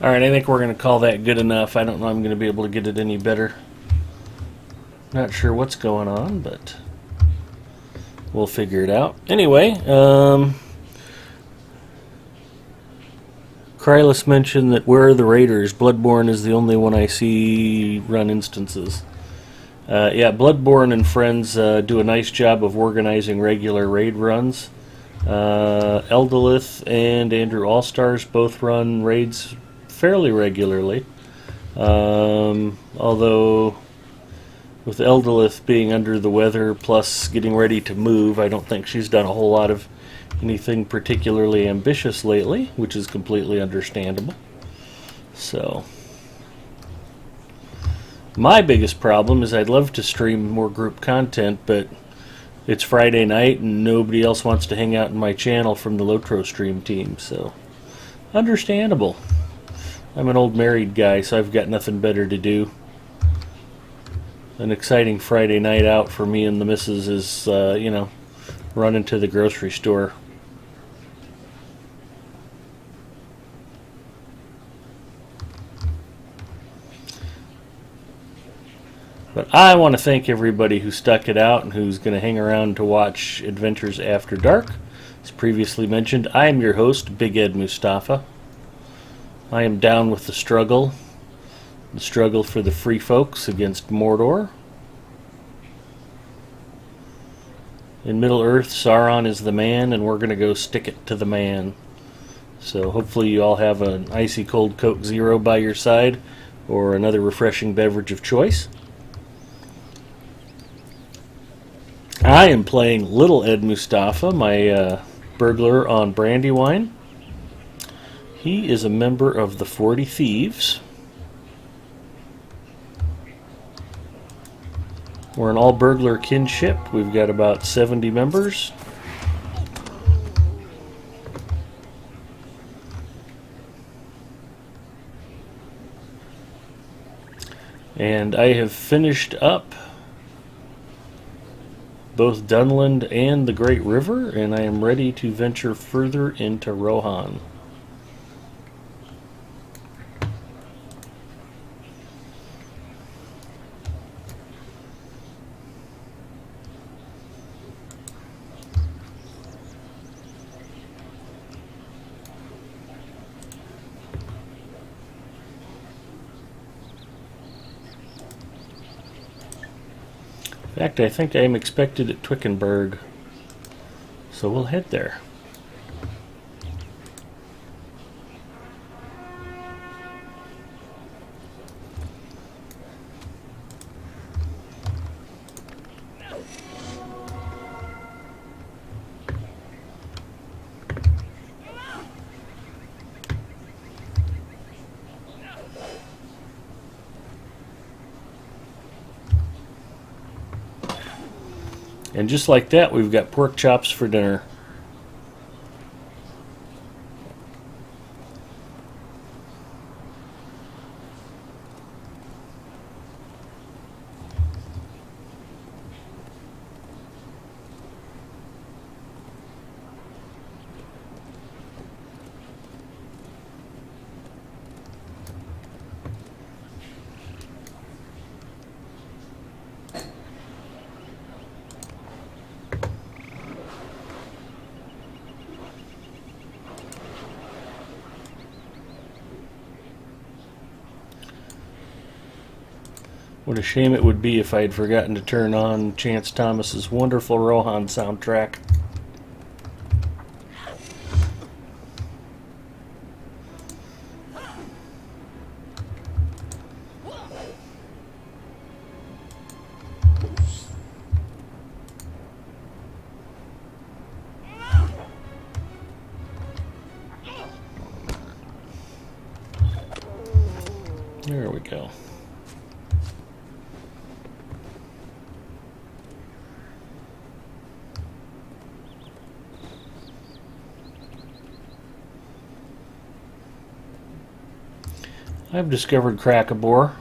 Alright, I think we're going to call that good enough. I don't know I'm going to be able to get it any better. Not sure what's going on, but we'll figure it out. Anyway, Krylus mentioned that where are the raiders? Bloodborne is the only one I see run instances. Yeah, Bloodborne and friends do a nice job of organizing regular raid runs. Eldolith and Andrew Allstars both run raids fairly regularly. Although with Eldolith being under the weather plus getting ready to move, I don't think she's done a whole lot of anything particularly ambitious lately, which is completely understandable. So, my biggest problem is I'd love to stream more group content, but it's Friday night and nobody else wants to hang out in my channel from the LOTRO stream team, so understandable. I'm an old married guy, so I've got nothing better to do. An exciting Friday night out for me and the missus is, running to the grocery store. But I want to thank everybody who stuck it out and who's going to hang around to watch Adventures After Dark. As previously mentioned, I am your host, Big Ed Mustafa. I am down with the struggle for the free folks against Mordor. In Middle-earth, Sauron is the man, and we're going to go stick it to the man. So hopefully you all have an icy cold Coke Zero by your side, or another refreshing beverage of choice. I am playing Little Ed Mustafa, my burglar on Brandywine. He is a member of the 40 Thieves. We're an all-burglar kinship. We've got about 70 members. And I have finished up both Dunland and the Great River, and I am ready to venture further into Rohan. In fact, I think I'm expected at Twickenburg, so we'll head there. And just like that, we've got pork chops for dinner. What a shame it would be if I had forgotten to turn on Chance Thomas's wonderful Rohan soundtrack. There we go. I've discovered Crackabore.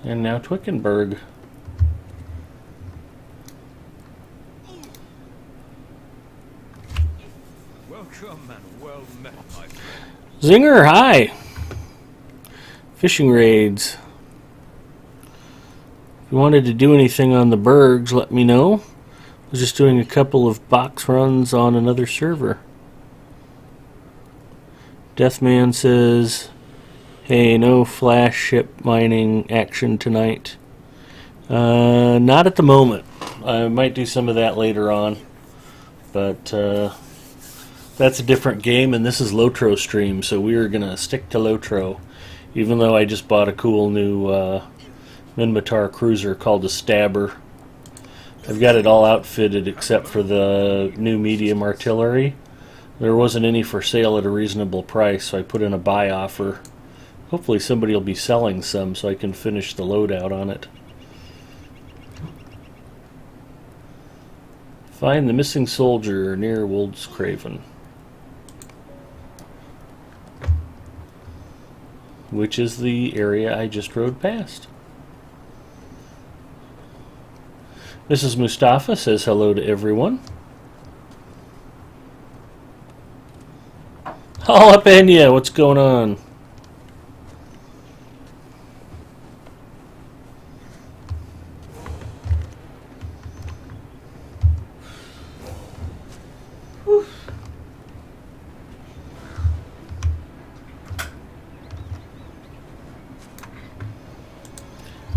And now Twickenberg. Welcome and well met, my friend. Zinger, hi! Fishing raids. If you wanted to do anything on the bergs, let me know. I was just doing a couple of box runs on another server. Deathman says, hey, no flash ship mining action tonight. Not at the moment. I might do some of that later on. But that's a different game, and this is LOTRO stream, so we are going to stick to LOTRO. Even though I just bought a cool new Minmatar cruiser called the Stabber. I've got it all outfitted except for the new medium artillery. There wasn't any for sale at a reasonable price, so I put in a buy offer. Hopefully somebody will be selling some so I can finish the loadout on it. Find the missing soldier near Woldscraven, which is the area I just rode past. Mrs. Mustafa says hello to everyone. Jalapeno, what's going on?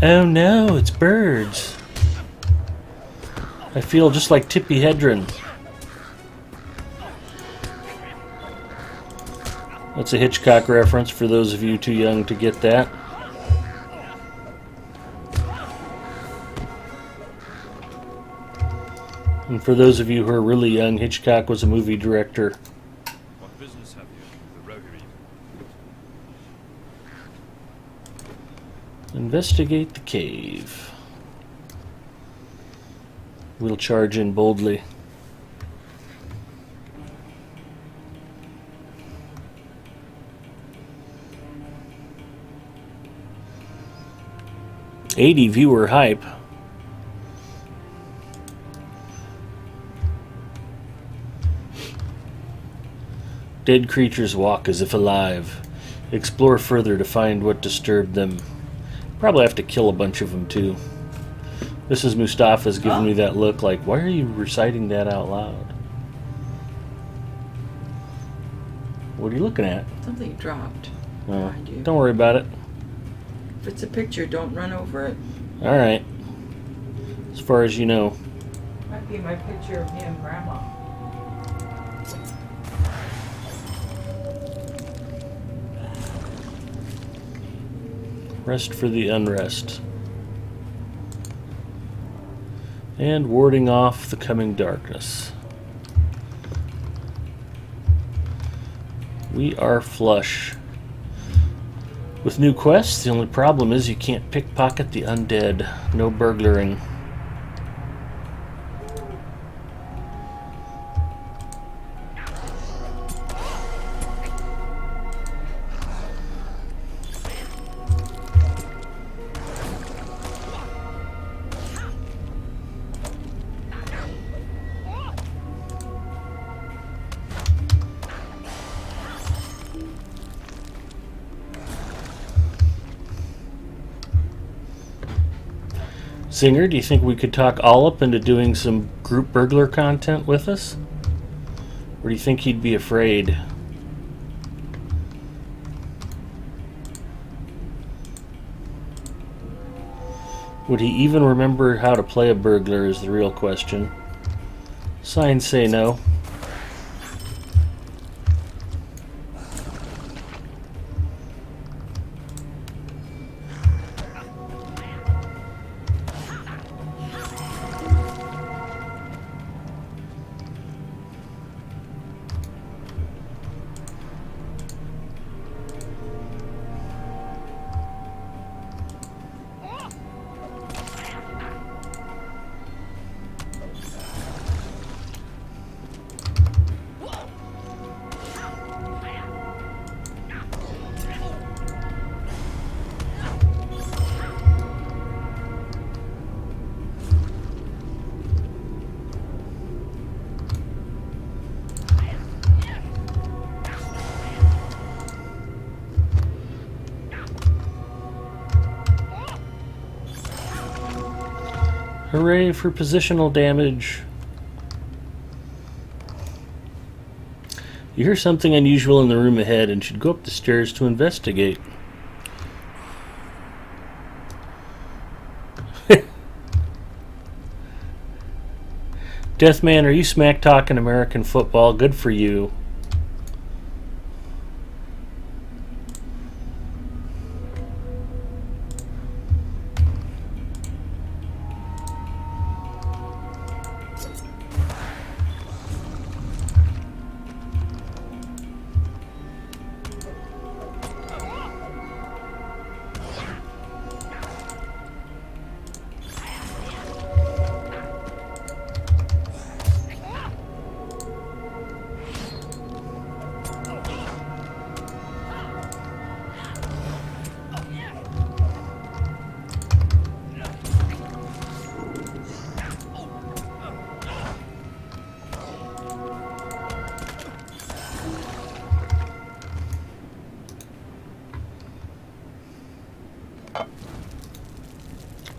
Oh no, it's birds. I feel just like Tippi Hedren. That's a Hitchcock reference for those of you too young to get that. And for those of you who are really young, Hitchcock was a movie director. What business have you with the roguery? Investigate the cave. We'll charge in boldly. $80 viewer hype. Dead creatures walk as if alive. Explore further to find what disturbed them. Probably have to kill a bunch of them too. Mrs. Mustafa's giving me that look like, why are you reciting that out loud? What are you looking at? Something dropped Oh, behind you. don't worry about it. If it's a picture, don't run over it. Alright. As far as you know. Might be my picture of me and Grandma. Rest for the unrest. And warding off the coming darkness. We are flush with new quests. The only problem is you can't pickpocket the undead. No burglaring. Singer, do you think we could talk Ollip into doing some group burglar content with us? Or do you think he'd be afraid? Would he even remember how to play a burglar is the real question. Signs say no. Hooray for positional damage. You hear something unusual in the room ahead and should go up the stairs to investigate. Deathman, are you smack talking American football? Good for you.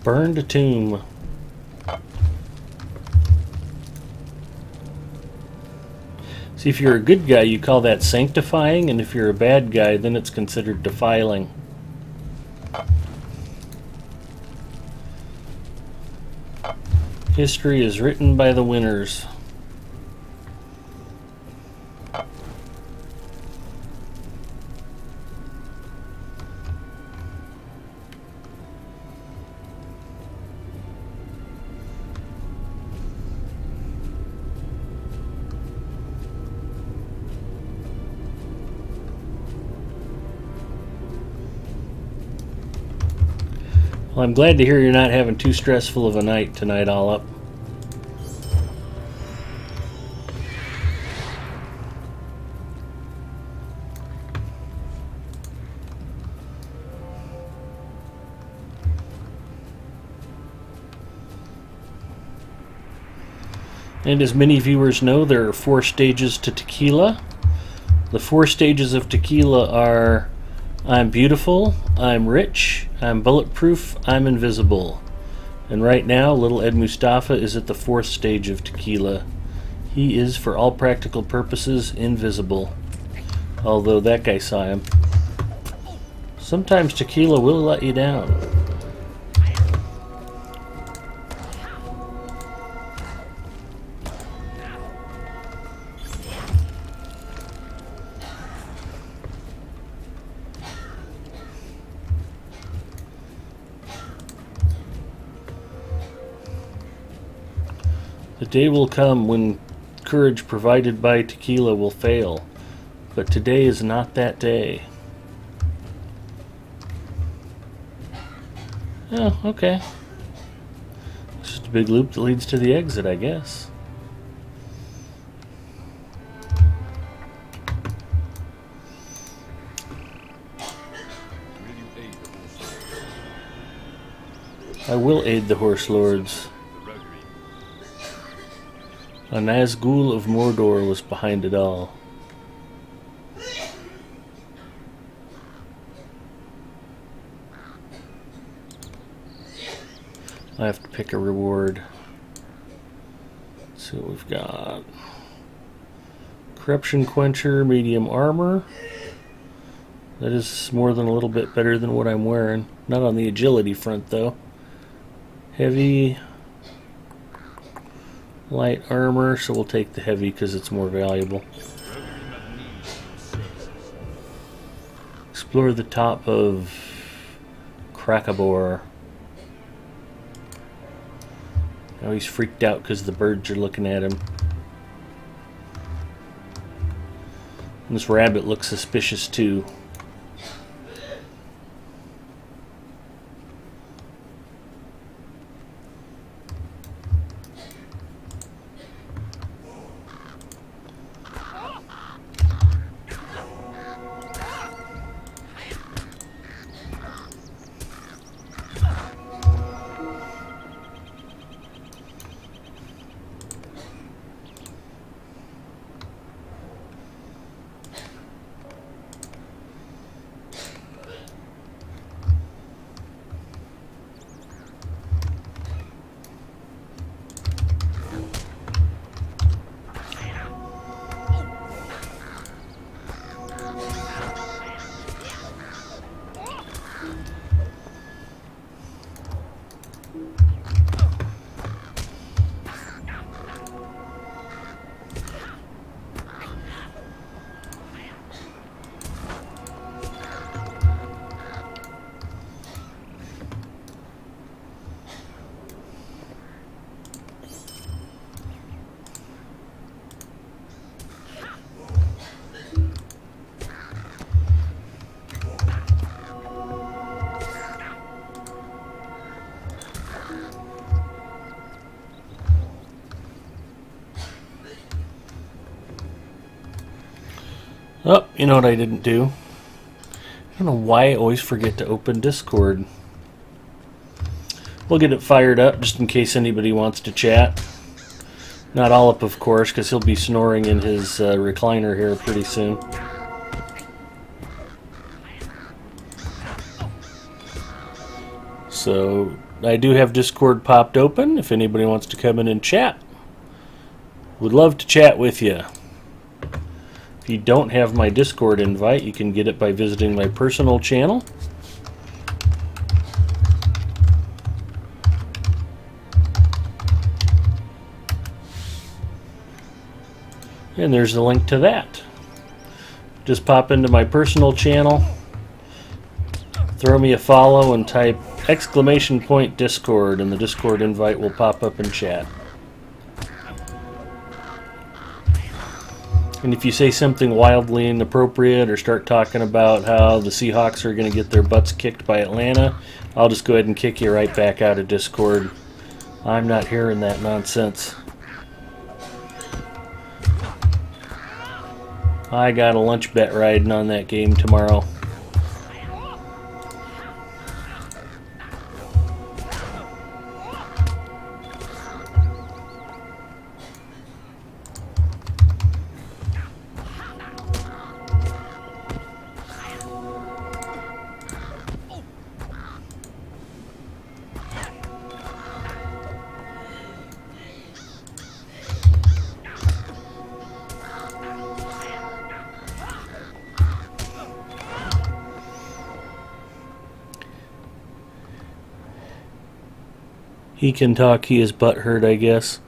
Burned a tomb. See, if you're a good guy, you call that sanctifying, and if you're a bad guy, then it's considered defiling. History is written by the winners. Well, I'm glad to hear you're not having too stressful of a night tonight, all up. And as many viewers know, there are 4 stages to tequila. The 4 stages of tequila are: I'm beautiful, I'm rich, I'm bulletproof, I'm invisible. And right now, little Ed Mustafa is at the 4th stage of tequila. He is, for all practical purposes, invisible. Although that guy saw him. Sometimes tequila will let you down. The day will come when courage provided by tequila will fail, but today is not that day. Oh, okay. It's just a big loop that leads to the exit, I guess. Will you aid the horse? I will aid the horse lords. The rotary. A Nazgul of Mordor was behind it all. I have to pick a reward. Let's see what we've got. Corruption Quencher, medium armor. That is more than a little bit better than what I'm wearing. Not on the agility front, though. Heavy, light armor, so we'll take the heavy because it's more valuable. Explore the top of Krakabor. Now he's freaked out because the birds are looking at him. And this rabbit looks suspicious too. Oh, you know what I didn't do? I don't know why I always forget to open Discord. We'll get it fired up just in case anybody wants to chat. Not Olip, of course, because he'll be snoring in his recliner here pretty soon. So, I do have Discord popped open if anybody wants to come in and chat. Would love to chat with you. If you don't have my Discord invite, you can get it by visiting my personal channel. And there's the link to that. Just pop into my personal channel, throw me a follow, and type !Discord, and the Discord invite will pop up in chat. And if you say something wildly inappropriate or start talking about how the Seahawks are going to get their butts kicked by Atlanta, I'll just go ahead and kick you right back out of Discord. I'm not hearing that nonsense. I got a lunch bet riding on that game tomorrow. He can talk, he is butthurt, I guess.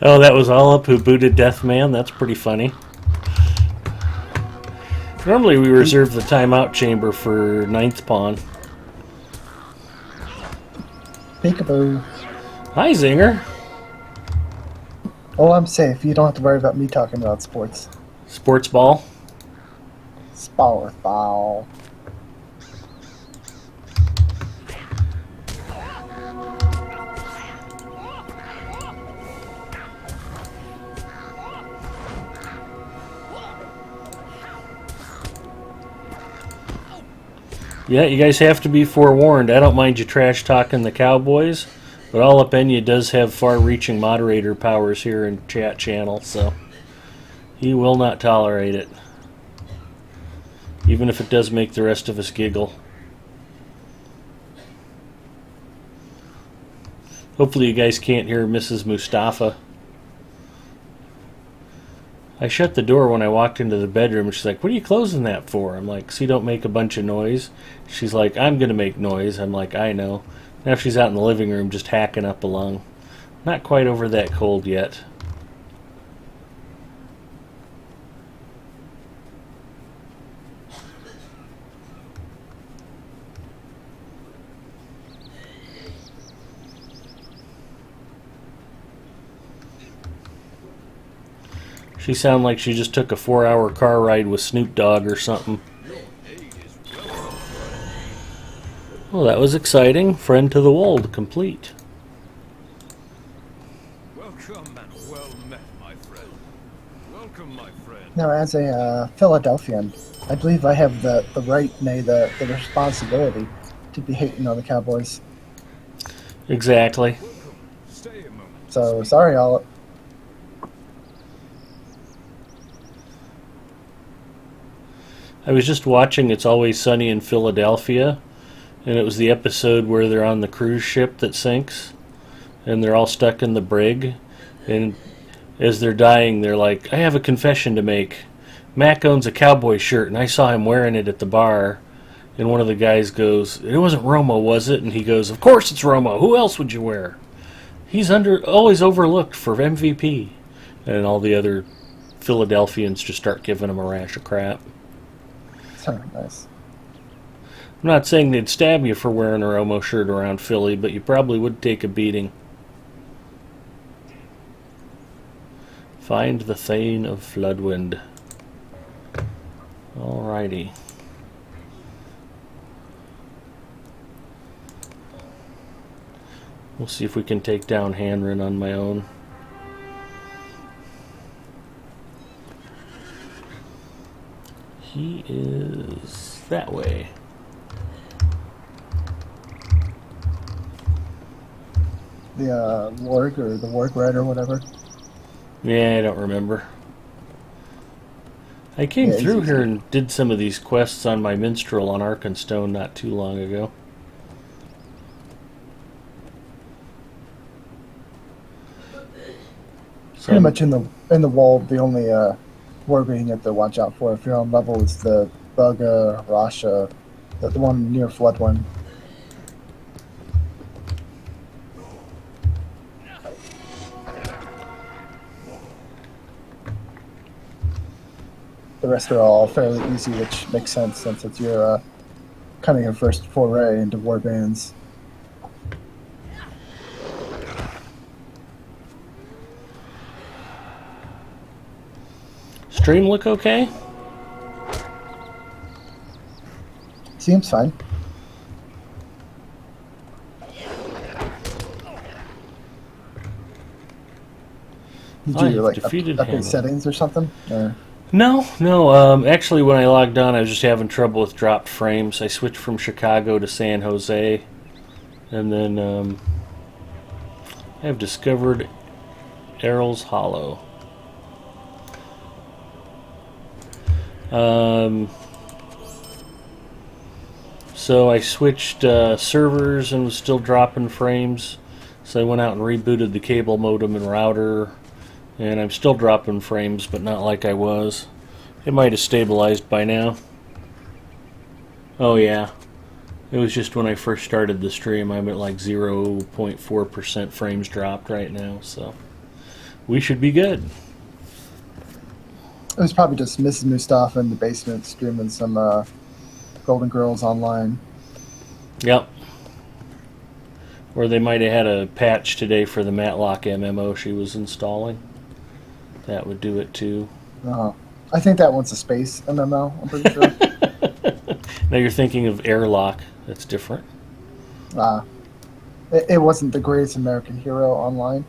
Oh, that was Olip who booted Deathman? That's pretty funny. Normally we reserve the timeout chamber for 9th pawn. Peekaboo. Hi, Zinger. Oh, I'm safe. You don't have to worry about me talking about sports. Sports ball. Spower foul. Yeah, you guys have to be forewarned. I don't mind you trash talking the Cowboys, but Olip Enya does have far-reaching moderator powers here in chat channel, so he will not tolerate it, even if it does make the rest of us giggle. Hopefully you guys can't hear Mrs. Mustafa. I shut the door when I walked into the bedroom, and she's like, "What are you closing that for?" I'm like, "So you don't make a bunch of noise." She's like, "I'm going to make noise." I'm like, "I know." Now she's out in the living room just hacking up a lung. Not quite over that cold yet. She sounded like she just took a 4-hour car ride with Snoop Dogg or something. Well, that was exciting. Friend to the Wold, complete. Welcome and well met, my friend. Welcome, my friend. Now, as a Philadelphian, I believe I have the right, nay, the responsibility to be hating on the Cowboys. Exactly. Welcome. Stay a moment. So, sorry, all. I was just watching It's Always Sunny in Philadelphia, And it was the episode where they're on the cruise ship that sinks, and they're all stuck in the brig. And as they're dying, they're like, I have a confession to make. Mac owns a cowboy shirt, and I saw him wearing it at the bar. And one of the guys goes, it wasn't Romo, was it? And he goes, of course it's Romo. Who else would you wear? He's always overlooked for MVP. And all the other Philadelphians just start giving him a rash of crap. Nice. I'm not saying they'd stab you for wearing a Romo shirt around Philly, but you probably would take a beating. Find the Thane of Floodwind. Alrighty. We'll see if we can take down Hanron on my own. He is that way. The Warg or the Warg Rider or whatever. Yeah, I don't remember. I came through here and did some of these quests on my minstrel on Arkenstone not too long ago. Pretty much in the wall, the only Warg you have to watch out for if you're on level is the Bugga Rasha, the one near Floodwind. The rest are all fairly easy, which makes sense since it's your kind of your first foray into warbands. Stream look okay? Seems fine. Did you like defeated update Hamlet. settings or something? Or? No. Actually, when I logged on, I was just having trouble with dropped frames. I switched from Chicago to San Jose, and then I have discovered Errol's Hollow. So I switched servers and was still dropping frames. So I went out and rebooted the cable modem and router, and I'm still dropping frames, but not like I was. It might have stabilized by now. Oh yeah, it was just when I first started the stream. I'm at like 0.4% frames dropped right now, so we should be good. It was probably just Mrs. Mustafa in the basement streaming some Golden Girls online. Yep. Or they might have had a patch today for the Matlock MMO she was installing. That would do it too. I think that one's a space MMO, I'm pretty sure. Now you're thinking of Airlock. That's different. It wasn't the Greatest American Hero online.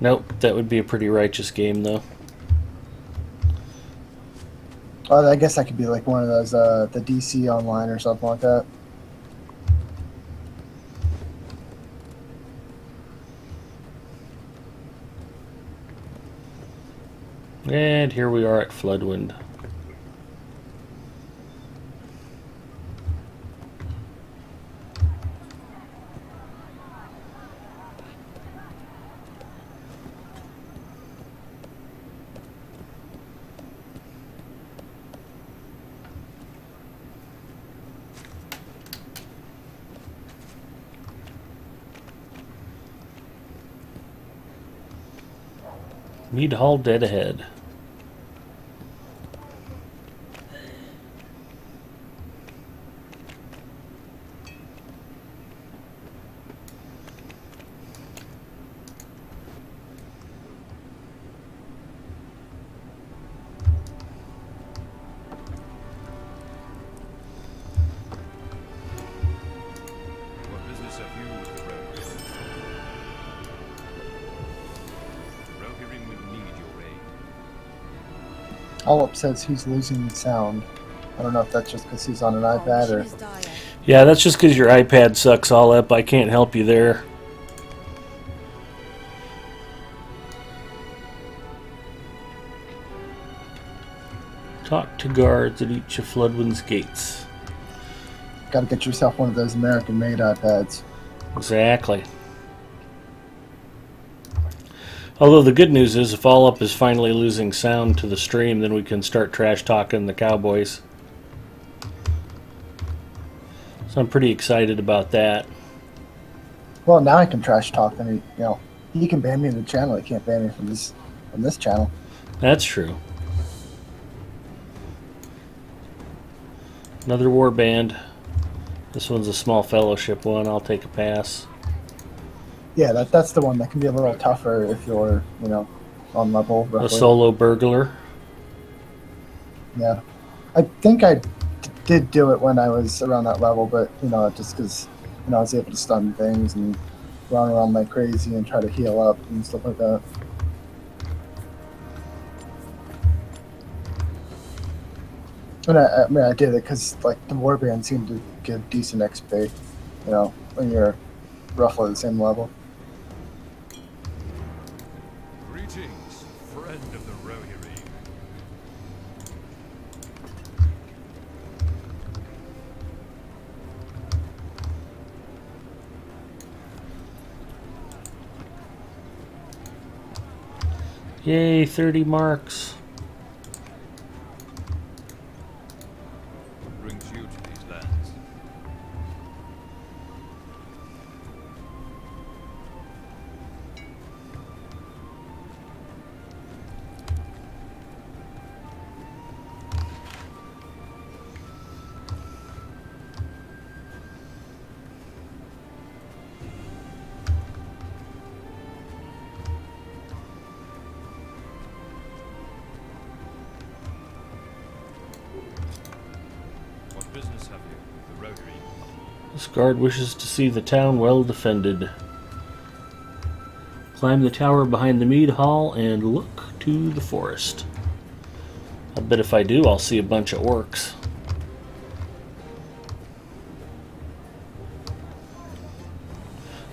Nope, that would be a pretty righteous game though. I guess that could be like one of those, the DC online or something like that. And here we are at Floodwind. Mead Hall dead ahead. What business have you with the Rohirrim? The Rohirrim will need your aid. All up says he's losing sound. I don't know if that's just because he's on an iPad or... Yeah, that's just because your iPad sucks all up. I can't help you there. Talk to guards at each of Floodwind's gates. Got to get yourself one of those American-made iPads. Exactly. Although the good news is, if All Up is finally losing sound to the stream, then we can start trash talking the Cowboys. So I'm pretty excited about that. Well, now I can trash talk. I mean, he can ban me in the channel. He can't ban me from this channel. That's true. Another war band. This one's a small fellowship one. I'll take a pass. Yeah, that's the one that can be a little tougher if you're, on level. Roughly. A solo burglar. Yeah. I think I did do it when I was around that level, but, just because, I was able to stun things and run around like crazy and try to heal up and stuff like that. And I did it because, like, the warband seemed to give decent XP, when you're roughly the same level. Greetings, friend of the Rohirrim. Yay, 30 marks. What brings you to these lands? What business have you, the Rotary? This guard wishes to see the town well defended. Climb the tower behind the mead hall and look to the forest. I bet if I do, I'll see a bunch of orcs.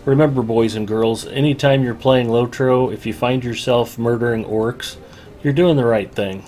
Remember, boys and girls, anytime you're playing LOTRO, if you find yourself murdering orcs, you're doing the right thing.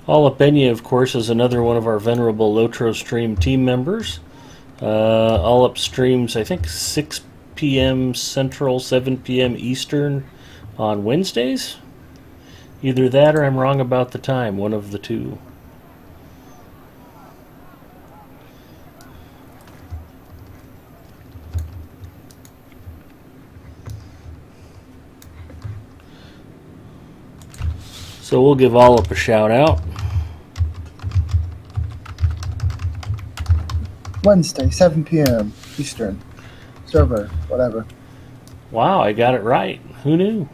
All Up Enya, of course, is another one of our venerable LOTRO stream team members. All Up streams, I think, 6 p.m. Central, 7 p.m. Eastern on Wednesdays. Either that or I'm wrong about the time, one of the two. So we'll give All Up a shout out. Wednesday, 7 p.m. Eastern. Server, whatever. Wow, I got it right. Who knew?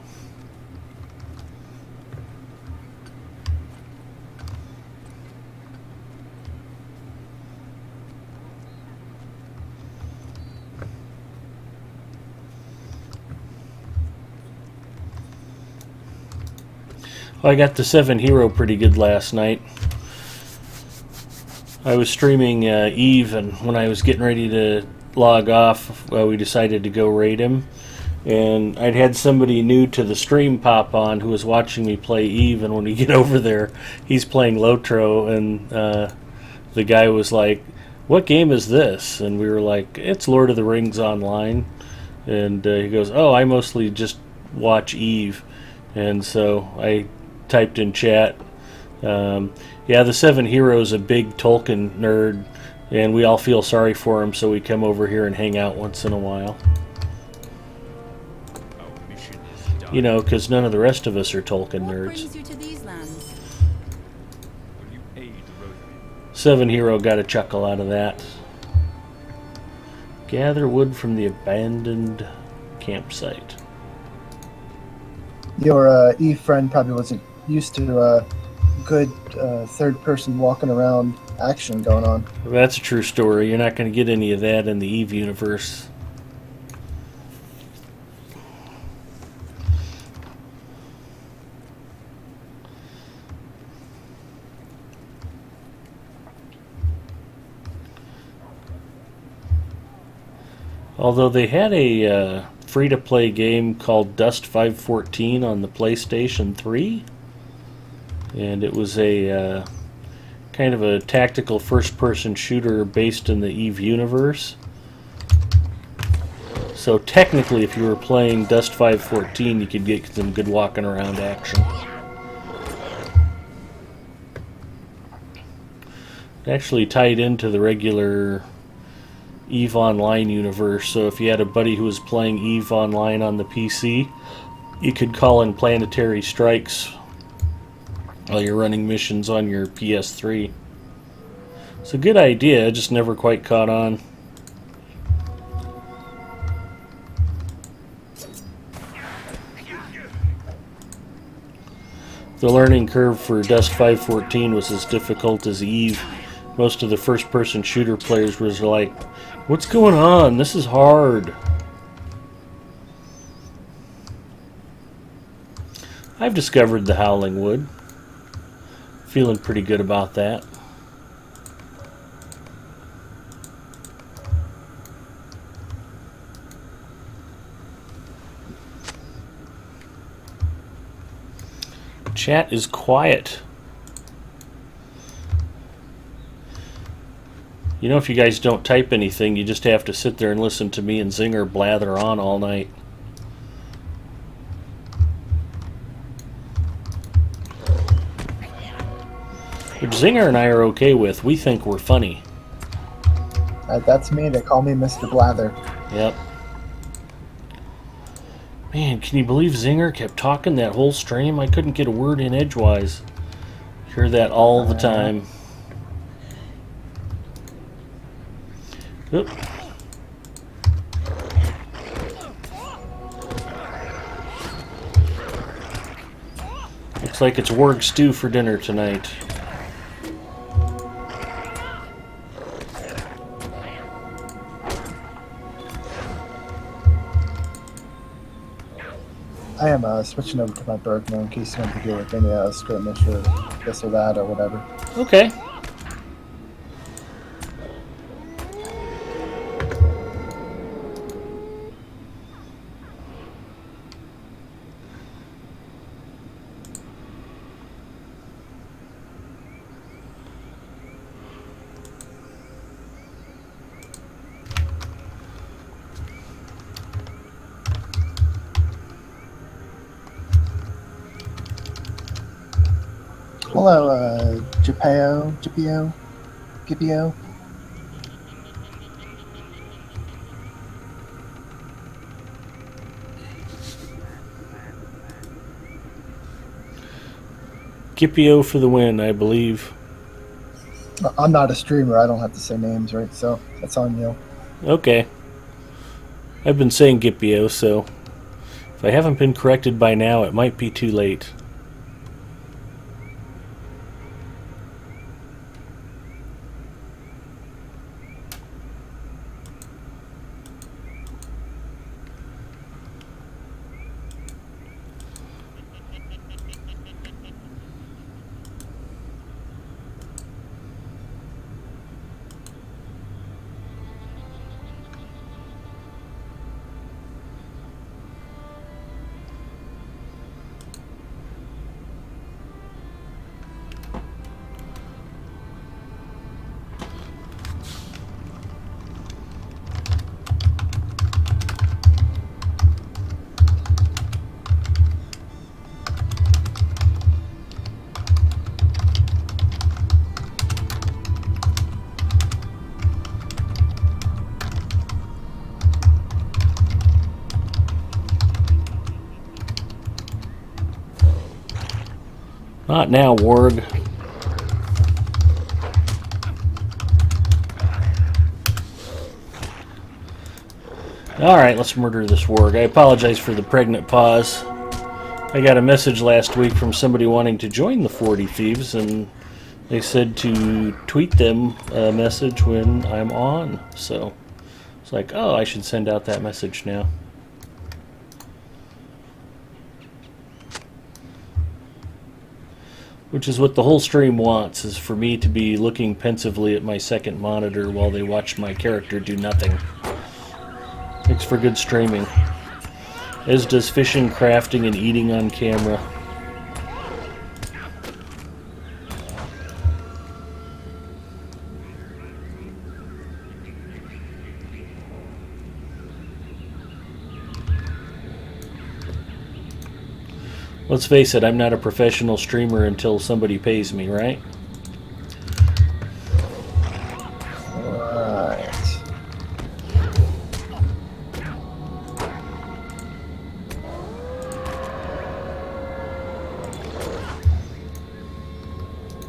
Well, I got the 7 hero pretty good last night. I was streaming Eve, and when I was getting ready to log off, we decided to go raid him. And I'd had somebody new to the stream pop on who was watching me play Eve, and when we get over there, he's playing LOTRO, and the guy was like, "What game is this?" And we were like, "It's Lord of the Rings Online." And he goes, "Oh, I mostly just watch Eve." And so I typed in chat, yeah, the 7 hero is a big Tolkien nerd, and we all feel sorry for him, so we come over here and hang out once in a while. Our mission is done. You know, because none of the rest of us are Tolkien What nerds. brings you to these lands? Will you aid the Rotary? 7 hero got a chuckle out of that. Gather wood from the abandoned campsite. Your Eve friend probably wasn't used to good third person walking around action going on. That's a true story. You're not going to get any of that in the Eve universe. Although they had a free-to-play game called Dust 514 on the PlayStation 3, and it was a kind of a tactical first-person shooter based in the Eve universe. So technically, if you were playing Dust 514, you could get some good walking around action. It actually tied into the regular Eve Online universe, so if you had a buddy who was playing Eve Online on the PC, you could call in planetary strikes while you're running missions on your PS3. It's a good idea, it just never quite caught on. The learning curve for Dust 514 was as difficult as Eve. Most of the first-person shooter players was like, "What's going on? This is hard." I've discovered the Howling Wood. Feeling pretty good about that. Chat is quiet. You know, if you guys don't type anything, you just have to sit there and listen to me and Zinger blather on all night. Which Zinger and I are okay with. We think we're funny. That's me. They call me Mr. Blather. Yep. Man, can you believe Zinger kept talking that whole stream? I couldn't get a word in edgewise. Hear that all the time. Oop. Looks like it's warg stew for dinner tonight. I am switching over to my Berg now in case you want to deal with any skirmish or this or that or whatever. Okay. Hello, Gipio. Gipio for the win, I believe. I'm not a streamer. I don't have to say names, right? So that's on you. Okay. I've been saying Gipio, so if I haven't been corrected by now, it might be too late. Not now, warg. Alright, let's murder this warg. I apologize for the pregnant pause. I got a message last week from somebody wanting to join the 40 Thieves, and they said to tweet them a message when I'm on. So it's like, oh, I should send out that message now. Which is what the whole stream wants, is for me to be looking pensively at my second monitor while they watch my character do nothing. Makes for good streaming. As does fishing, crafting, and eating on camera. Let's face it, I'm not a professional streamer until somebody pays me, right? Right.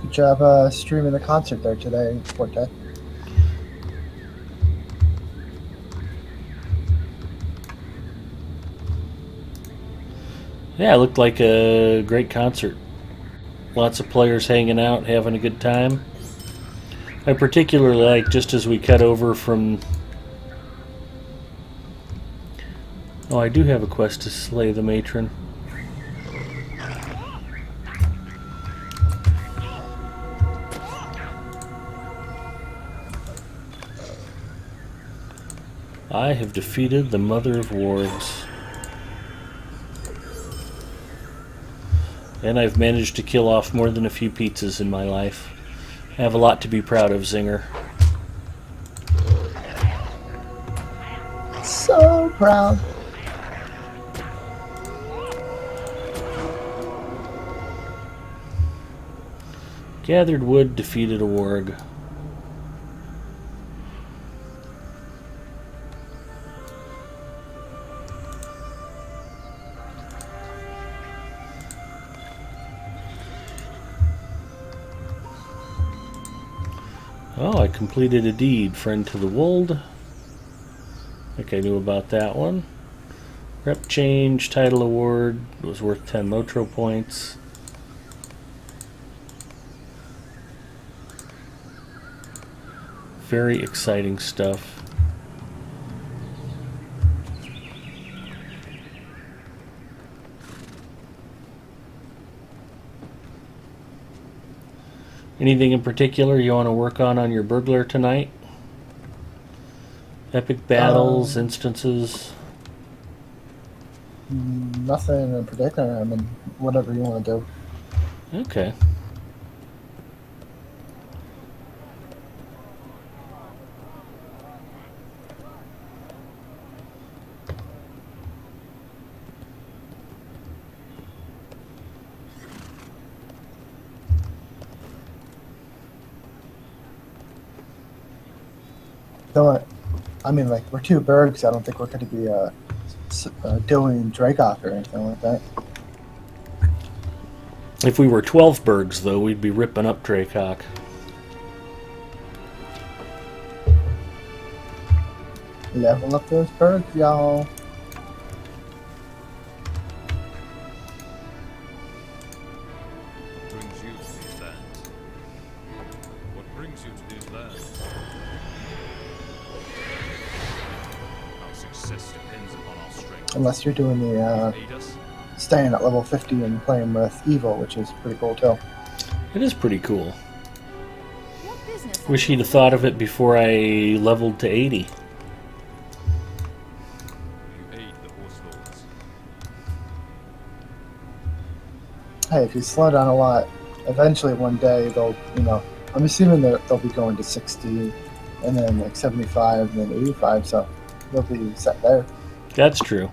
Good job streaming the concert there today, Forte. Yeah, it looked like a great concert. Lots of players hanging out, having a good time. I particularly like, just as we cut over from... Oh, I do have a quest to slay the matron. I have defeated the Mother of Wargs. And I've managed to kill off more than a few pizzas in my life. I have a lot to be proud of, Zinger. So proud. Gathered wood, defeated a warg. Oh, I completed a deed. Friend to the Wold. I think I knew about that one. Rep change, title award. It was worth 10 LOTRO points. Very exciting stuff. Anything in particular you want to work on your burglar tonight? Epic battles, instances? Nothing in particular. I mean, whatever you want to do. Okay. Don't. I mean, like, we're two bergs. I don't think we're going to be doing Dracok or anything like that. If we were 12 bergs, though, we'd be ripping up Dracok. Level up those bergs, y'all. What brings you to these lands? What brings you to these lands? Our success depends upon our strength. Unless you're doing the Aid us. staying at level 50 and playing with Evil, which is pretty cool too. It is pretty cool. What business? Wish he'd have thought of it before I leveled to 80. You aid the horse lords. Hey, if you slow down a lot, eventually one day they'll, I'm assuming they'll be going to 60, and then like 75, and then 85, so they'll be set there. That's true.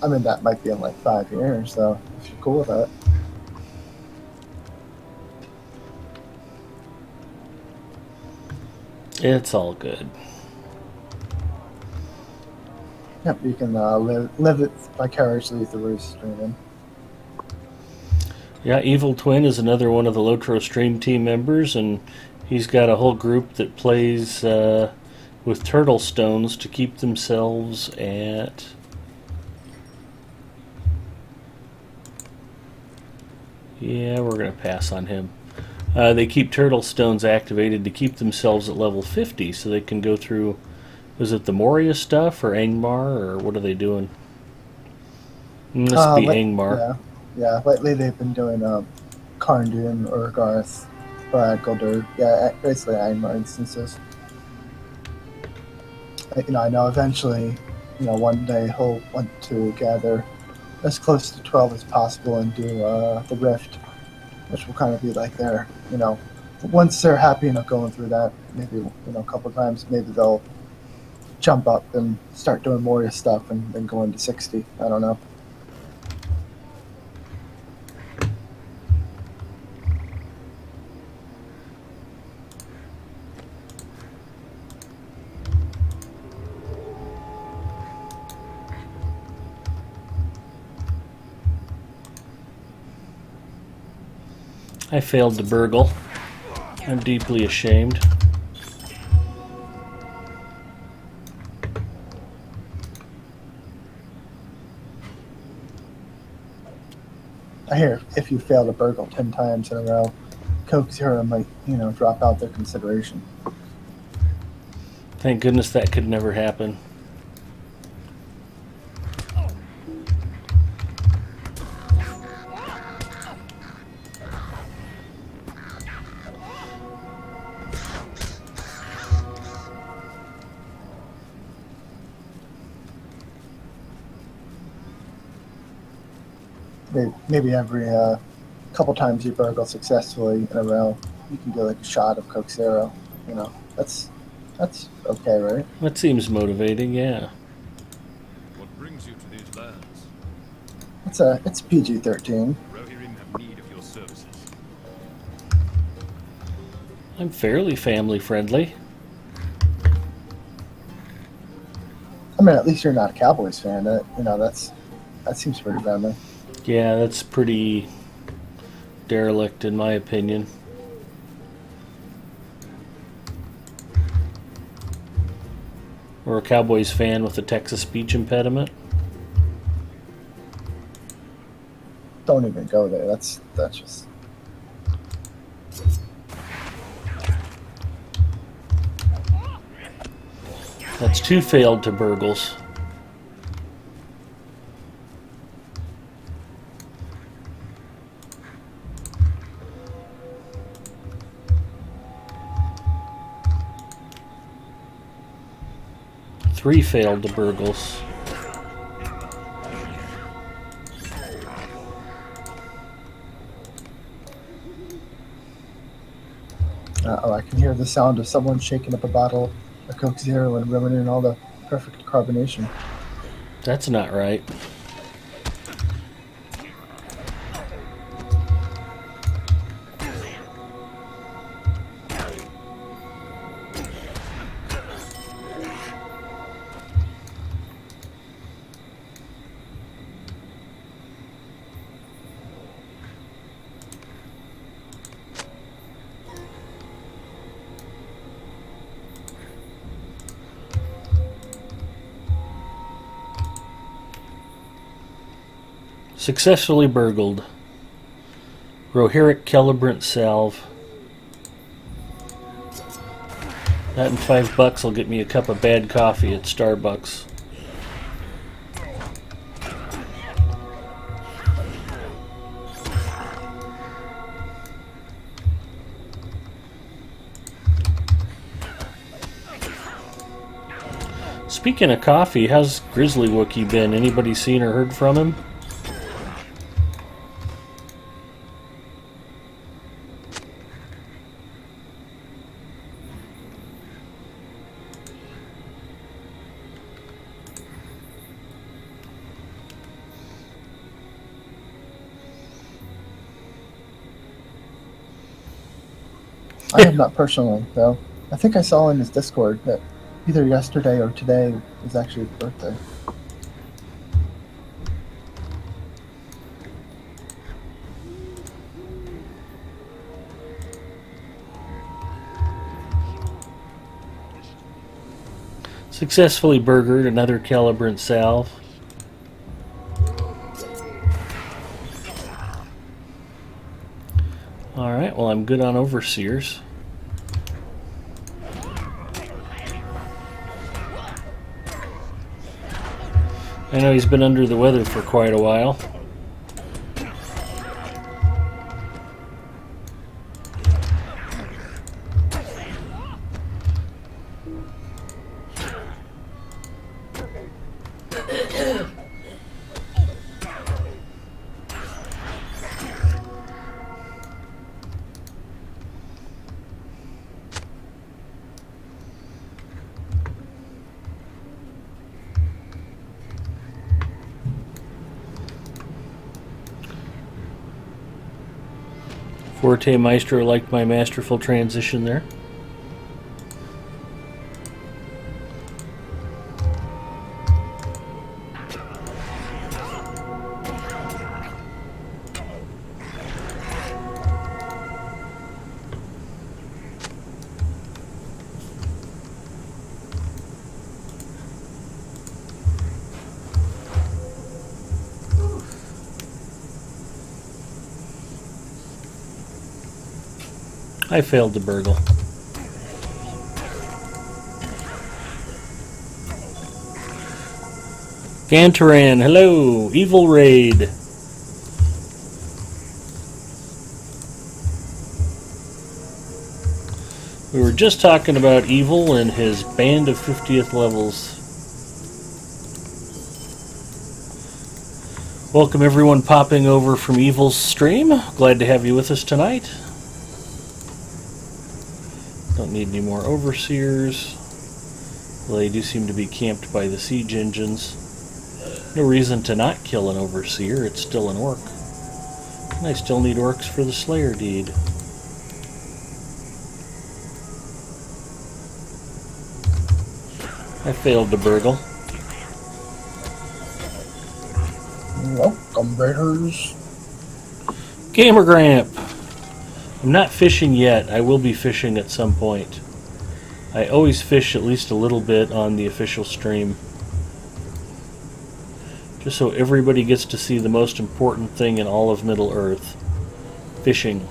I mean, that might be in like 5 years, so if you're cool with that. It's all good. Yep, you can live it vicariously through streaming. Yeah, Evil Twin is another one of the LOTRO stream team members, and he's got a whole group that plays with turtle stones to keep themselves at Yeah, we're going to pass on him. They keep turtle stones activated to keep themselves at level 50 so they can go through. Was it the Moria stuff or Angmar, or what are they doing? Must be Angmar. Yeah, yeah. Lately they've been doing Karndun, Urgarth, Brad, Guldur. Yeah, basically Angmar instances. I know eventually, one day he'll want to gather as close to 12 as possible and do the Rift, which will kind of be like once they're happy enough going through that, maybe, a couple times, maybe they'll jump up and start doing Moria stuff and then go into 60. I don't know. I failed to burgle. I'm deeply ashamed. I hear if you fail to burgle 10 times in a row, Coke Zero might, drop out their consideration. Thank goodness that could never happen. Maybe every couple times you burgle successfully in a row, you can get like a shot of Coke Zero. That's okay, right? That seems motivating, yeah. What brings you to these lands? It's PG-13. Rohirrim have need of your services. I'm fairly family friendly. I mean, at least you're not a Cowboys fan. That seems pretty friendly. Yeah, that's pretty derelict in my opinion. Or a Cowboys fan with a Texas speech impediment. Don't even go there. That's just. That's 2 failed to burgles. Three failed to burgles. I can hear the sound of someone shaking up a bottle of Coke Zero and ruining all the perfect carbonation. That's not right. Successfully burgled. Rohirric Celebrant Salve. That and $5 will get me a cup of bad coffee at Starbucks. Speaking of coffee, how's Grizzly Wookie been? Anybody seen or heard from him? I have not personally, though. I think I saw in his Discord that either yesterday or today was actually his birthday. Successfully burgered another Celebrant Salve. Alright, well, I'm good on overseers. I know he's been under the weather for quite a while. Forte Maestro liked my masterful transition there. I failed to burgle. Gantaran, hello! Evil Raid! We were just talking about Evil and his band of 50th levels. Welcome everyone popping over from Evil's stream. Glad to have you with us tonight. Don't need any more overseers. Well, they do seem to be camped by the siege engines. No reason to not kill an overseer. It's still an orc. And I still need orcs for the Slayer deed. I failed to burgle. Welcome, Raiders. Gamer Gramp! I'm not fishing yet. I will be fishing at some point. I always fish at least a little bit on the official stream. Just so everybody gets to see the most important thing in all of Middle-earth. Fishing.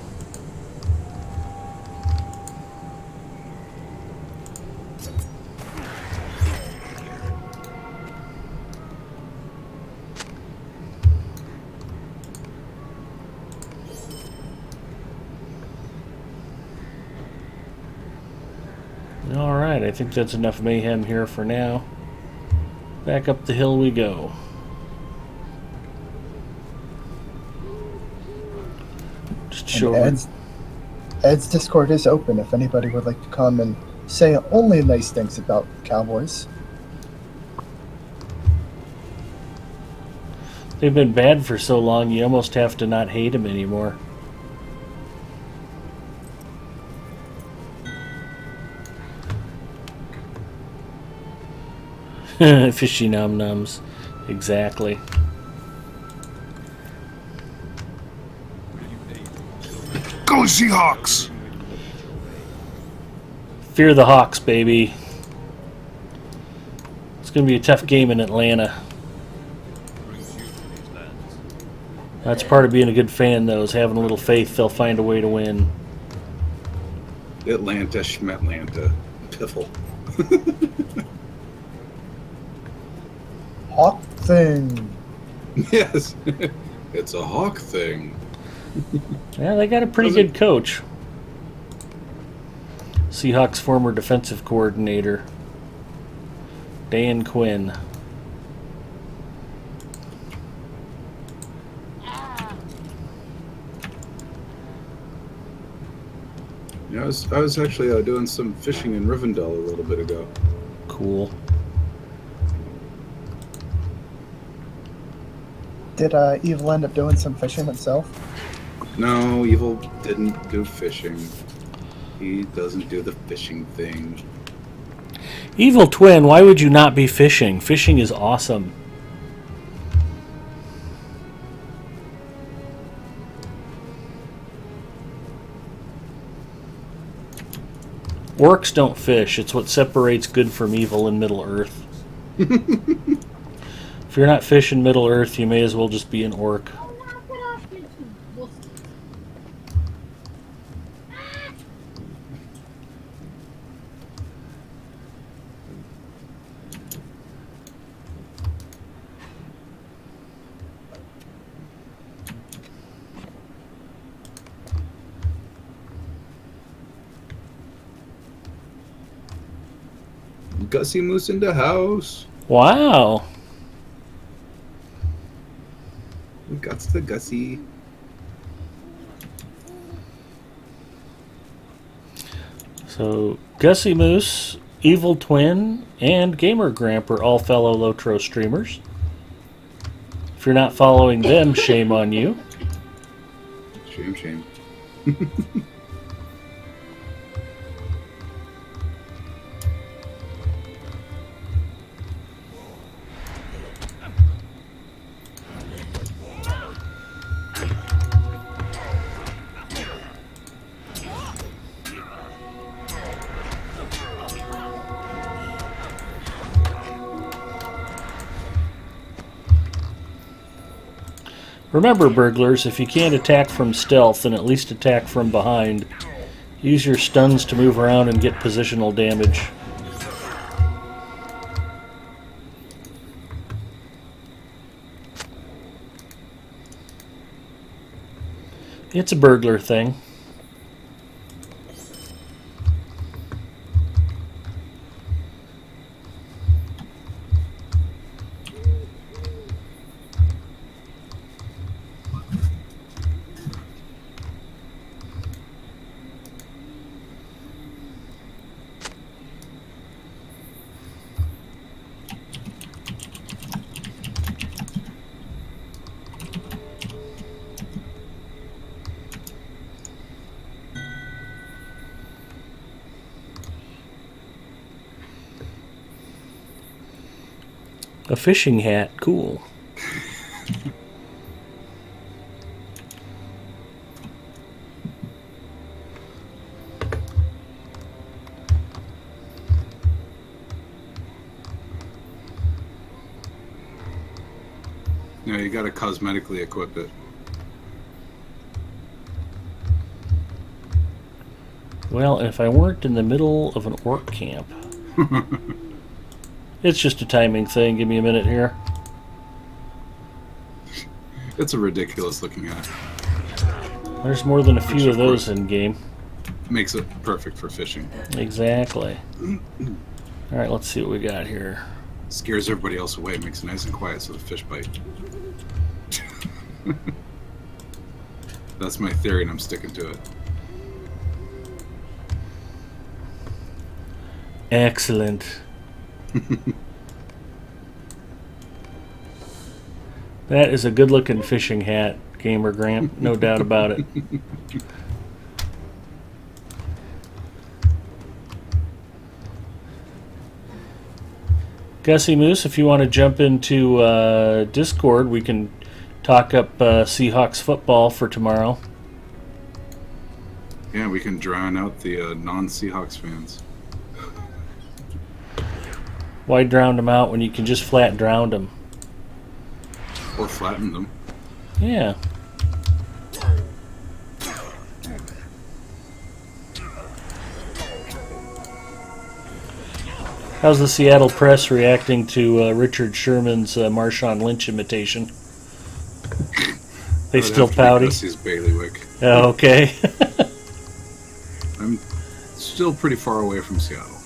Alright, I think that's enough mayhem here for now. Back up the hill we go. Just show Ed's Discord is open if anybody would like to come and say only nice things about Cowboys. They've been bad for so long, you almost have to not hate them anymore. Fishy num-nums. Exactly. Go Seahawks! Fear the Hawks, baby. It's going to be a tough game in Atlanta. That's part of being a good fan, though, is having a little faith they'll find a way to win. Atlanta, Schmetlanta. Piffle. Hawk thing. Yes. It's a hawk thing. Yeah, they got a pretty good coach. Seahawks former defensive coordinator, Dan Quinn. Yeah, I was actually doing some fishing in Rivendell a little bit ago. Cool. Did Evil end up doing some fishing himself? No, Evil didn't do fishing. He doesn't do the fishing thing. Evil Twin, why would you not be fishing? Fishing is awesome. Orcs don't fish. It's what separates good from evil in Middle-earth. If you're not fishing Middle-earth, you may as well just be an orc. Gussie Moose in the house. Wow. We got the Gussie. So, Gussie Moose, Evil Twin, and Gamer Gramp are all fellow LOTRO streamers. If you're not following them, shame on you. Shame, shame. Remember, burglars, if you can't attack from stealth, then at least attack from behind. Use your stuns to move around and get positional damage. It's a burglar thing. A fishing hat, cool. No, you gotta cosmetically equip it. Well, if I weren't in the middle of an orc camp. It's just a timing thing. Give me a minute here. It's a ridiculous looking hat. There's more than a few Which, of of those course, in game. Makes it perfect for fishing. Exactly. All right, let's see what we got here. Scares everybody else away. Makes it nice and quiet so the fish bite. That's my theory, and I'm sticking to it. Excellent. That is a good-looking fishing hat, Gamer Gramp. No doubt about it. Gussie Moose, if you want to jump into Discord, we can talk up Seahawks football for tomorrow. Yeah, we can drown out the non-Seahawks fans. Why drown them out when you can just flat drown them? Or flatten them. Yeah. How's the Seattle press reacting to Richard Sherman's Marshawn Lynch imitation? They I'd still have to make pouty? Gussie's bailiwick. Oh, okay. I'm still pretty far away from Seattle.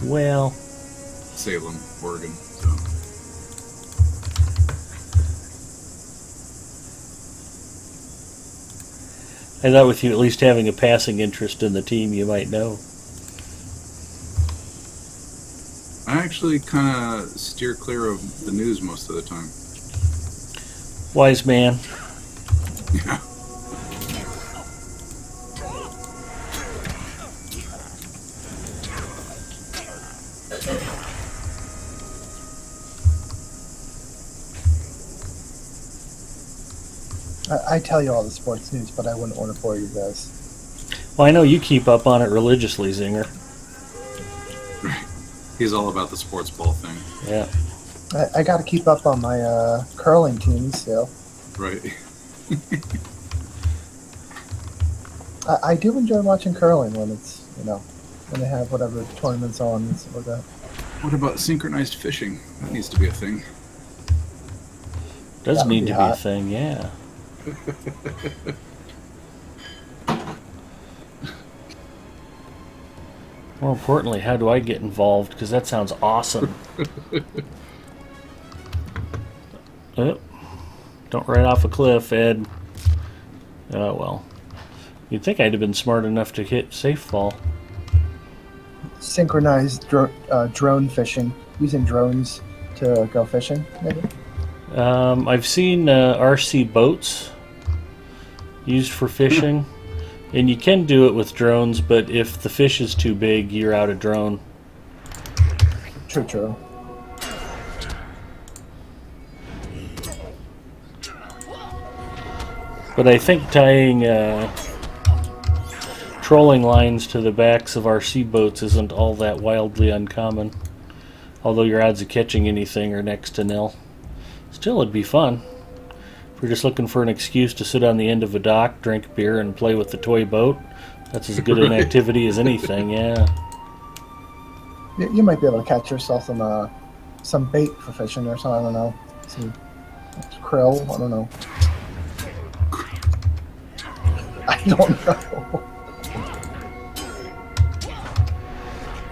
Well, Salem, Oregon. So. I thought with you at least having a passing interest in the team, you might know. I actually kind of steer clear of the news most of the time. Wise man. Yeah. I tell you all the sports news, but I wouldn't want to bore you guys. Well, I know you keep up on it religiously, Zinger. He's all about the sports ball thing. Yeah. I got to keep up on my curling team still. Right. I do enjoy watching curling when it's, when they have whatever tournaments on and stuff like that. What about synchronized fishing? That needs to be a thing. Does That would need be to be a hot. thing, yeah. More importantly, how do I get involved? Because that sounds awesome. Oh, don't ride off a cliff, Ed. Oh, well. You'd think I'd have been smart enough to hit safe fall. Synchronized drone fishing, using drones to go fishing, maybe? I've seen RC boats used for fishing. And you can do it with drones, but if the fish is too big, you're out of drone. True. But I think tying trolling lines to the backs of RC boats isn't all that wildly uncommon. Although your odds of catching anything are next to nil. Still, it'd be fun. If you're just looking for an excuse to sit on the end of a dock, drink beer, and play with the toy boat, that's as good an activity as anything, yeah. You might be able to catch yourself some bait for fishing or something, I don't know. Some krill, I don't know. I don't know.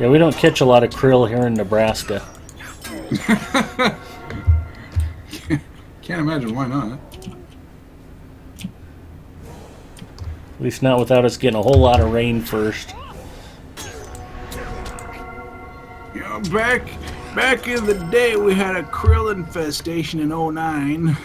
Yeah, we don't catch a lot of krill here in Nebraska. Can't imagine why not. At least not without us getting a whole lot of rain first. You know, back in the day, we had a krill infestation in '09.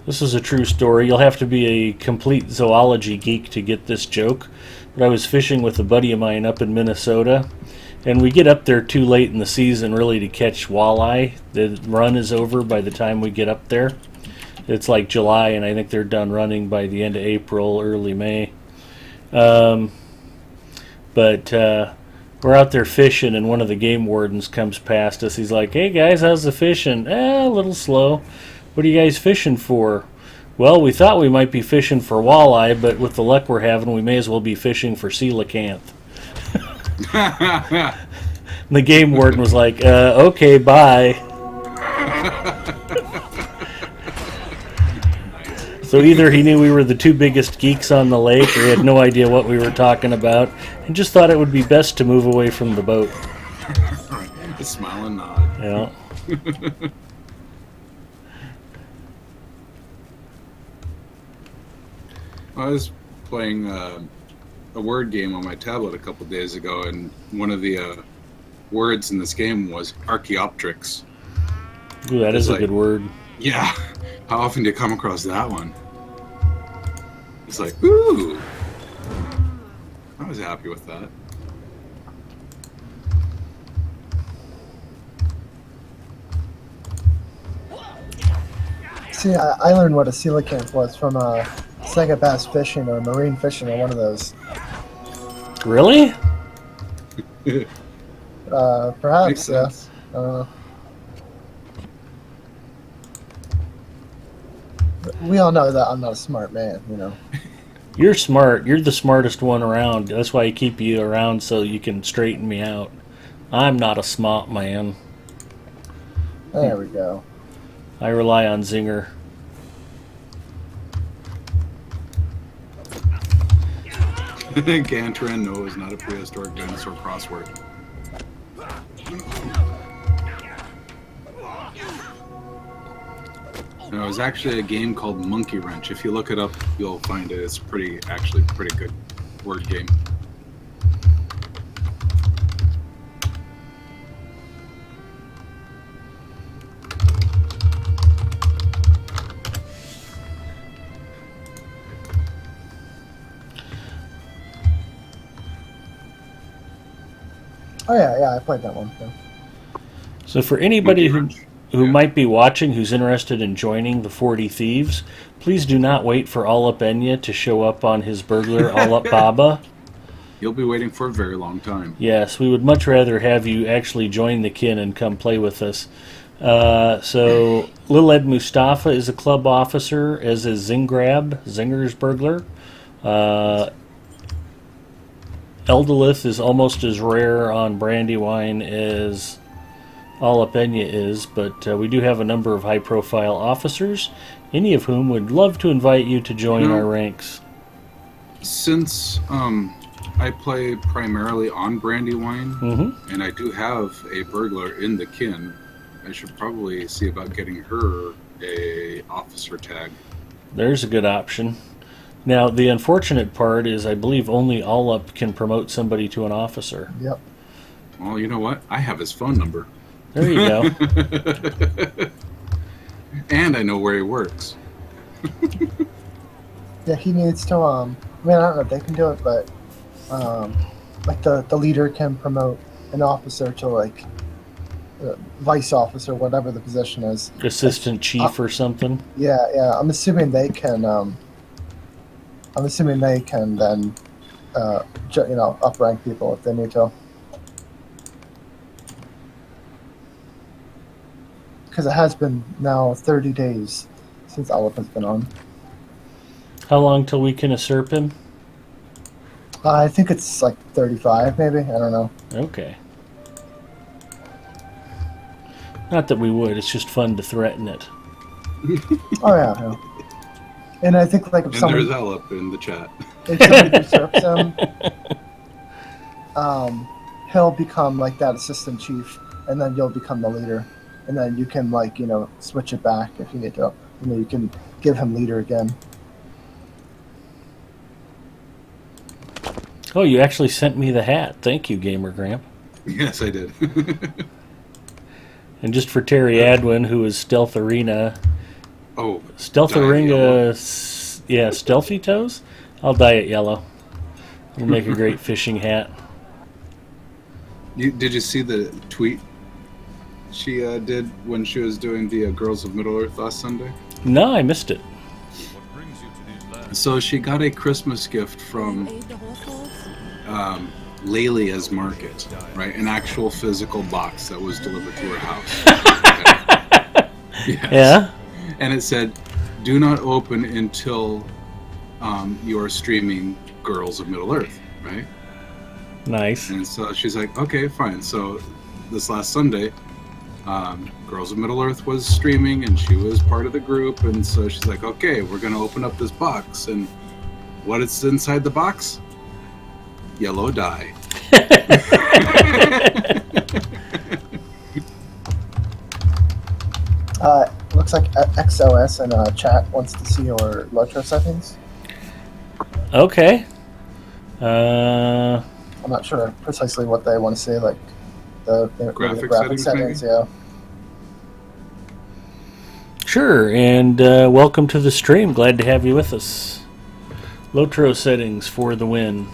This is a true story. You'll have to be a complete zoology geek to get this joke. But I was fishing with a buddy of mine up in Minnesota, and we get up there too late in the season really to catch walleye. The run is over by the time we get up there. It's like July, and I think they're done running by the end of April, early May. But we're out there fishing, and one of the game wardens comes past us. He's like, "Hey guys, how's the fishing?" A little slow. "What are you guys fishing for?" "Well, we thought we might be fishing for walleye, but with the luck we're having, we may as well be fishing for coelacanth." And the game warden was like, "Okay, bye." So either he knew we were the two biggest geeks on the lake, or he had no idea what we were talking about, and just thought it would be best to move away from the boat. Smile and nod. Yeah. I was playing a word game on my tablet a couple days ago, and one of the words in this game was Archaeopteryx. Ooh, that is a good word. Yeah. How often do you come across that one? It's like, ooh. I was happy with that. See, I learned what a coelacanth was from Sega Bass Fishing or Marine Fishing or one of those. Really? Perhaps, Makes yeah. sense. We all know that I'm not a smart man, you know. You're smart. You're the smartest one around. That's why I keep you around, so you can straighten me out. I'm not a smart man. There we go. I rely on Zinger. Gantran, no, is not a prehistoric dinosaur crossword. No, it was actually a game called Monkey Wrench. If you look it up, you'll find it. It's actually pretty good word game. Oh yeah, I played that one too. So for anybody Monkey who Wrench. Yeah. might be watching who's interested in joining the 40 Thieves, please do not wait for All Up Enya to show up on his burglar All Up Baba. You'll be waiting for a very long time. Yes, we would much rather have you actually join the kin and come play with us. So Lil Ed Mustafa is a club officer, as is Zinger's burglar. Eldolith is almost as rare on Brandywine as Alapena is, but we do have a number of high-profile officers, any of whom would love to invite you to join our ranks. Since I play primarily on Brandywine, Mm-hmm. and I do have a burglar in the kin, I should probably see about getting her a officer tag. There's a good option. Now, the unfortunate part is I believe only Alap can promote somebody to an officer. Yep. Well, you know what? I have his phone number. There you go. And I know where he works. Yeah, he needs to. I mean, I don't know if they can do it, but like the leader can promote an officer to like vice officer, whatever the position is. Assistant chief or something. Yeah, yeah. I'm assuming they can. I'm assuming they can then, uprank people if they need to. Because it has been now 30 days since Olive has been on. How long till we can usurp him? I think it's like 35, maybe. I don't know. Okay. Not that we would. It's just fun to threaten it. Oh yeah, yeah. And I think like if And someone, there's Ella in the chat. if somebody usurps him, he'll become like that assistant chief, and then you'll become the leader, and then you can switch it back if you need to. You can give him leader again. Oh, you actually sent me the hat. Thank you, Gamer Gramp. Yes, I did. And just for Terry Adwin, who is Stealth Arena. Oh, Stealth dye it Arena, yellow. yeah, Stealthy Toes? I'll dye it yellow. It'll make a great fishing hat. Did you see the tweet she did when she was doing the Girls of Middle-earth last Sunday? No, I missed it. What brings you to these lands? So she got a Christmas gift from Aid the horse lords? Lelia's Market, right? An actual physical box that was delivered to her house. Yes. Yeah? And it said, "Do not open until you are streaming Girls of Middle-earth," right? Nice. And so she's like, "Okay, fine." So this last Sunday, Girls of Middle-earth was streaming, and she was part of the group. And so she's like, "Okay, we're gonna open up this box." And what is inside the box? Yellow dye. Looks like XOS in chat wants to see your LOTRO settings. Okay. I'm not sure precisely what they want to see, like maybe the Graphic graphic settings, settings. Yeah. Sure, and welcome to the stream. Glad to have you with us. LOTRO settings for the win.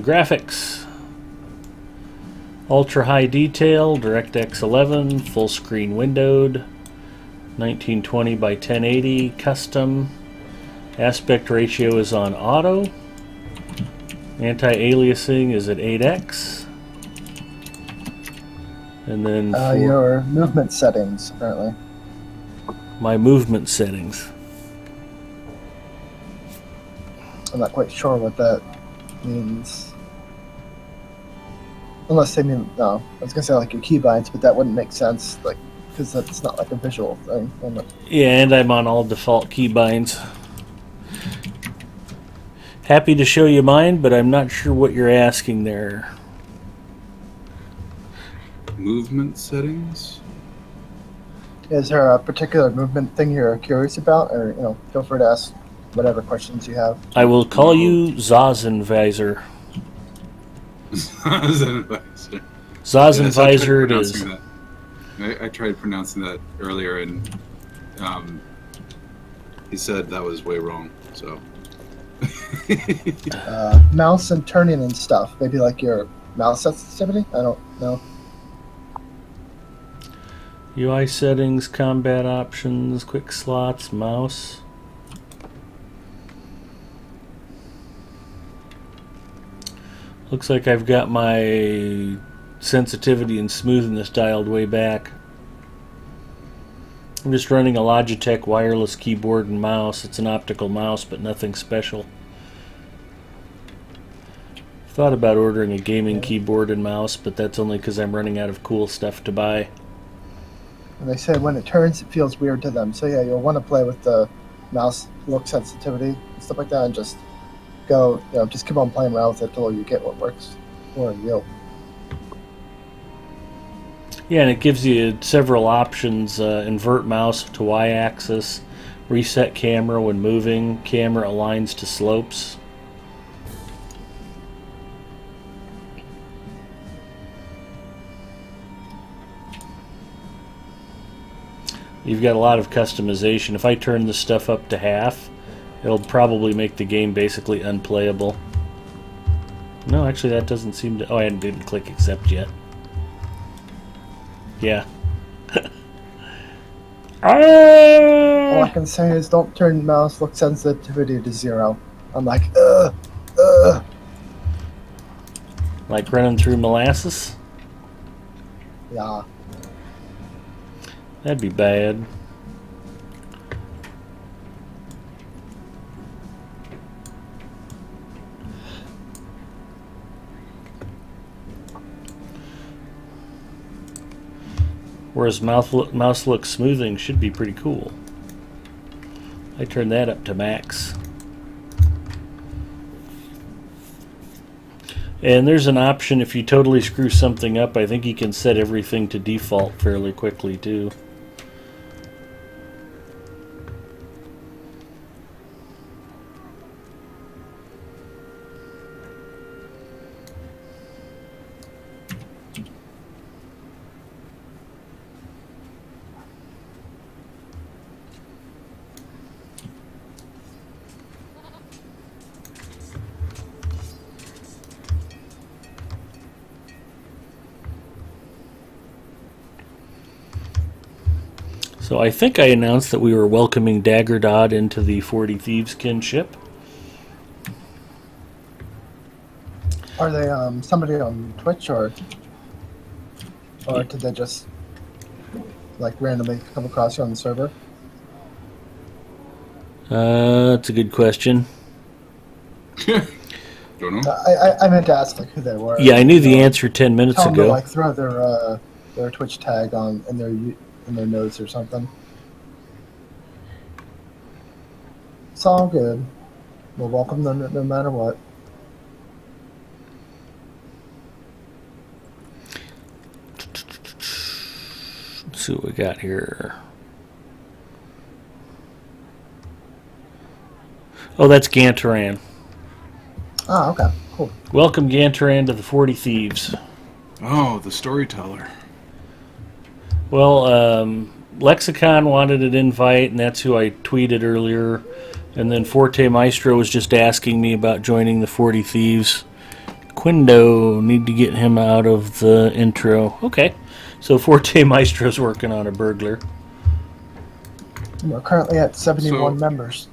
Graphics. Ultra high detail, DirectX 11, full screen windowed, 1920 by 1080, custom. Aspect ratio is on auto. Anti-aliasing is at 8x. And then for Your movement settings, apparently. my movement settings. I'm not quite sure what that means. Unless they mean, no, I was gonna say like your keybinds, but that wouldn't make sense, like, because that's not like a visual thing. Yeah, and I'm on all default keybinds. Happy to show you mine, but I'm not sure what you're asking there. Movement settings. Is there a particular movement thing you're curious about, or feel free to ask whatever questions you have. I will call you Zazenvisor. Zazenvisor it is. I tried pronouncing that earlier, and he said that was way wrong. So Mouse and turning and stuff. Maybe like your mouse sensitivity. I don't know. UI settings, combat options, quick slots, mouse. Looks like I've got my sensitivity and smoothness dialed way back. I'm just running a Logitech wireless keyboard and mouse. It's an optical mouse, but nothing special. Thought about ordering a gaming keyboard and mouse, but that's only because I'm running out of cool stuff to buy. And they say when it turns, it feels weird to them. So yeah, you'll want to play with the mouse look sensitivity and stuff like that, and just go, just keep on playing around with it till you get what works for you. Yeah, and it gives you several options. Invert mouse to y-axis, reset camera when moving, camera aligns to slopes. You've got a lot of customization. If I turn this stuff up to half, it'll probably make the game basically unplayable. No, actually that doesn't seem to... Oh, I didn't click accept yet. Yeah. All I can say is don't turn mouse look sensitivity to 0. I'm like, ugh. Like running through molasses? Yeah. That'd be bad. Whereas mouse look smoothing should be pretty cool. I turned that up to max. And there's an option if you totally screw something up. I think you can set everything to default fairly quickly too. So I think I announced that we were welcoming Dagger Dodd into the 40 Thieves kinship. Are they somebody on Twitch or did they just like randomly come across you on the server? That's a good question. Don't know. I meant to ask like who they were. Yeah, I knew the answer 10 minutes Tell them to ago. like throw their Twitch tag on in their notes or something. It's all good. We'll welcome them no matter what. Let's see what we got here. Oh, that's Gantaran. Ah, okay, cool. Welcome Gantaran to the 40 Thieves. Oh, the storyteller. Well, Lexicon wanted an invite, and that's who I tweeted earlier. And then Forte Maestro was just asking me about joining the 40 Thieves. Quindo, need to get him out of the intro. Okay, so Forte Maestro's working on a burglar. We're currently at 71 So- members.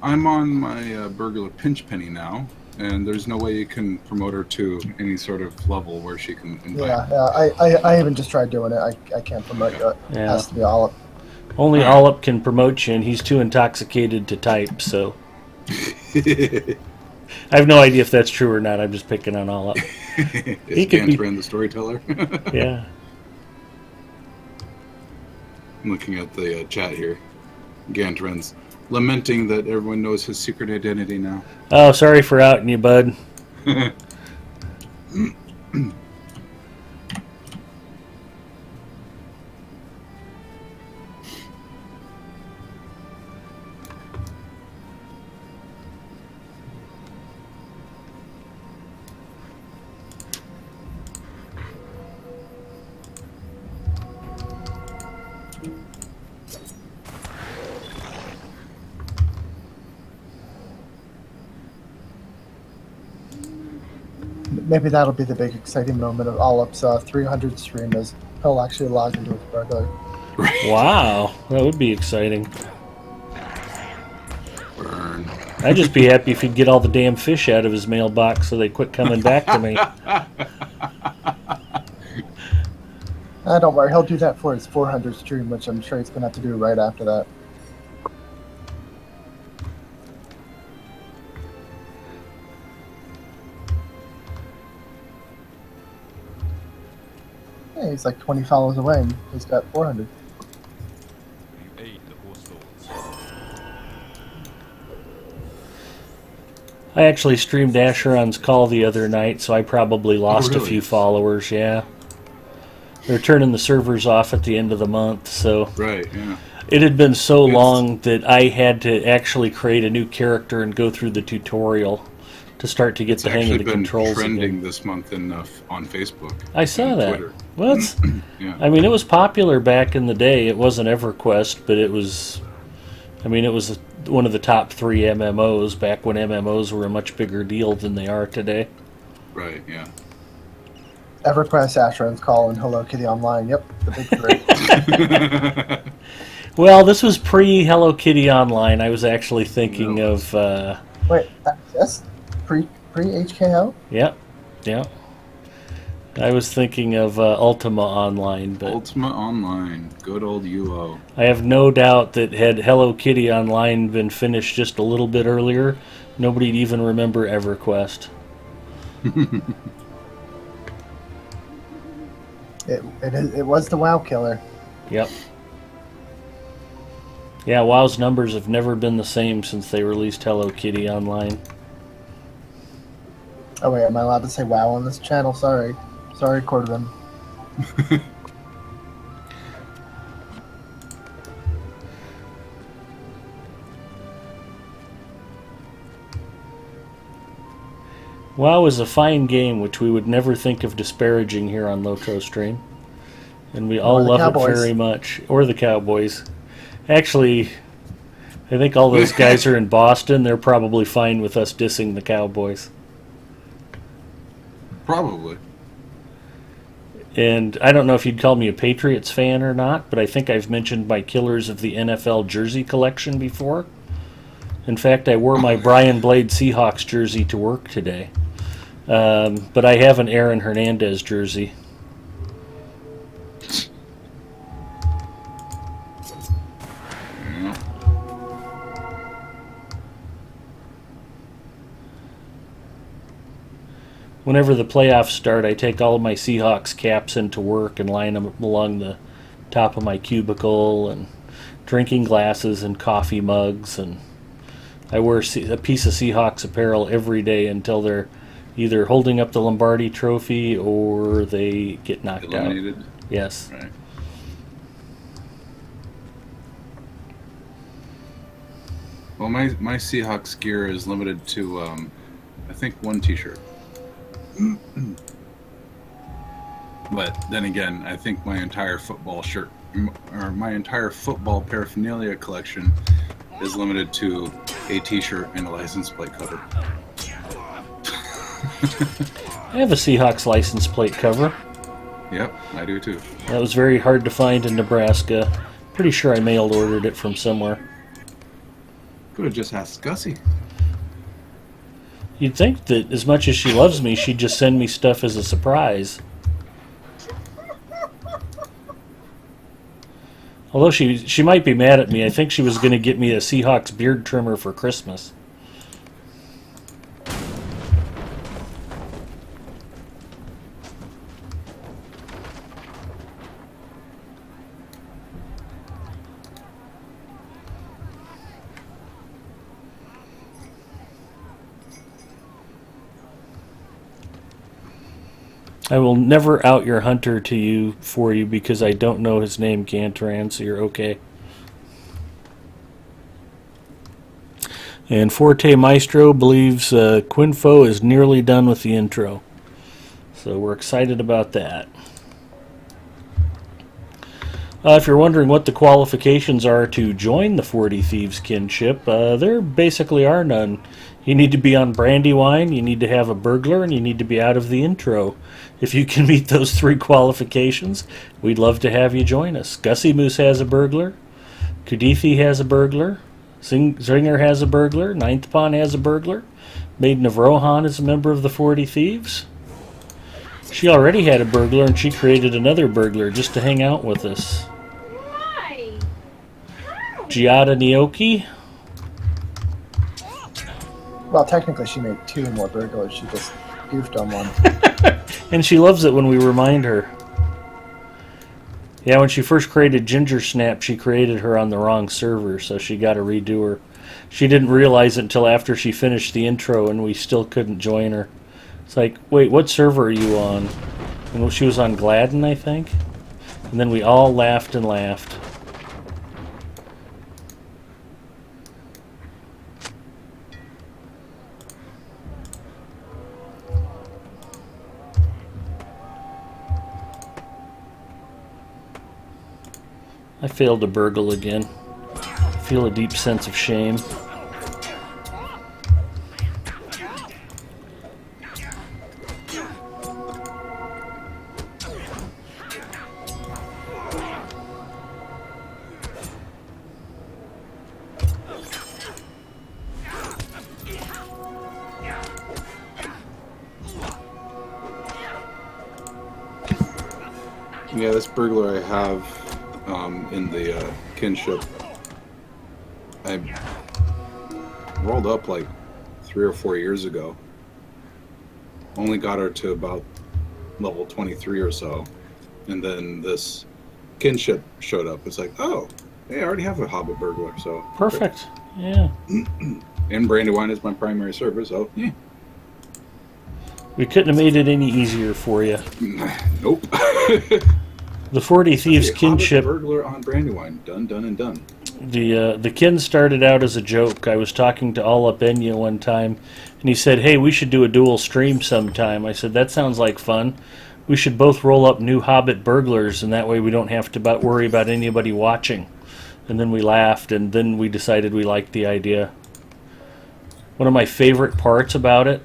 I'm on my burglar pinch penny now, and there's no way you can promote her to any sort of level where she can invite. Yeah. I even just tried doing it. I can't promote you. It Yeah. has to be all up. Only Allup can promote you, and he's too intoxicated to type, so... I have no idea if that's true or not. I'm just picking on Allup. Is could be- Gantran the storyteller? Yeah. I'm looking at the chat here. Gantran's lamenting that everyone knows his secret identity now. Oh, sorry for outing you, bud. Maybe that'll be the big exciting moment of Allup's 300 stream is he'll actually log into his burglar. Wow, that would be exciting. Burn. I'd just be happy if he'd get all the damn fish out of his mailbox so they quit coming back to me. Don't worry, he'll do that for his 400 stream, which I'm sure he's gonna have to do right after that. Yeah, he's like 20 follows away, and he's got 400. You aid the horse lords. I actually streamed Asheron's call the other night, so I probably lost a really? few followers, yeah. They're turning the servers off at the end of the month, so Right, yeah. it had been so It's- long that I had to actually create a new character and go through the tutorial to start to get It's the hang of actually the been controls trending again. this month on Facebook. I saw and that. Twitter. What? Yeah. I mean, it was popular back in the day. It wasn't EverQuest, but it was. I mean, it was one of the top 3 MMOs back when MMOs were a much bigger deal than they are today. Right, yeah. EverQuest, Asheron's Call, and Hello Kitty Online. Yep, the big 3. Well, this was pre Hello Kitty Online. I was actually thinking of. Wait, yes? Pre HKO? Yep, yep. I was thinking of Ultima Online, but Ultima Online. Good old UO. I have no doubt that had Hello Kitty Online been finished just a little bit earlier, nobody'd even remember EverQuest. It was the WoW killer. Yep. Yeah, WoW's numbers have never been the same since they released Hello Kitty Online. Oh wait, am I allowed to say WoW on this channel? Sorry, Cordovan. WoW is a fine game which we would never think of disparaging here on LOTRO Stream. And we all Or the love Cowboys. it very much. Or the Cowboys. Actually, I think all those guys are in Boston. They're probably fine with us dissing the Cowboys. Probably. And I don't know if you'd call me a Patriots fan or not, but I think I've mentioned my Killers of the NFL jersey collection before. In fact, I wore my Brian Blade Seahawks jersey to work today. But I have an Aaron Hernandez jersey. Yeah. Whenever the playoffs start, I take all of my Seahawks caps into work and line them along the top of my cubicle, and drinking glasses and coffee mugs, and I wear a piece of Seahawks apparel every day until they're either holding up the Lombardi Trophy or they get knocked Eliminated. out. Yes. Right. Well, my Seahawks gear is limited to, I think, one T-shirt. But then again, I think my entire football paraphernalia collection is limited to a T-shirt and a license plate cover. I have a Seahawks license plate cover. Yep, I do too. That was very hard to find in Nebraska. Pretty sure I mailed ordered it from somewhere. Could have just asked Gussie. You'd think that as much as she loves me, she'd just send me stuff as a surprise. Although she might be mad at me. I think she was going to get me a Seahawks beard trimmer for Christmas. I will never out your hunter to you for you because I don't know his name, Cantran, so you're okay. And Forte Maestro believes Quinfo is nearly done with the intro. So we're excited about that. If you're wondering what the qualifications are to join the 40 Thieves kinship, there basically are none. You need to be on Brandywine, you need to have a burglar, and you need to be out of the intro. If you can meet those 3 qualifications, we'd love to have you join us. Gussie Moose has a burglar, Kudithi has a burglar, Zinger has a burglar, Ninth Pawn has a burglar, Maiden of Rohan is a member of the 40 Thieves. She already had a burglar, and she created another burglar just to hang out with us. Why? How? Giada Nioki? Well, technically, she made 2 more burglars. She just goofed on one. And she loves it when we remind her. Yeah, when she first created Ginger Snap, she created her on the wrong server, so she got to redo her. She didn't realize it until after she finished the intro, and we still couldn't join her. It's like, wait, what server are you on? And she was on Gladden, I think. And then we all laughed and laughed. I failed to burgle again. I feel a deep sense of shame. Yeah, this burglar I have in the kinship, I rolled up like 3 or 4 years ago. Only got her to about level 23 or so, and then this kinship showed up. It's like, oh, hey, I already have a Hobbit burglar, so Perfect. Yeah. And Brandywine is my primary server, so yeah. We couldn't have made it any easier for you. Nope. The 40 Thieves Hobbit kinship. burglar on Brandywine, done and done. The kin started out as a joke. I was talking to All Up Enya one time, and he said, "Hey, we should do a dual stream sometime." I said, "That sounds like fun. We should both roll up new Hobbit burglars, and that way we don't have to worry about anybody watching." And then we laughed, and then we decided we liked the idea. One of my favorite parts about it,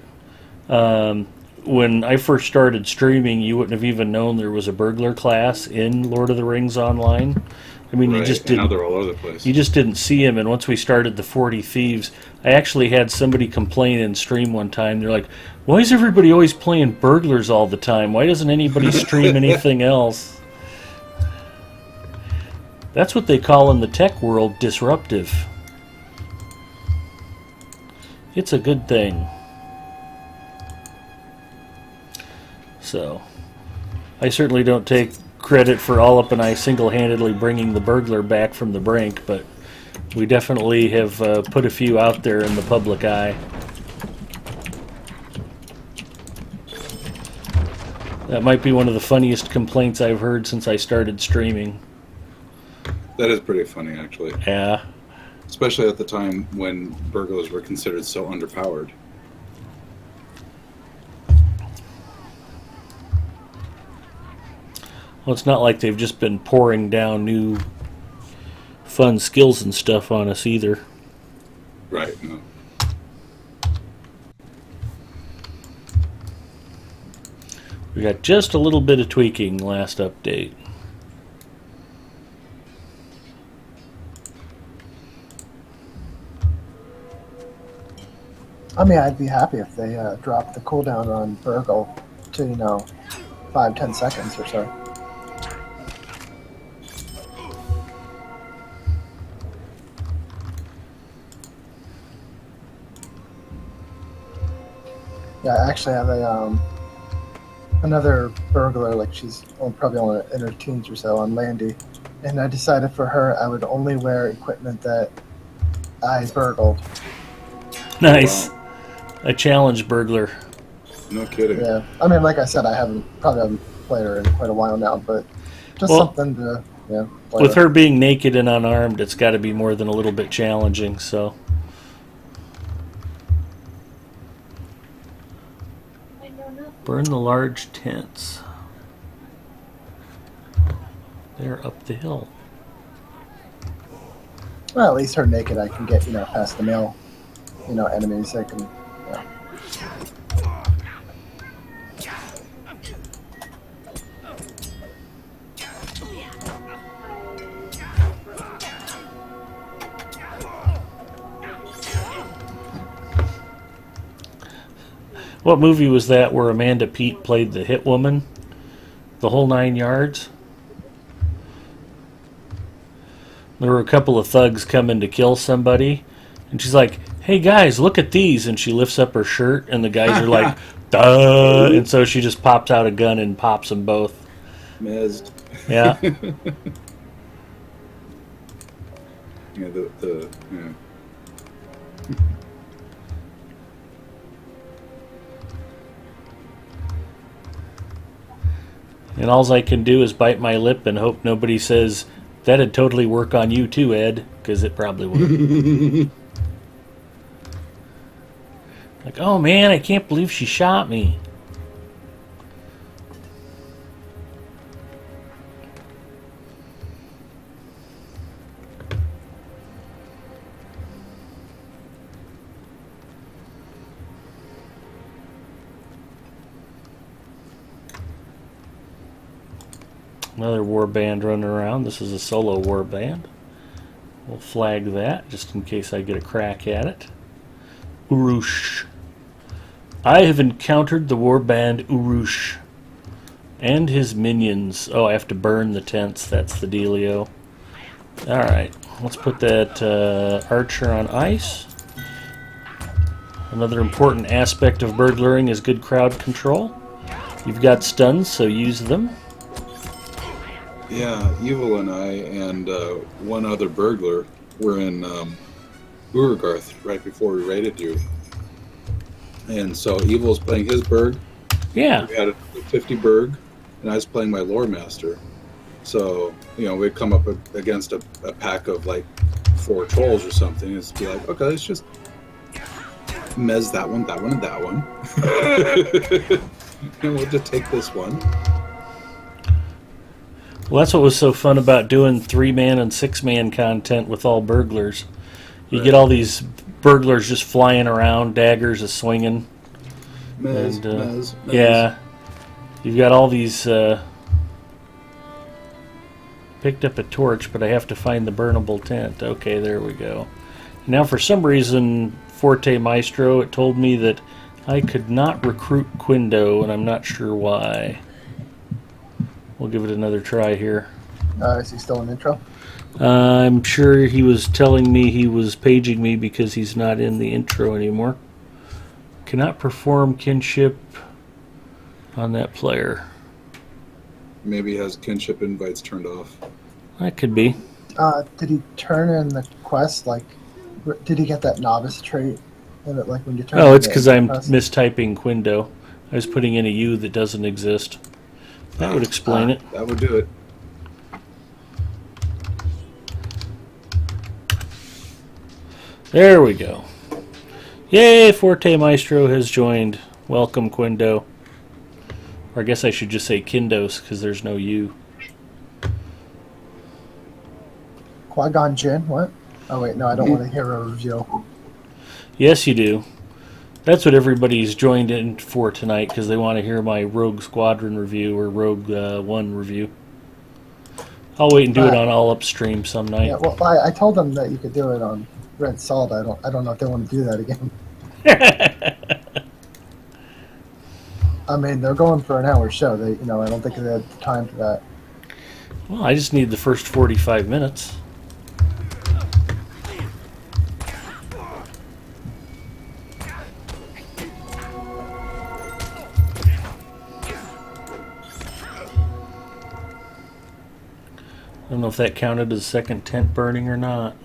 when I first started streaming, you wouldn't have even known there was a burglar class in Lord of the Rings Online. I mean, Right, you just and didn't. now they're all over the place. You just didn't see him, and once we started the 40 Thieves, I actually had somebody complain in stream one time. They're like, "Why is everybody always playing burglars all the time? Why doesn't anybody stream anything else?" That's what they call in the tech world disruptive. It's a good thing. So, I certainly don't take credit for All Up and I single-handedly bringing the burglar back from the brink, but we definitely have put a few out there in the public eye. That might be one of the funniest complaints I've heard since I started streaming. That is pretty funny, actually. Yeah. Especially at the time when burglars were considered so underpowered. Well, it's not like they've just been pouring down new fun skills and stuff on us either. Right, no. We got just a little bit of tweaking last update. I mean, I'd be happy if they dropped the cooldown on Burgle to, 5-10 seconds or so. Yeah, I actually have a another burglar, like she's probably only in her teens or so, on Landy, and I decided for her I would only wear equipment that I burgled. Nice. Wow. A challenge burglar. No kidding. Yeah, I mean, like I said, I probably haven't played her in quite a while now, but just Well, something to play With her being naked and unarmed, it's got to be more than a little bit challenging, so. Burn the large tents. They're up the hill. Well, at least her naked, I can get past the male, enemies. I can, What movie was that where Amanda Peet played the hit woman? The whole 9 yards? There were a couple of thugs coming to kill somebody, and she's like, "Hey guys, look at these!" And she lifts up her shirt, and the guys are like, "Duh!" And so she just pops out a gun and pops them both. Mezzed. Yeah. Yeah, yeah. And all I can do is bite my lip and hope nobody says, "That'd totally work on you too, Ed," because it probably would. Like, oh man, I can't believe she shot me. Another warband running around. This is a solo warband. We'll flag that just in case I get a crack at it. Urush. I have encountered the warband Urush and his minions. Oh, I have to burn the tents. That's the dealio. Alright, let's put that archer on ice. Another important aspect of burglaring is good crowd control. You've got stuns, so use them. Yeah, Evil and I and one other burglar were in Uragarth right before we raided you. And so Evil's playing his burg. Yeah. We had a 50 burg, and I was playing my lore master. So, we'd come up against a pack of like 4 trolls or something, and be like, okay, let's just mez that one, and that one. And we'll just take this one. Well, that's what was so fun about doing 3-man and 6-man content with all burglars. You get all these burglars just flying around, daggers a swinging. Mez. Yeah. You've got all these... picked up a torch, but I have to find the burnable tent. Okay, there we go. Now, for some reason, Forte Maestro, it told me that I could not recruit Quindo, and I'm not sure why. We'll give it another try here. Is he still in intro? I'm sure he was telling me he was paging me because he's not in the intro anymore. Cannot perform kinship on that player. Maybe he has kinship invites turned off. That could be. Did he turn in the quest? Like, did he get that novice trait? In it, like when you turn. Oh, it's because I'm mistyping Quindo. I was putting in a U that doesn't exist. That would explain it. That would do it. There we go. Yay, Forte Maestro has joined. Welcome, Quindo. Or I guess I should just say Kindos, because there's no U. Qui-Gon Jinn, what? Oh wait, no, I don't want to hear a review. Yes, you do. That's what everybody's joined in for tonight, because they want to hear my Rogue Squadron review or Rogue One review. I'll wait and do it on All Upstream some night. Yeah, well, I told them that you could do it on Red Salt. I don't know if they want to do that again. I mean, they're going for an hour show. I don't think they had time for that. Well, I just need the first 45 minutes. I don't know if that counted as second tent burning or not.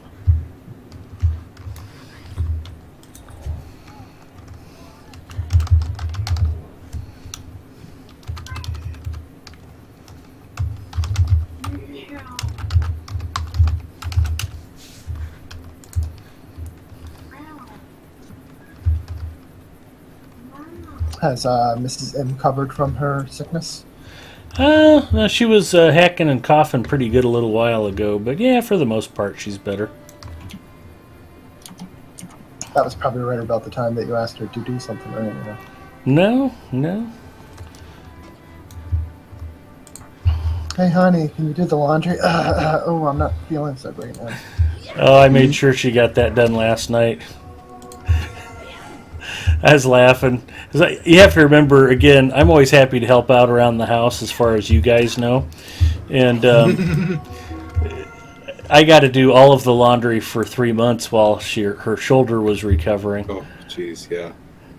Has Mrs. M recovered from her sickness? No, she was hacking and coughing pretty good a little while ago, but yeah, for the most part, she's better. That was probably right about the time that you asked her to do something, right? No. Hey, honey, can you do the laundry? Oh, I'm not feeling so great now. Oh, I made sure she got that done last night. I was laughing. 'Cause you have to remember, again, I'm always happy to help out around the house, as far as you guys know. And I got to do all of the laundry for 3 months while her shoulder was recovering. Oh, jeez, yeah.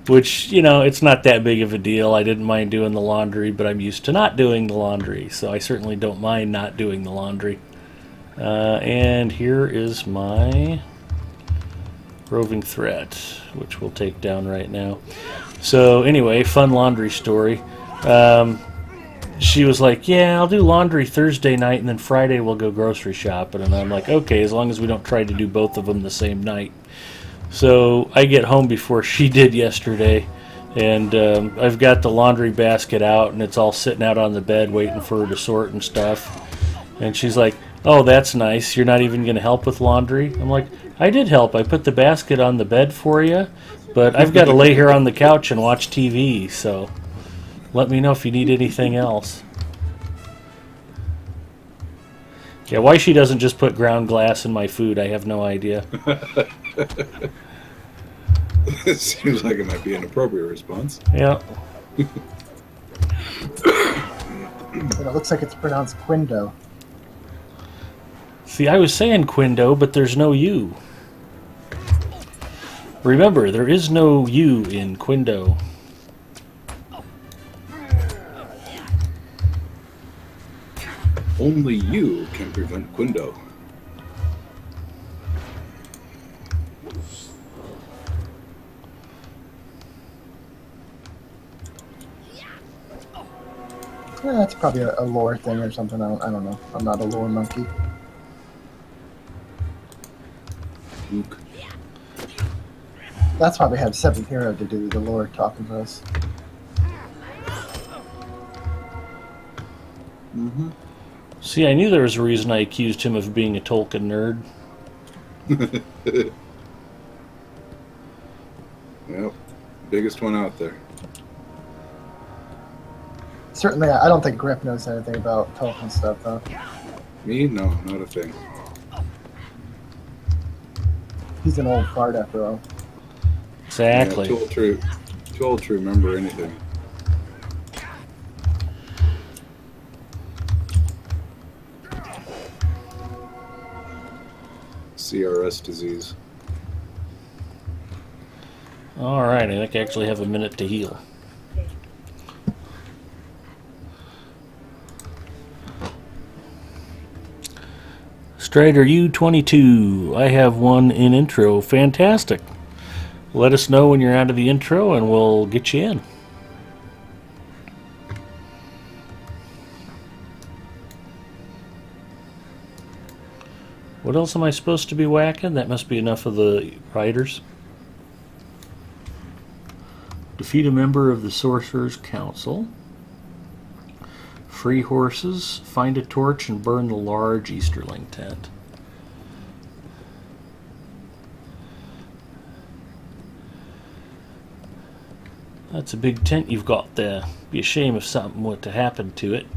Which, it's not that big of a deal. I didn't mind doing the laundry, but I'm used to not doing the laundry. So I certainly don't mind not doing the laundry. And here is my roving threat, which we'll take down right now. So anyway, fun laundry story. She was like, yeah, I'll do laundry Thursday night, and then Friday we'll go grocery shopping. And I'm like, okay, as long as we don't try to do both of them the same night. So I get home before she did yesterday, and I've got the laundry basket out, and it's all sitting out on the bed waiting for her to sort and stuff. And she's like, oh, that's nice. You're not even going to help with laundry? I'm like, I did help. I put the basket on the bed for you, but I've got to lay here on the couch and watch TV, so let me know if you need anything else. Yeah, why she doesn't just put ground glass in my food, I have no idea. It seems like it might be an appropriate response. Yeah. But it looks like it's pronounced Quindo. See, I was saying Quindo, but there's no U. Remember, there is no U in Quindo. Only you can prevent Quindo. Yeah, that's probably a lore thing or something. I don't know. I'm not a lore monkey. Luke. That's why we have 7th Hero to do the lore talking to us. Mm-hmm. See, I knew there was a reason I accused him of being a Tolkien nerd. Yep. Biggest one out there. Certainly, I don't think Grip knows anything about Tolkien stuff, though. Me? No, not a thing. He's an old fart after all. Exactly. Yeah, too old to remember anything. CRS disease. Alright, I think I actually have a minute to heal. Strider U22, I have one in intro. Fantastic. Let us know when you're out of the intro and we'll get you in. What else am I supposed to be whacking? That must be enough of the riders. Defeat a member of the Sorcerer's Council. Free horses. Find a torch and burn the large Easterling tent. That's a big tent you've got there. Be a shame if something were to happen to it.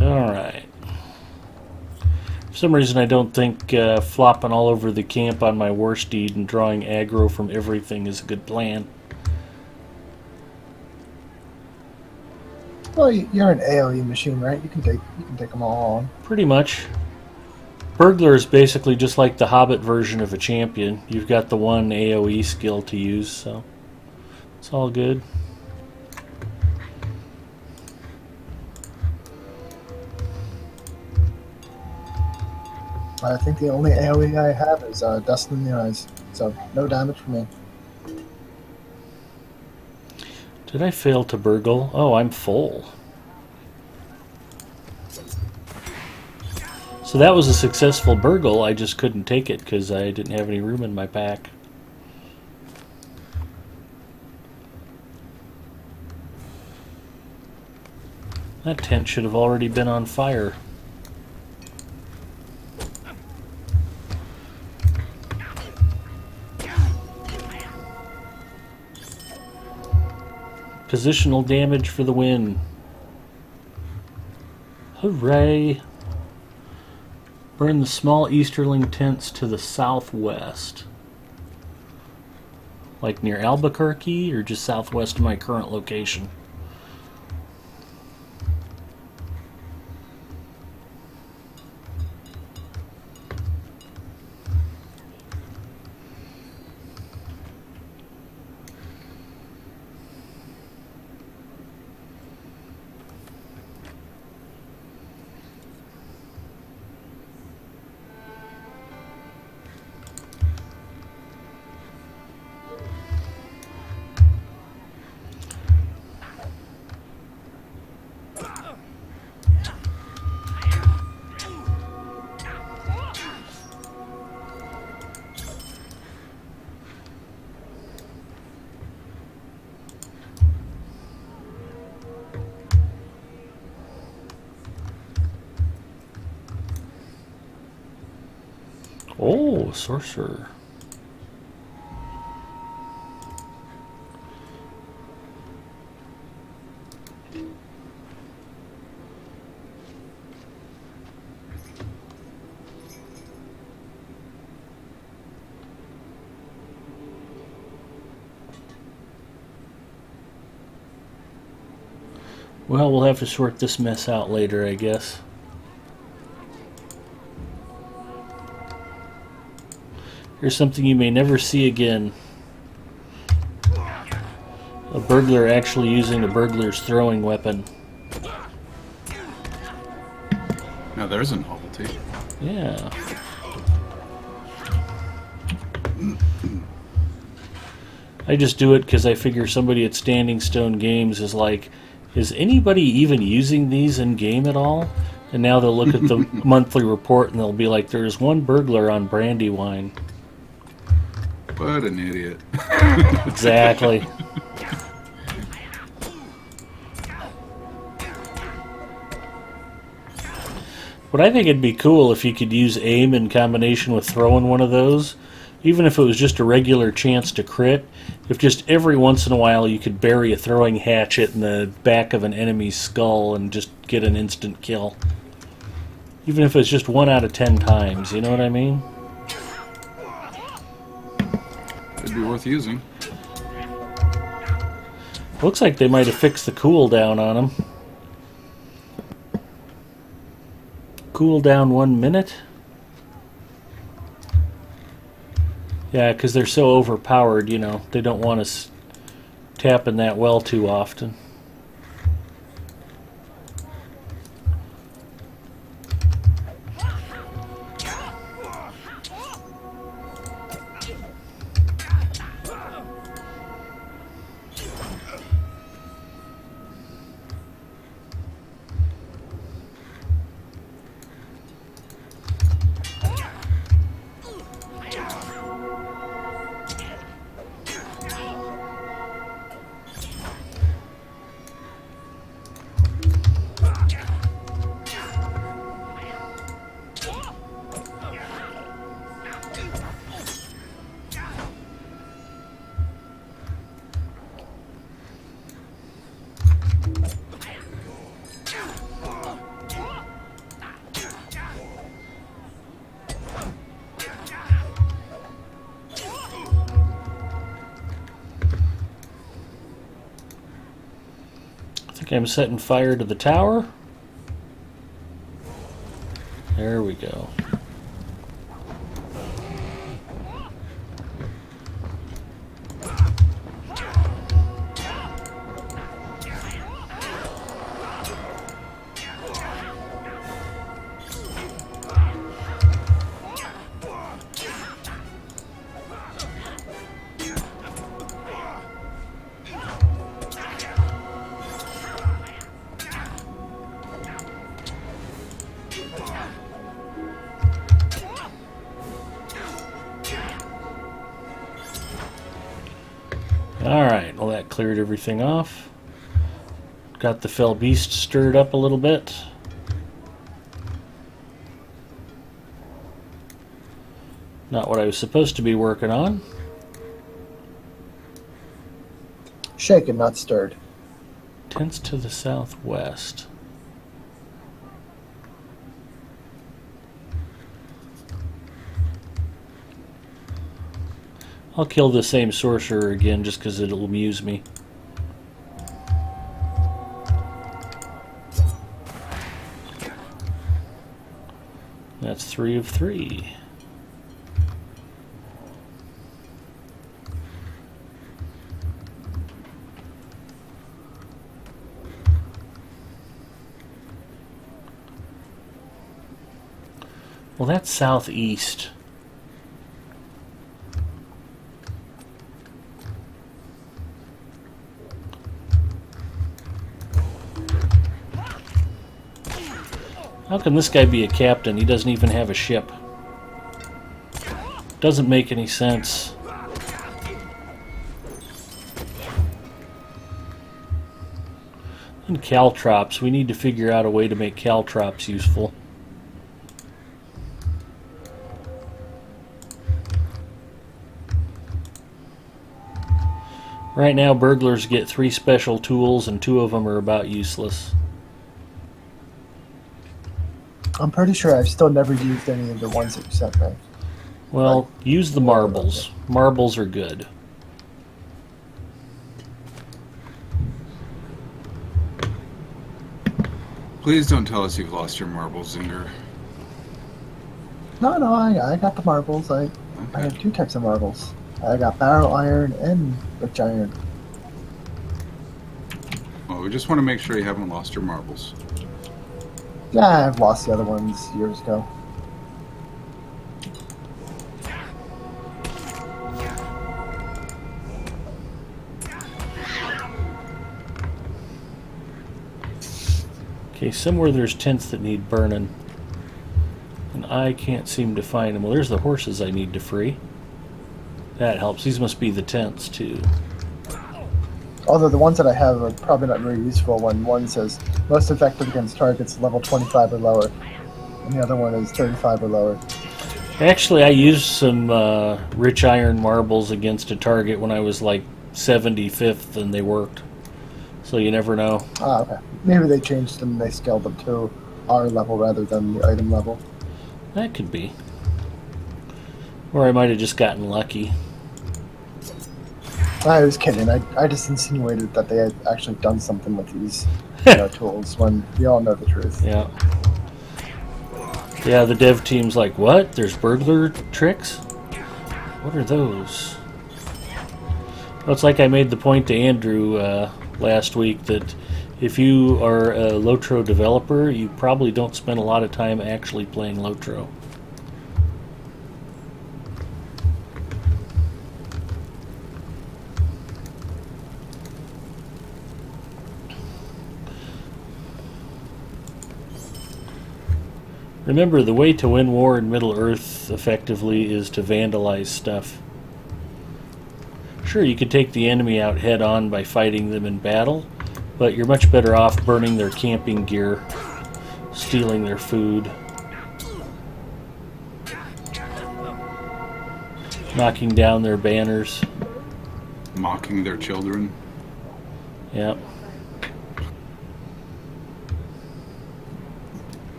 Alright. For some reason I don't think flopping all over the camp on my war steed and drawing aggro from everything is a good plan. Well, you're an AoE machine, right? You can take them all on. Pretty much. Burglar is basically just like the Hobbit version of a champion. You've got the one AoE skill to use, so it's all good. I think the only AoE I have is Dust in the Eyes, so no damage for me. Did I fail to burgle? Oh, I'm full. So that was a successful burgle, I just couldn't take it because I didn't have any room in my pack. That tent should have already been on fire. Positional damage for the win. Hooray! Burn the small easterling tents to the southwest. Like near Albuquerque or just southwest of my current location? Oh, sorcerer. Well, we'll have to sort this mess out later, I guess. Here's something you may never see again. A burglar actually using a burglar's throwing weapon. Now there's a novelty. Yeah. I just do it because I figure somebody at Standing Stone Games is like, is anybody even using these in game at all? And now they'll look at the monthly report and they'll be like, there's one burglar on Brandywine. What an idiot. Exactly. But I think it'd be cool if you could use aim in combination with throwing one of those. Even if it was just a regular chance to crit, if just every once in a while you could bury a throwing hatchet in the back of an enemy's skull and just get an instant kill. Even if it's just 1 out of 10 times, you know what I mean? It'd be worth using. Looks like they might have fixed the cooldown on them. Cooldown 1 minute? Yeah, because they're so overpowered, you know, they don't want us tapping that well too often. I think I'm setting fire to the tower. There we go. Alright, well that cleared everything off. Got the fell beast stirred up a little bit. Not what I was supposed to be working on. Shaken, not stirred. Tents to the southwest. I'll kill the same sorcerer again just because it'll amuse me. That's 3 of 3. Well, that's southeast. How can this guy be a captain? He doesn't even have a ship. Doesn't make any sense. And caltrops. We need to figure out a way to make caltrops useful. Right now, burglars get 3 special tools, and 2 of them are about useless. I'm pretty sure I've still never used any of the ones that you sent me. Well, use the marbles. Marbles are good. Please don't tell us you've lost your marbles, Zinger. No, I got the marbles. I have 2 types of marbles. I got barrel iron and rich iron. Well, we just want to make sure you haven't lost your marbles. Yeah, I've lost the other ones years ago. Okay, somewhere there's tents that need burning. And I can't seem to find them. Well, there's the horses I need to free. That helps. These must be the tents, too. Although the ones that I have are probably not very useful. One says most effective against targets level 25 or lower, and the other one is 35 or lower. Actually, I used some rich iron marbles against a target when I was like 75th, and they worked. So you never know. Ah, okay. Maybe they changed them. They scaled them to our level rather than the item level. That could be. Or I might have just gotten lucky. I was kidding. I just insinuated that they had actually done something with these tools when we all know the truth. Yeah. Yeah, the dev team's like, what? There's burglar tricks? What are those? Well, it's like I made the point to Andrew last week that if you are a LOTRO developer, you probably don't spend a lot of time actually playing LOTRO. Remember, the way to win war in Middle-earth effectively is to vandalize stuff. Sure, you could take the enemy out head-on by fighting them in battle, but you're much better off burning their camping gear, stealing their food, knocking down their banners. Mocking their children. Yep.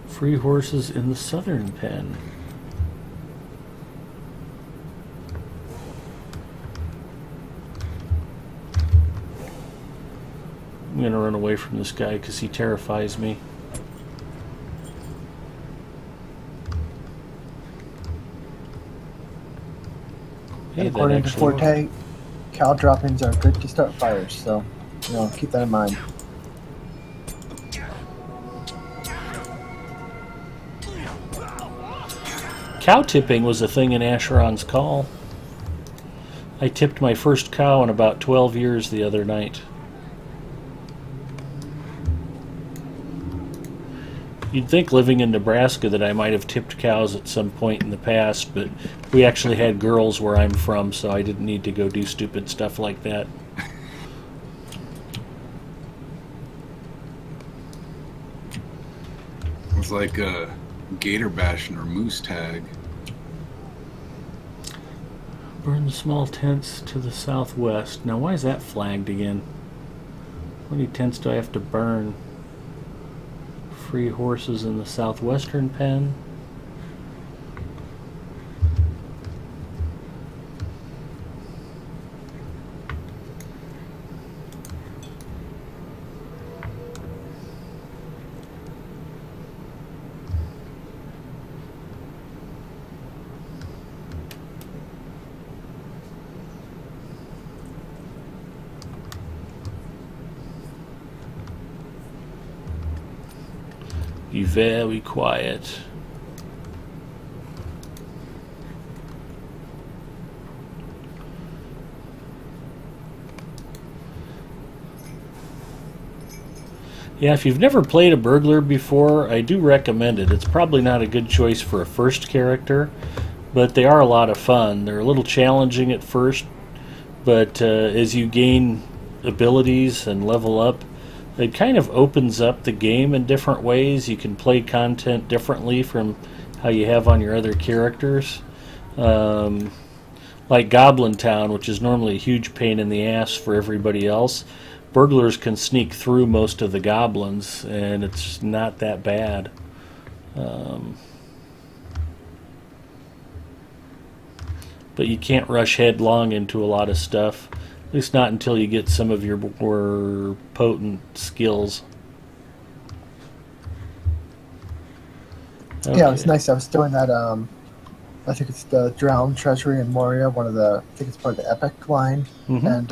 Free horses in the southern pen. I'm gonna run away from this guy because he terrifies me. Hey, that According to actually worked. Forte, cal droppings are good to start fires, so keep that in mind. Cow tipping was a thing in Asheron's Call. I tipped my first cow in about 12 years the other night. You'd think living in Nebraska that I might have tipped cows at some point in the past, but we actually had girls where I'm from, so I didn't need to go do stupid stuff like that. It's like a gator bashing or moose tag. Burn the small tents to the southwest. Now, why is that flagged again? How many tents do I have to burn? Free horses in the southwestern pen. Be very quiet. Yeah, if you've never played a burglar before, I do recommend it. It's probably not a good choice for a first character, but they are a lot of fun. They're a little challenging at first, but as you gain abilities and level up, it kind of opens up the game in different ways. You can play content differently from how you have on your other characters. Like Goblin Town, which is normally a huge pain in the ass for everybody else, burglars can sneak through most of the goblins, and it's not that bad. But you can't rush headlong into a lot of stuff. At least not until you get some of your more potent skills. Okay. Yeah, it was nice. I was doing that. I think it's the Drowned Treasury in Moria. I think it's part of the Epic line, and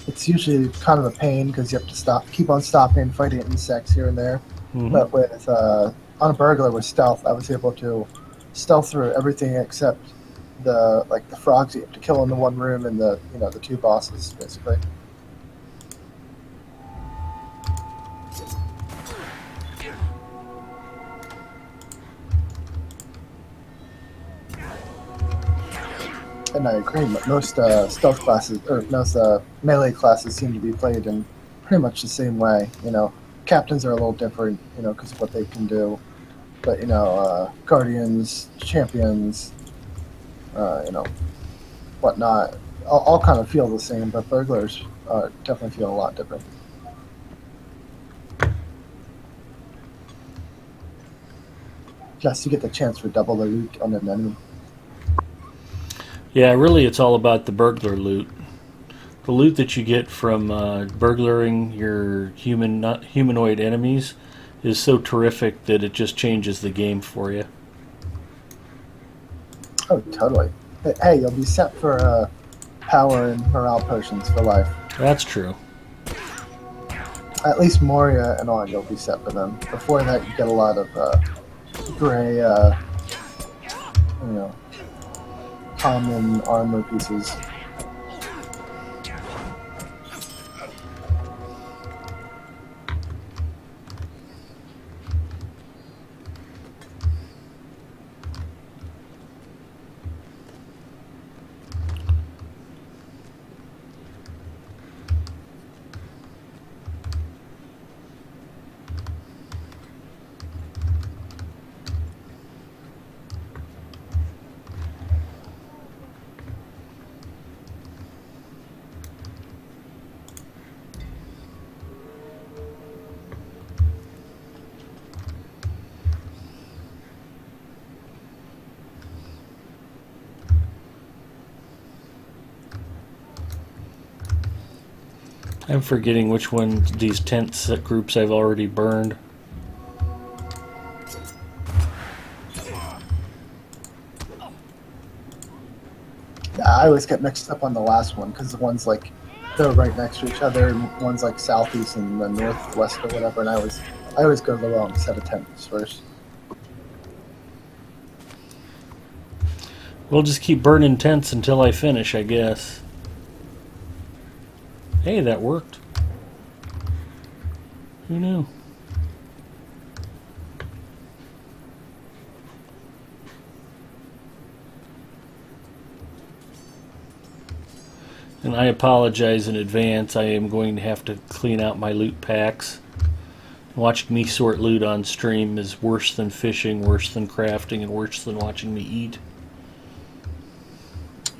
it's usually kind of a pain because you have to keep on stopping, fighting insects here and there. But with on a burglar with stealth, I was able to stealth through everything except the frogs you have to kill in the one room and the two bosses basically. And I agree. Most stealth classes or most melee classes seem to be played in pretty much the same way. Captains are a little different, because of what they can do. But guardians, champions, whatnot, all kind of feel the same, but burglars definitely feel a lot different. Plus, you get the chance for double the loot on an enemy. Yeah, really, it's all about the burglar loot. The loot that you get from burglaring your humanoid enemies is so terrific that it just changes the game for you. Oh, totally. Hey, you'll be set for power and morale potions for life. That's true. At least Moria and on, you'll be set for them. Before that, you get a lot of gray, common armor pieces. I'm forgetting which one these tent set groups I've already burned. I always get mixed up on the last one because the one's they're right next to each other, and one's southeast and the northwest or whatever, and I always go to the wrong set of tents first. We'll just keep burning tents until I finish, I guess. Hey, that worked. Who knew? And I apologize in advance. I am going to have to clean out my loot packs. Watching me sort loot on stream is worse than fishing, worse than crafting, and worse than watching me eat.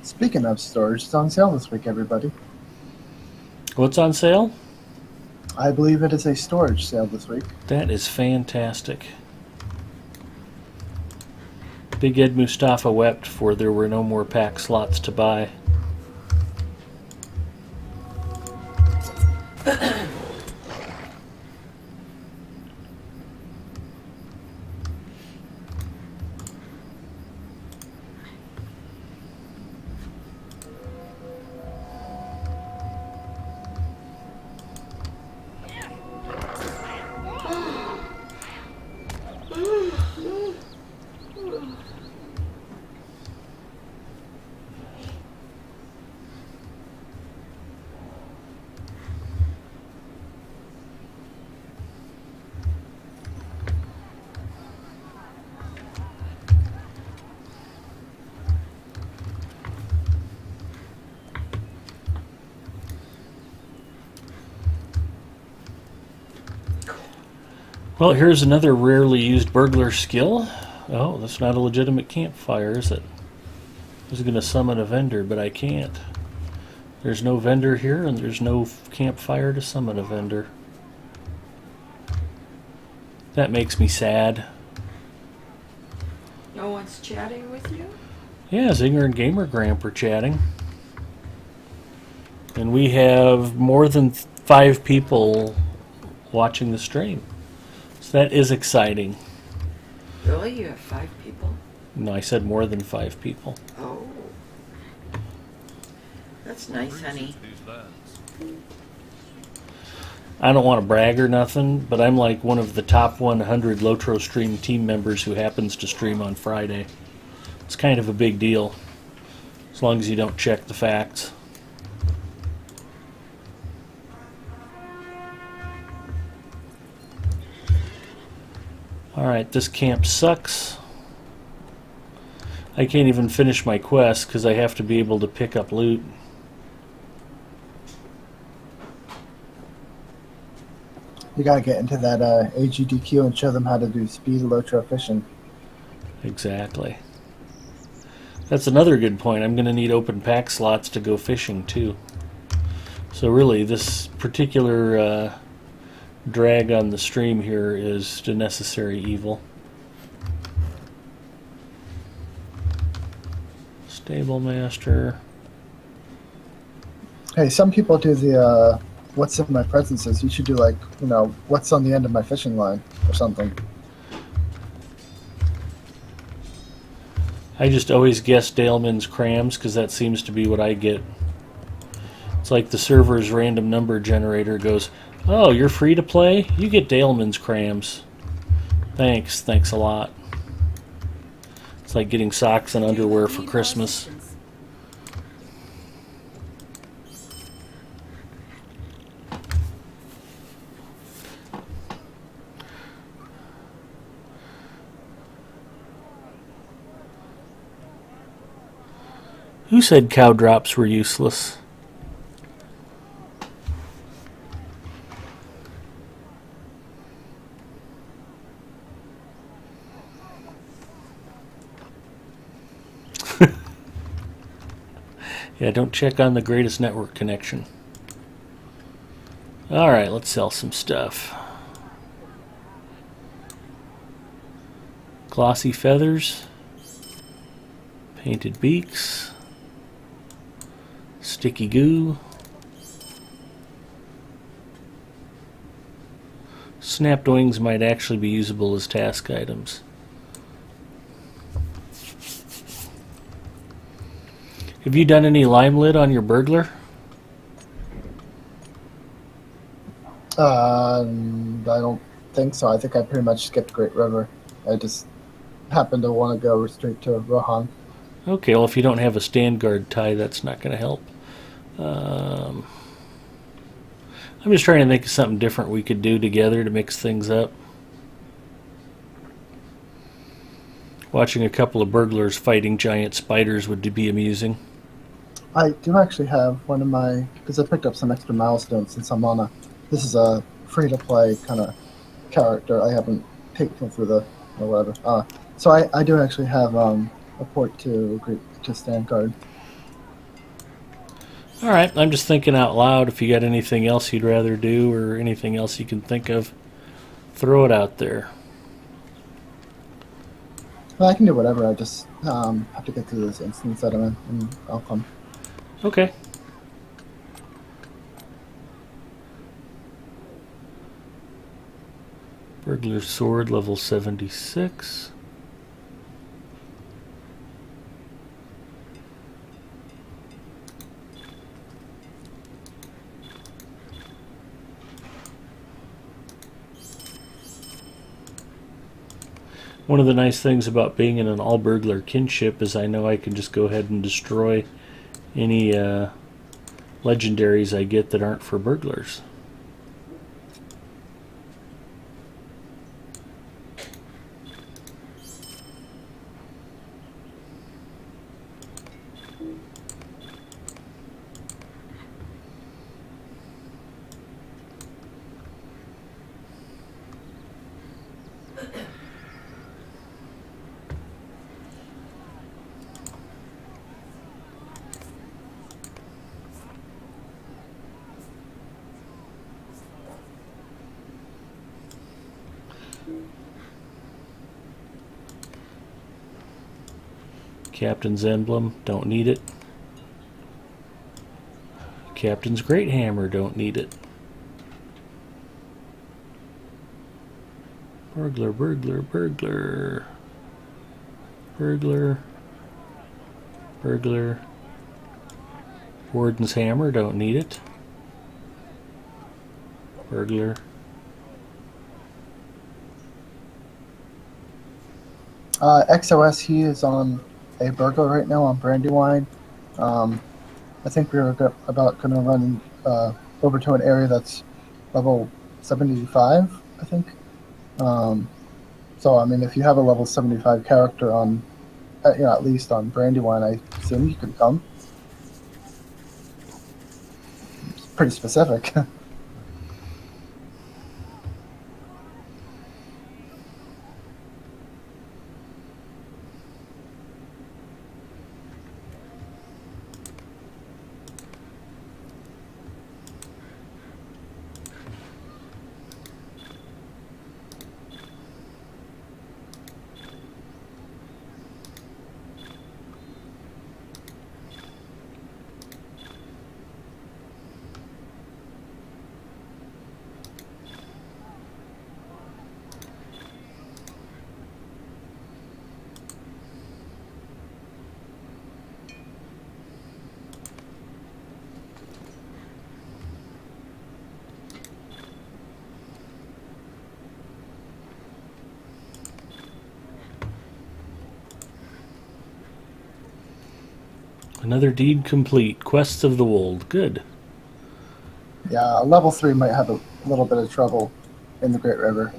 Speaking of storage, it's on sale this week, everybody. What's on sale? I believe it is a storage sale this week. That is fantastic. Big Ed Mustafa wept for there were no more pack slots to buy. Well, here's another rarely used burglar skill. Oh, that's not a legitimate campfire, is it? I was going to summon a vendor, but I can't. There's no vendor here, and there's no campfire to summon a vendor. That makes me sad. No one's chatting with you? Yeah, Zinger and Gamer Gramp are chatting. And we have more than 5 people watching the stream. So that is exciting. Really? You have 5 people? No, I said more than 5 people. Oh. That's nice, honey. These lands. I don't want to brag or nothing, but I'm like one of the top 100 LOTRO stream team members who happens to stream on Friday. It's kind of a big deal, as long as you don't check the facts. Alright, this camp sucks. I can't even finish my quest because I have to be able to pick up loot. You gotta get into that AGDQ and show them how to do speed LOTRO fishing. Exactly. That's another good point. I'm going to need open pack slots to go fishing too. So really, this particular drag on the stream here is a necessary evil. Stable master. Hey, some people do the what's in my presences. You should do like, what's on the end of my fishing line or something. I just always guess Daleman's crams because that seems to be what I get. It's like the server's random number generator goes, oh, you're free to play? You get Daleman's crams. Thanks a lot. It's like getting socks and underwear for Christmas. Who said cow drops were useless? Yeah, don't check on the greatest network connection. Alright, let's sell some stuff. Glossy feathers. Painted beaks. Sticky goo. Snapped wings might actually be usable as task items. Have you done any lime lid on your burglar? I don't think so. I think I pretty much skipped Great River. I just happened to want to go straight to Rohan. Okay, well, if you don't have a stand guard tie, that's not going to help. Um, I'm just trying to think of something different we could do together to mix things up. Watching a couple of burglars fighting giant spiders would be amusing. I do actually have one of my, because I picked up some extra milestones since I'm on a, this is a free to play kind of character. I haven't taken through the, or whatever. So I do actually have a port to stand guard. All right, I'm just thinking out loud. If you got anything else you'd rather do or anything else you can think of, throw it out there. Well, I can do whatever. I just have to get through this instance that I'm in, and I'll come. Okay. Burglar sword, level 76. One of the nice things about being in an all-burglar kinship is I know I can just go ahead and destroy any legendaries I get that aren't for burglars. Captain's emblem, don't need it. Captain's great hammer, don't need it. Burglar, burglar, burglar. Burglar. Burglar. Warden's hammer, don't need it. Burglar. XOS, he is on a burglar right now on Brandywine. I think we were about going to run over to an area that's level 75, I think. So, I mean, if you have a level 75 character on, at least on Brandywine, I assume you could come. It's pretty specific. Another deed complete. Quests of the Wold. Good. Yeah, level 3 might have a little bit of trouble in the Great River.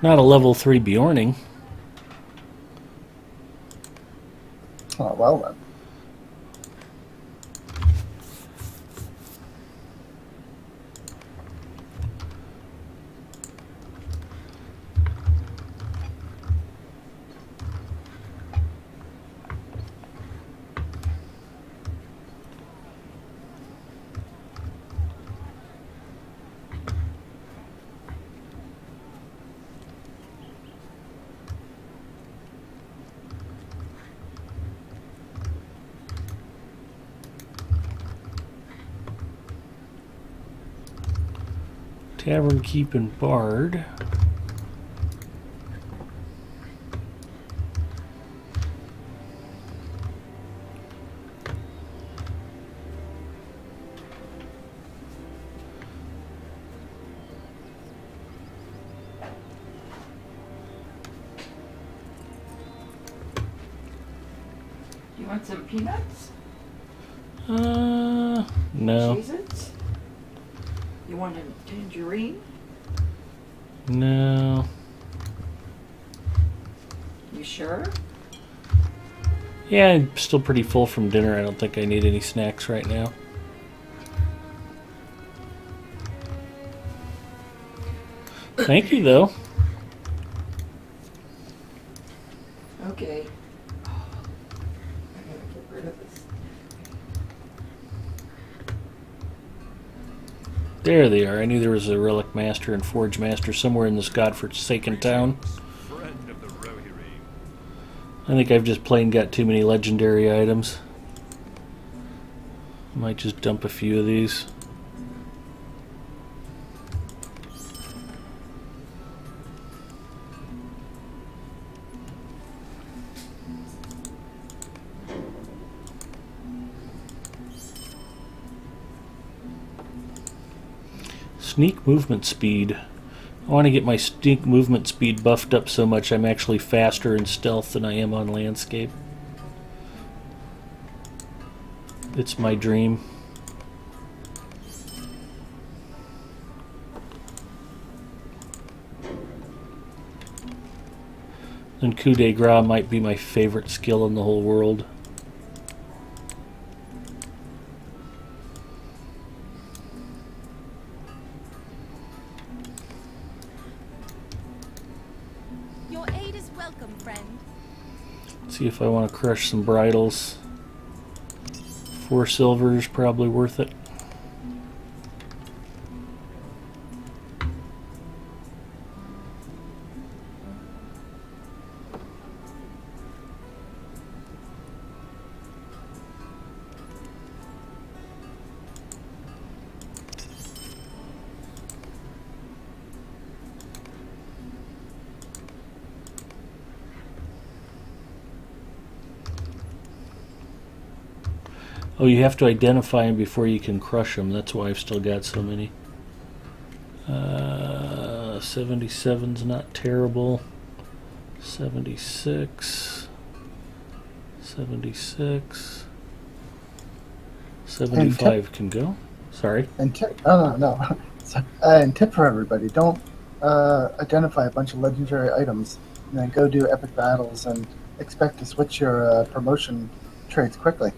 Not a level 3 Bjorning. Oh, well then. Tavern Keep and Bard. You want some peanuts? No. Cheez-Its? You want a tangerine? No. You sure? Yeah, I'm still pretty full from dinner. I don't think I need any snacks right now. Thank you, though. Okay. I gotta get rid of this. There they are. I knew there was a Relic Master and Forge Master somewhere in this godforsaken town. Friend of the Rohirrim. I think I've just plain got too many legendary items. Might just dump a few of these. Sneak movement speed. I want to get my sneak movement speed buffed up so much I'm actually faster in stealth than I am on landscape. It's my dream. And coup de grace might be my favorite skill in the whole world. Your aid is welcome, friend. See if I want to crush some bridles. 4 silver is probably worth it. Oh, you have to identify them before you can crush them. That's why I've still got so many. 77's not terrible. 76. 76. 75 can go. Sorry. And tip, oh no, no. And tip for everybody: don't identify a bunch of legendary items and then go do epic battles and expect to switch your promotion traits quickly.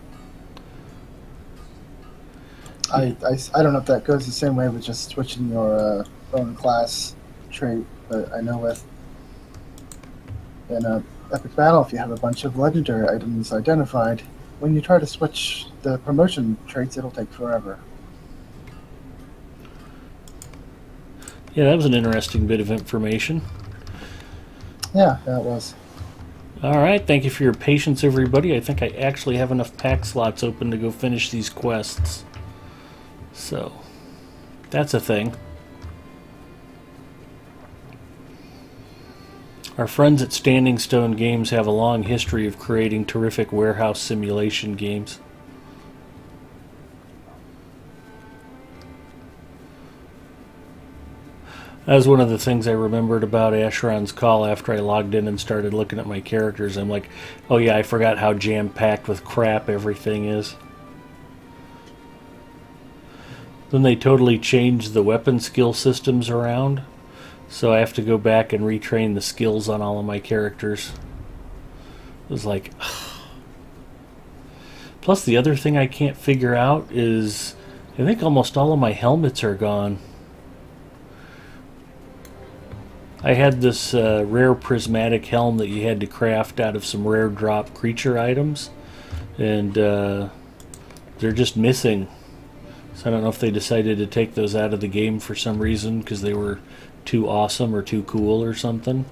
I don't know if that goes the same way with just switching your own class trait, but I know with in a epic battle, if you have a bunch of legendary items identified, when you try to switch the promotion traits, it'll take forever. Yeah, that was an interesting bit of information. Yeah, that was. All right, thank you for your patience, everybody. I think I actually have enough pack slots open to go finish these quests. So, that's a thing. Our friends at Standing Stone Games have a long history of creating terrific warehouse simulation games. That was one of the things I remembered about Asheron's Call after I logged in and started looking at my characters. I'm like, oh yeah, I forgot how jam-packed with crap everything is. Then they totally changed the weapon skill systems around, so I have to go back and retrain the skills on all of my characters. It was like... Plus the other thing I can't figure out is I think almost all of my helmets are gone. I had this rare prismatic helm that you had to craft out of some rare drop creature items, and they're just missing. So I don't know if they decided to take those out of the game for some reason because they were too awesome or too cool or something.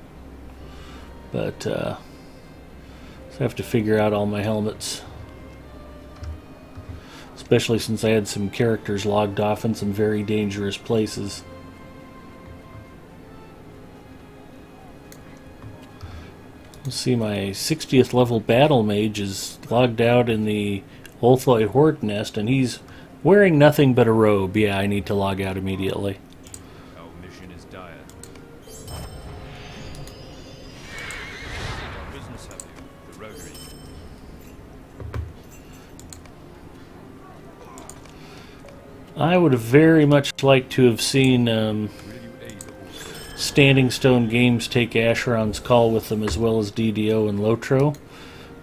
But so I have to figure out all my helmets. Especially since I had some characters logged off in some very dangerous places. Let's see, my 60th level battle mage is logged out in the Olthoi Horde nest, and he's wearing nothing but a robe. Yeah, I need to log out immediately. Our mission is dire. Our business have you, the Rohirrim. I would have very much liked to have seen Will you aid the horse? Standing Stone Games take Asheron's Call with them as well as DDO and LOTRO.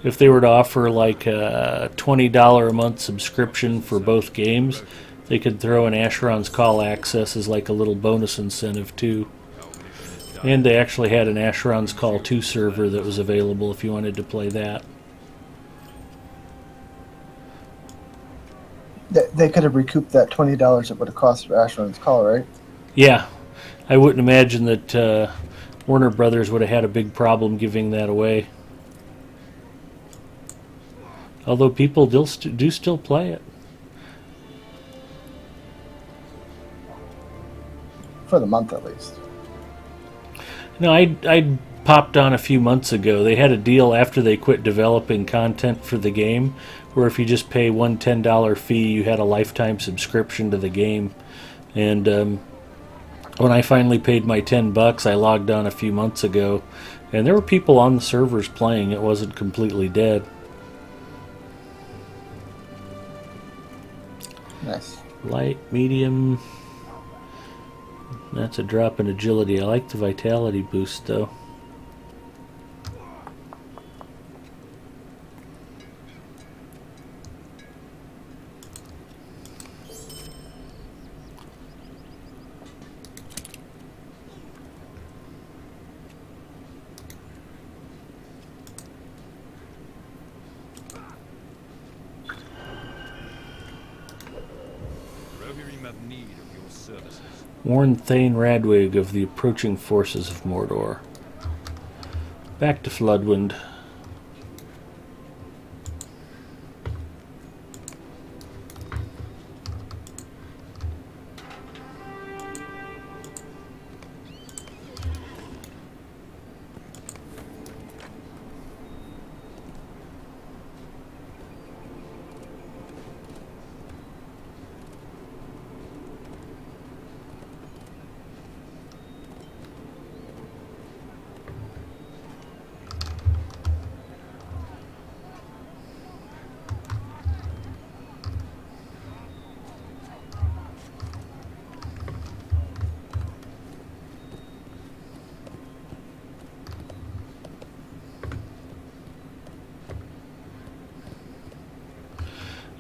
If they were to offer like a $20 a month subscription for both games, they could throw in Asheron's Call access as like a little bonus incentive too. Our mission is done. And they actually had an Asheron's Call 2 server that was available if you wanted to play that. They could have recouped that $20 it would have cost for Ashland's Call, right? Yeah, I wouldn't imagine that Warner Brothers would have had a big problem giving that away. Although people do still play it. For the month at least. No, I popped on a few months ago. They had a deal after they quit developing content for the game, where if you just pay one $10 fee, you had a lifetime subscription to the game. And when I finally paid my $10, I logged on a few months ago, and there were people on the servers playing. It wasn't completely dead. Nice. Light, medium. That's a drop in agility. I like the vitality boost though. Rohirrim have need of your services. Warn Thane Radwig of the approaching forces of Mordor. Back to Floodwind.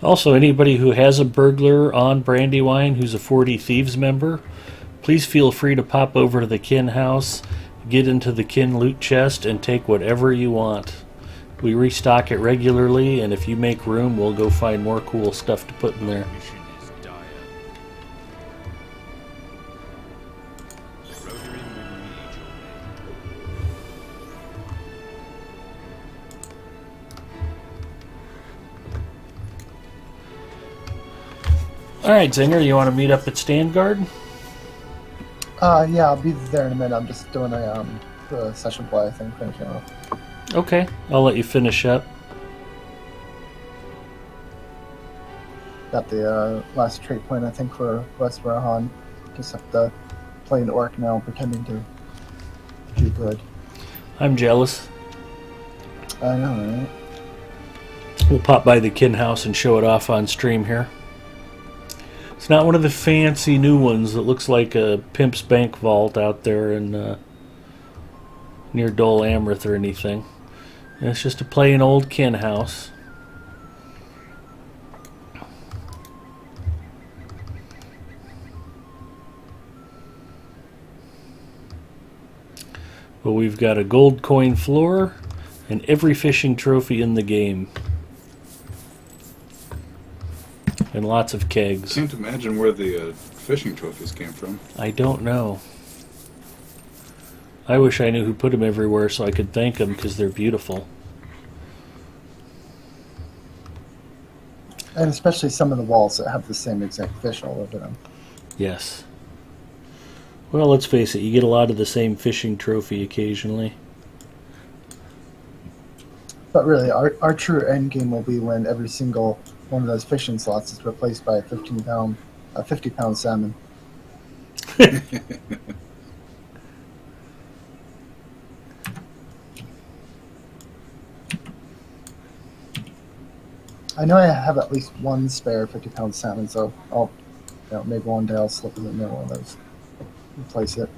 Also, anybody who has a burglar on Brandywine who's a 40 Thieves member, please feel free to pop over to the Kin house, get into the Kin loot chest, and take whatever you want. We restock it regularly, and if you make room, we'll go find more cool stuff to put in there. Mission is dire. Rohirrim will need your aid. Alright, Zinger, you want to meet up at Standguard? Yeah, I'll be there in a minute. I'm just doing the session play thing, finishing off. Okay, I'll let you finish up. Got the last trait point, I think, for West Rahan. Just have to play an orc now, pretending to do good. I'm jealous. I know, right? We'll pop by the Kin house and show it off on stream here. It's not one of the fancy new ones that looks like a Pimp's Bank vault out there in near Dol Amrith or anything. And it's just a plain old Kin house. But we've got a gold coin floor and every fishing trophy in the game. And lots of kegs. Can't imagine where the fishing trophies came from. I don't know. I wish I knew who put them everywhere so I could thank them because they're beautiful. And especially some of the walls that have the same exact fish all over them. Yes. Well, let's face it, you get a lot of the same fishing trophy occasionally. But really, our true end game will be when every single one of those fishing slots is replaced by a 50-pound salmon. I know I have at least one spare 50-pound salmon, so I'll maybe one day I'll slip in there one of those, replace it.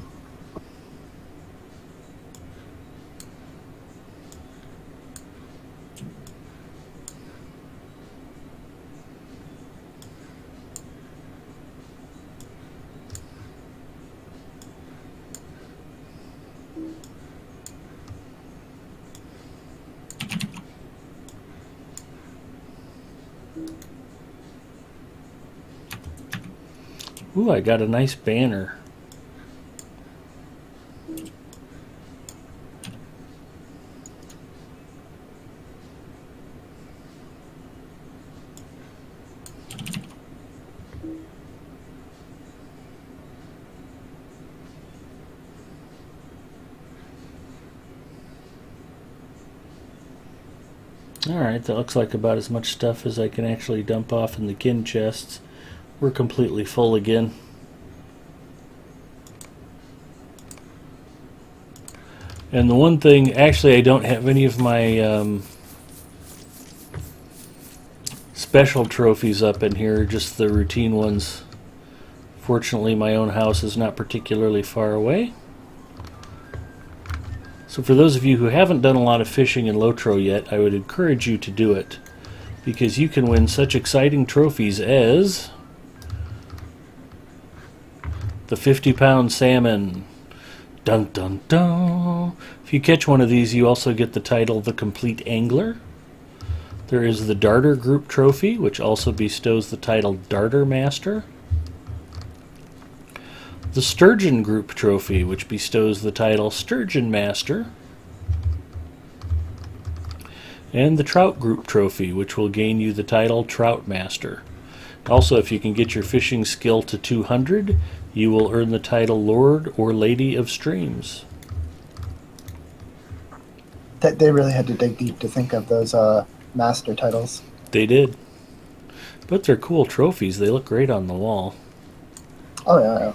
Ooh, I got a nice banner. Alright, that looks like about as much stuff as I can actually dump off in the kin chests. We're completely full again. And the one thing, actually I don't have any of my special trophies up in here, just the routine ones. Fortunately, my own house is not particularly far away. So for those of you who haven't done a lot of fishing in LOTRO yet, I would encourage you to do it, because you can win such exciting trophies as the 50-pound salmon. Dun dun dun! If you catch one of these, you also get the title The Complete Angler. There is the Darter Group Trophy, which also bestows the title Darter Master. The Sturgeon Group Trophy, which bestows the title Sturgeon Master. And the Trout Group Trophy, which will gain you the title Trout Master. Also, if you can get your fishing skill to 200, you will earn the title Lord or Lady of Streams. They really had to dig deep to think of those master titles. They did. But they're cool trophies. They look great on the wall. Oh, yeah.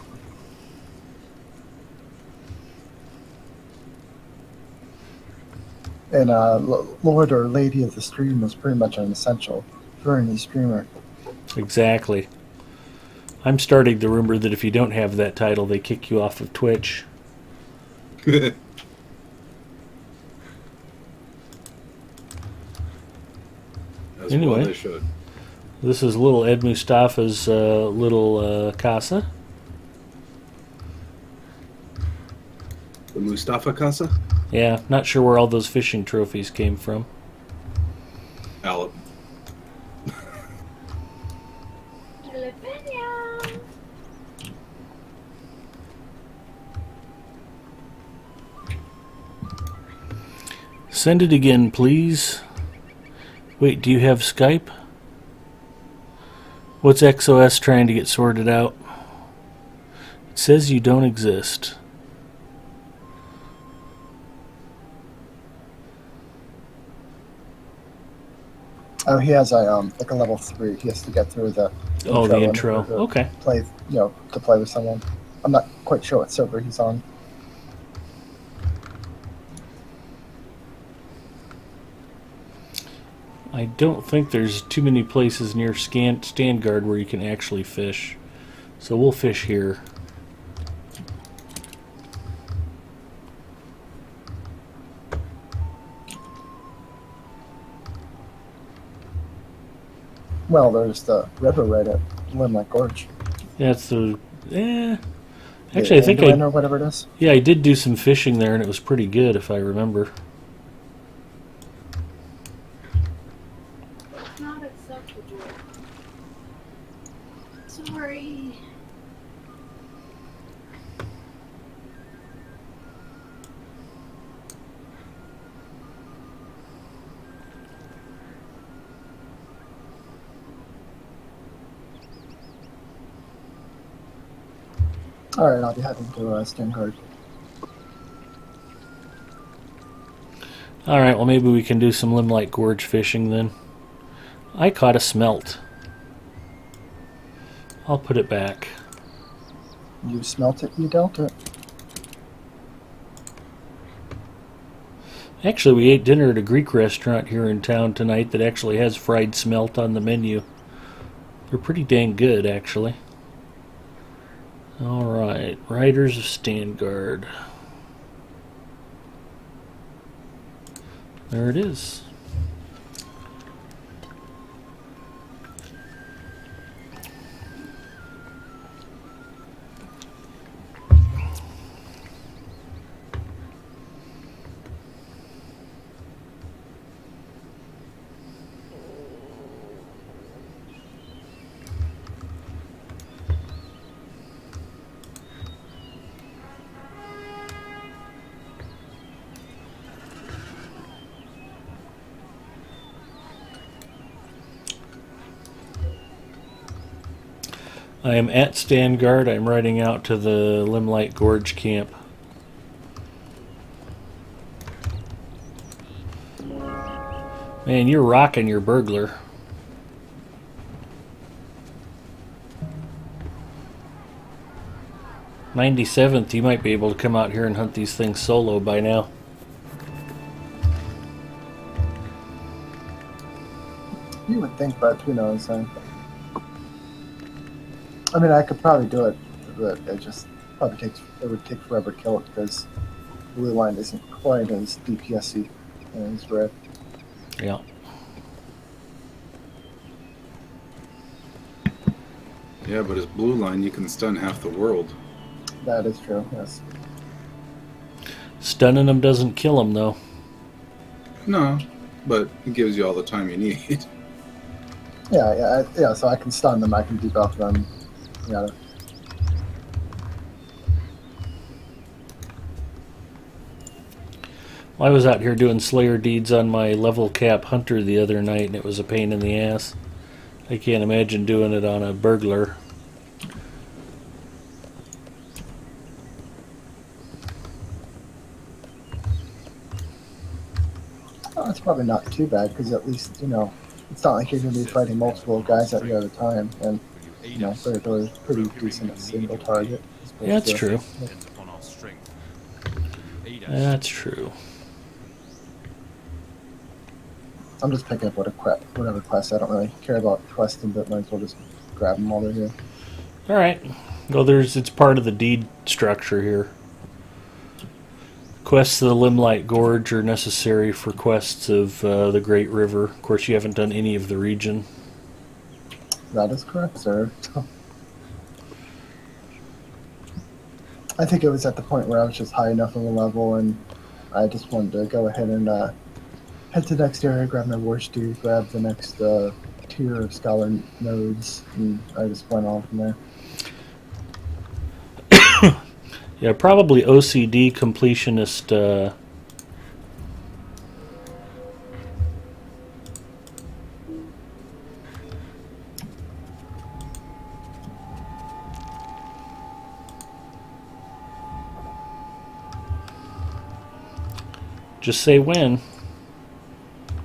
And Lord or Lady of the Stream is pretty much an essential for any streamer. Exactly. I'm starting to rumor that if you don't have that title, they kick you off of Twitch. As Anyway. well they should. This is little Ed Mustafa's little casa. The Mustafa Casa? Yeah, not sure where all those fishing trophies came from. Alep. Jalapeno. Send it again, please. Wait, do you have Skype? What's XOS trying to get sorted out? It says you don't exist. Oh, he has a like a level 3. He has to get through the Oh, the in intro. order to Okay. Play, to play with someone. I'm not quite sure what server he's on. I don't think there's too many places near Standguard where you can actually fish. So we'll fish here. Well, there's the river right at Limelight Gorge. That's the... Actually, I think Anduin or whatever it is. Yeah, I did do some fishing there, and it was pretty good, if I remember. Not acceptable. Sorry. Alright, I'll be heading to Standguard. Alright, well maybe we can do some Limelight Gorge fishing then. I caught a smelt. I'll put it back. You smelt it, you dealt it. Actually, we ate dinner at a Greek restaurant here in town tonight that actually has fried smelt on the menu. They're pretty dang good, actually. Alright, Riders of Standguard. There it is. I am at Standguard. I'm riding out to the Limelight Gorge camp. Man, you're rocking your burglar. "97th, you might be able to come out here and hunt these things solo by now." You would think, but who knows? I mean, I could probably do it, but it would take forever to kill it because blue line isn't quite as DPS-y as red. Yeah. Yeah, but as blue line, you can stun half the world. That is true, yes. Stunning them doesn't kill them, though. No, but it gives you all the time you need. Yeah, so I can stun them, I can debuff them. Yeah. I was out here doing Slayer deeds on my level cap hunter the other night, and it was a pain in the ass. I can't imagine doing it on a burglar. Oh, it's probably not too bad because at least, it's not like you're going to be fighting multiple guys at you at a time, and they're pretty decent single target. Yeah, that's true. Depends upon our strength. Aid us. That's true. I'm just picking up whatever quest. I don't really care about questing, but might as well just grab them while they're here. Alright. Well, it's part of the deed structure here. Quests of the Limelight Gorge are necessary for quests of the Great River. Of course, you haven't done any of the region. That is correct, sir. I think it was at the point where I was just high enough of a level, and I just wanted to go ahead and head to the next area, grab my war stew, grab the next tier of scholar nodes, and I just went on from there. Yeah, probably OCD completionist. Just say when.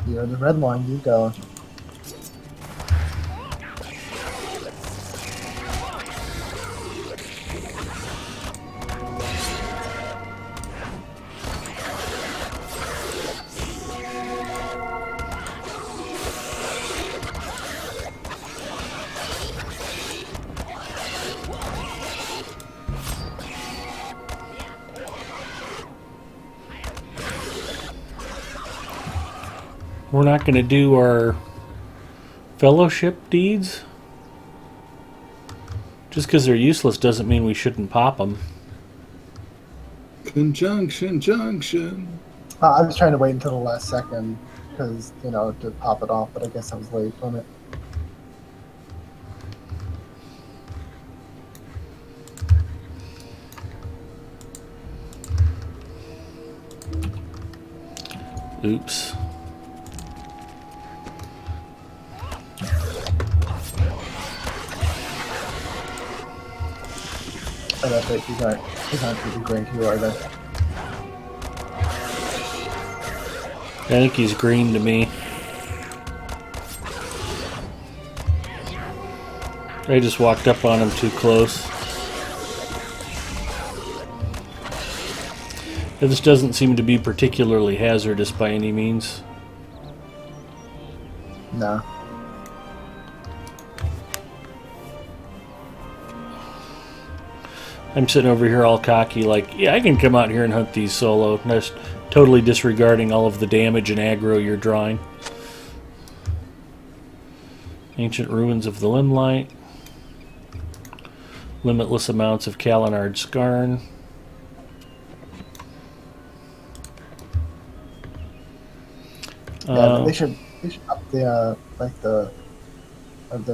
You're the red line, you go. We're not going to do our fellowship deeds. Just because they're useless doesn't mean we shouldn't pop them. Conjunction, junction. I was trying to wait until the last second because, to pop it off, but I guess I was late on it. Oops. Oh, that's right, these aren't pretty great here, are they? I think he's green to me. I just walked up on him too close. This doesn't seem to be particularly hazardous by any means. No. I'm sitting over here all cocky, like, yeah, I can come out here and hunt these solo. Just totally disregarding all of the damage and aggro you're drawing. Ancient Ruins of the Limelight. Limitless amounts of Kalinard Skarn. Yeah, they should up the like the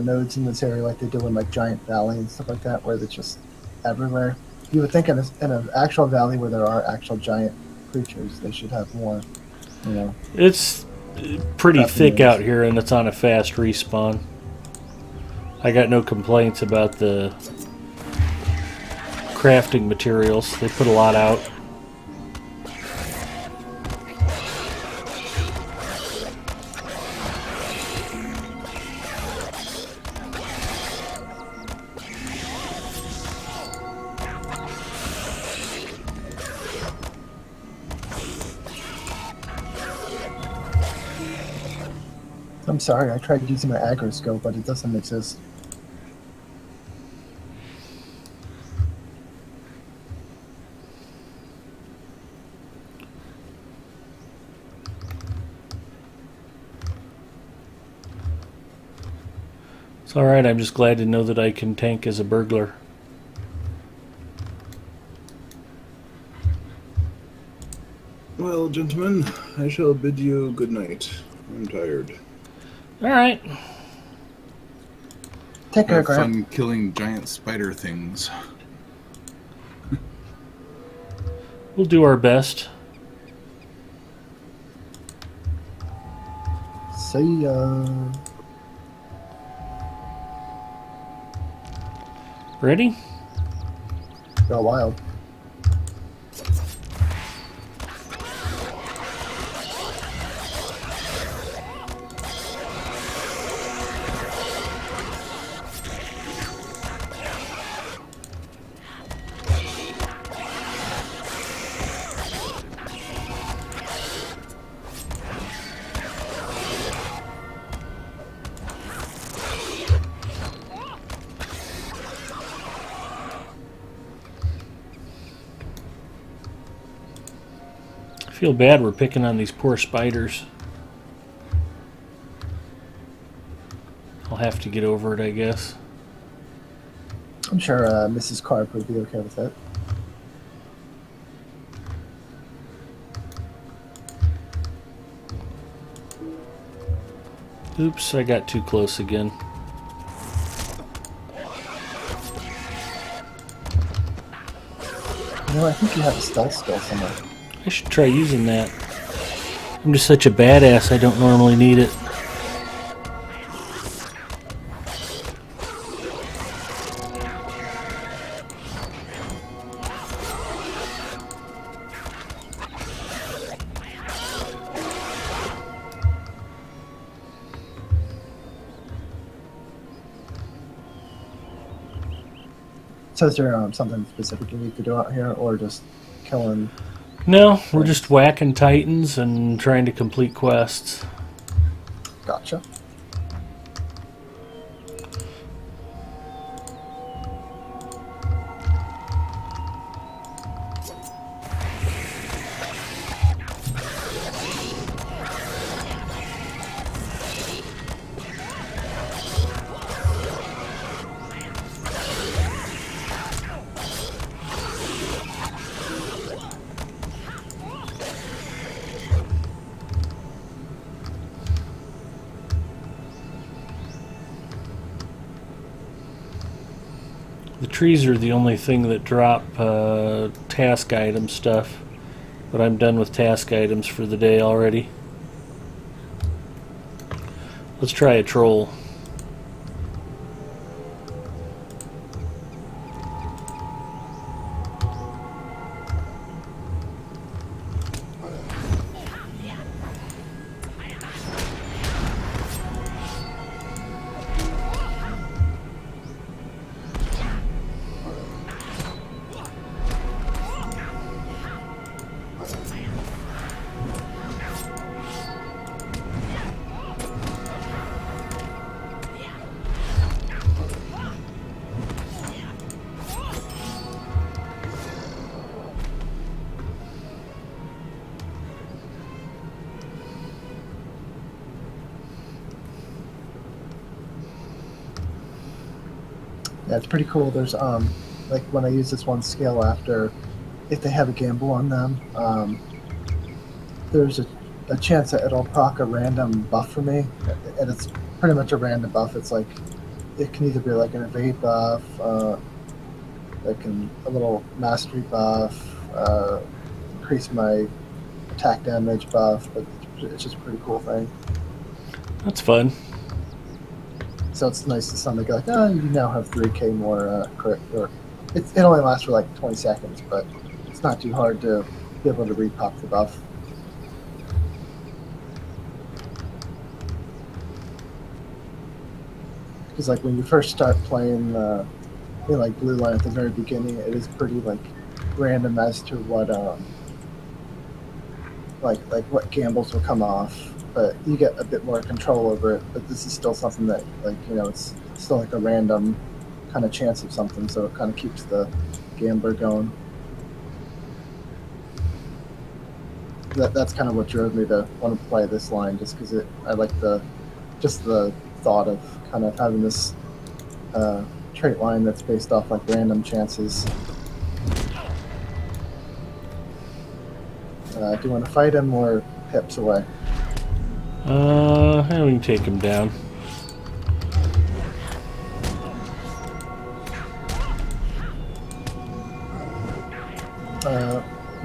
nodes in this area like they do in like Giant Valley and stuff like that, where they're just everywhere. You would think in an actual valley where there are actual giant creatures, they should have more. You know, It's pretty Crafting thick nodes. out here, and it's on a fast respawn. I got no complaints about the crafting materials. They put a lot out. I'm sorry, I tried using my aggro scope, but it doesn't exist. It's alright, I'm just glad to know that I can tank as a burglar. Well, gentlemen, I shall bid you good night. I'm tired. Alright. Take care, Have Grant. fun killing giant spider things. We'll do our best. See ya. Ready? Go wild. I feel bad we're picking on these poor spiders. I'll have to get over it, I guess. I'm sure Mrs. Carp would be okay with it. Oops, I got too close again. You know, I think you have a stealth skill somewhere. I should try using that. I'm just such a badass, I don't normally need it. So is there something specific you need to do out here, or just killing? No, we're just whacking titans and trying to complete quests. Gotcha. The trees are the only thing that drop task item stuff, but I'm done with task items for the day already. Let's try a troll. Yeah, it's pretty cool. There's like when I use this one skill after, if they have a gamble on them, there's a chance that it'll proc a random buff for me, and it's pretty much a random buff. It's like it can either be like an evade buff, like a little mastery buff, increase my attack damage buff, but it's just a pretty cool thing. That's fun. So it's nice to suddenly go like, oh, you now have 3k more crit, or it only lasts for like 20 seconds, but it's not too hard to be able to repop the buff. Because like when you first start playing, like Blue Line at the very beginning, it is pretty like random as to what like what gambles will come off, but you get a bit more control over it. But this is still something that it's still like a random kind of chance of something, so it kind of keeps the gambler going. That's kind of what drove me to want to play this line, just because I like the thought of kind of having this trait line that's based off like random chances. Do you want to fight him or hips away? We can take him down.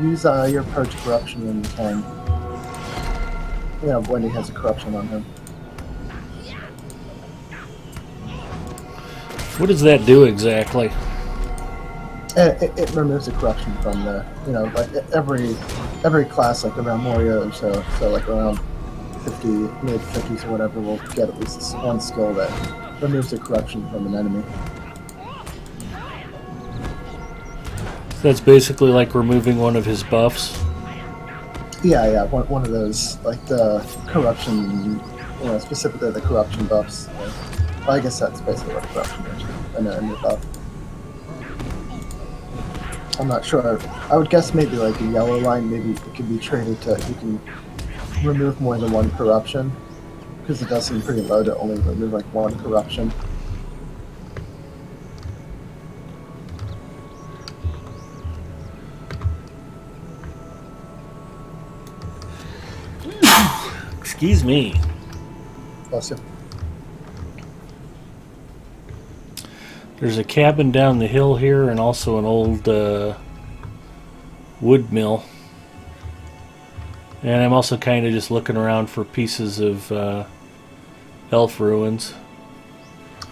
Use your purge corruption when you can. When he has a corruption on him. What does that do exactly? It removes the corruption from the, like every class, like around Moria or so like around 50, mid 50s or whatever, will get at least one skill that removes the corruption from an enemy. That's basically like removing one of his buffs. Yeah, one of those, like the corruption, specifically the corruption buffs. Well, I guess that's basically what corruption is, an enemy buff. I'm not sure. I would guess maybe like a yellow line, maybe it can be traded to, you can remove more than one corruption, because it does seem pretty low to only remove like one corruption. Excuse me. Bless you. There's a cabin down the hill here and also an old wood mill. And I'm also kind of just looking around for pieces of elf ruins.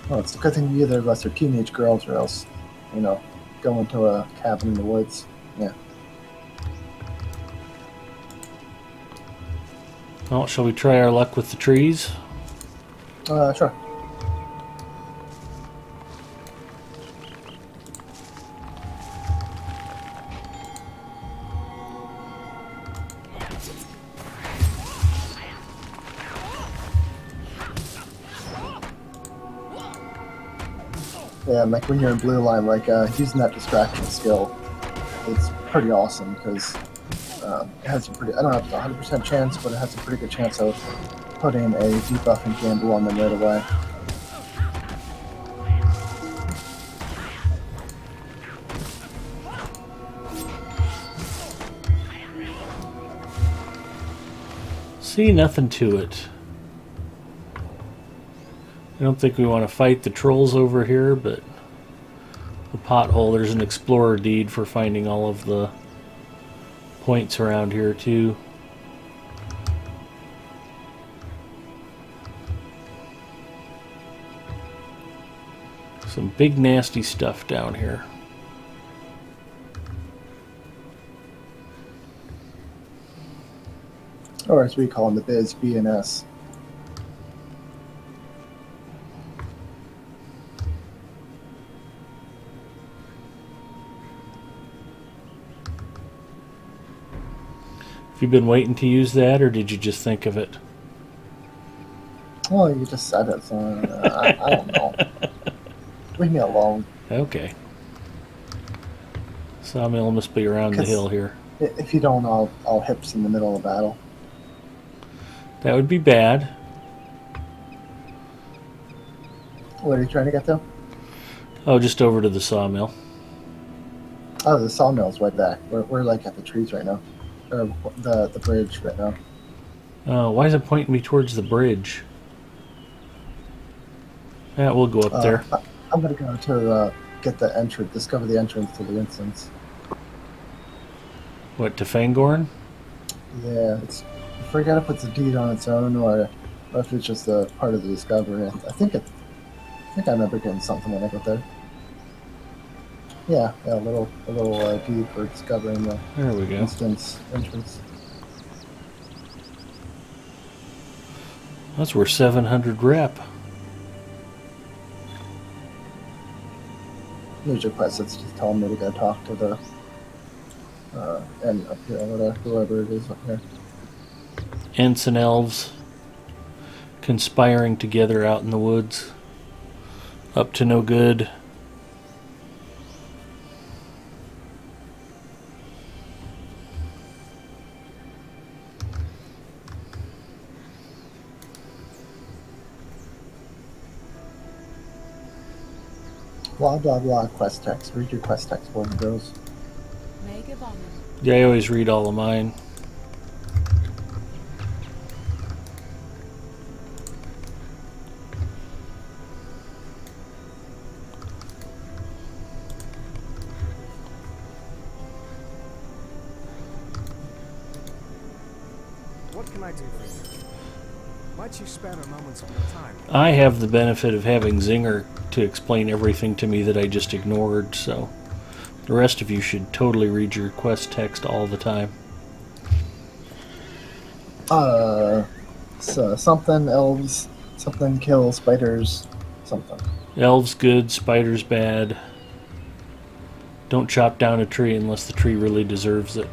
Well, it's a good thing either of us are teenage girls, or else, go into a cabin in the woods. Yeah. Well, shall we try our luck with the trees? Sure. Yeah, like when you're in Blue Line, like using that distraction skill, it's pretty awesome because it has a pretty, I don't know if it's a 100% chance, but it has a pretty good chance of putting a debuff and gamble on them right away. See, nothing to it. I don't think we want to fight the trolls over here, but the pothole, there's an explorer deed for finding all of the points around here too. Some big nasty stuff down here. Or as we call them, the biz, BNS. Have you been waiting to use that, or did you just think of it? Well, you just said it, so I don't know. Leave me alone. Okay. Sawmill must be around the hill here. If you don't, I'll hips in the middle of battle. That would be bad. What are you trying to get to? Oh, just over to the sawmill. Oh, the sawmill's way back. We're like at the trees right now. Or the bridge right now. Why is it pointing me towards the bridge? Yeah, we'll go up there. I'm gonna go to get the entrance, discover the entrance to the instance. What, to Fangorn? Yeah, I forget if it's a deed on its own or if it's just a part of the discovery. I think I remember getting something when I got there. Yeah, a little deed for discovering the There we go. instance entrance. That's worth 700 rep. Major quest that's just telling me to go talk to the and whoever it is up here. Ents and elves conspiring together out in the woods. Up to no good. Blah blah blah quest text. Read your quest text, boys and girls. Mega Bomber. Yeah, I always read all of mine. What can I do for you? Might you spare a moment's of your time? I have the benefit of having Zinger to explain everything to me that I just ignored, so the rest of you should totally read your quest text all the time. So something elves, something kill spiders, something. Elves good, spiders bad. Don't chop down a tree unless the tree really deserves it.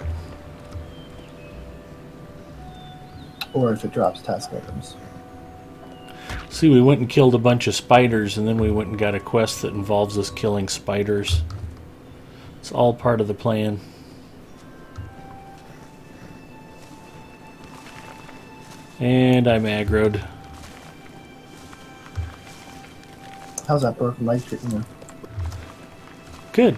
Or if it drops task items. See, we went and killed a bunch of spiders, and then we went and got a quest that involves us killing spiders. It's all part of the plan. And I'm aggroed. How's that broken leg treating you? Good.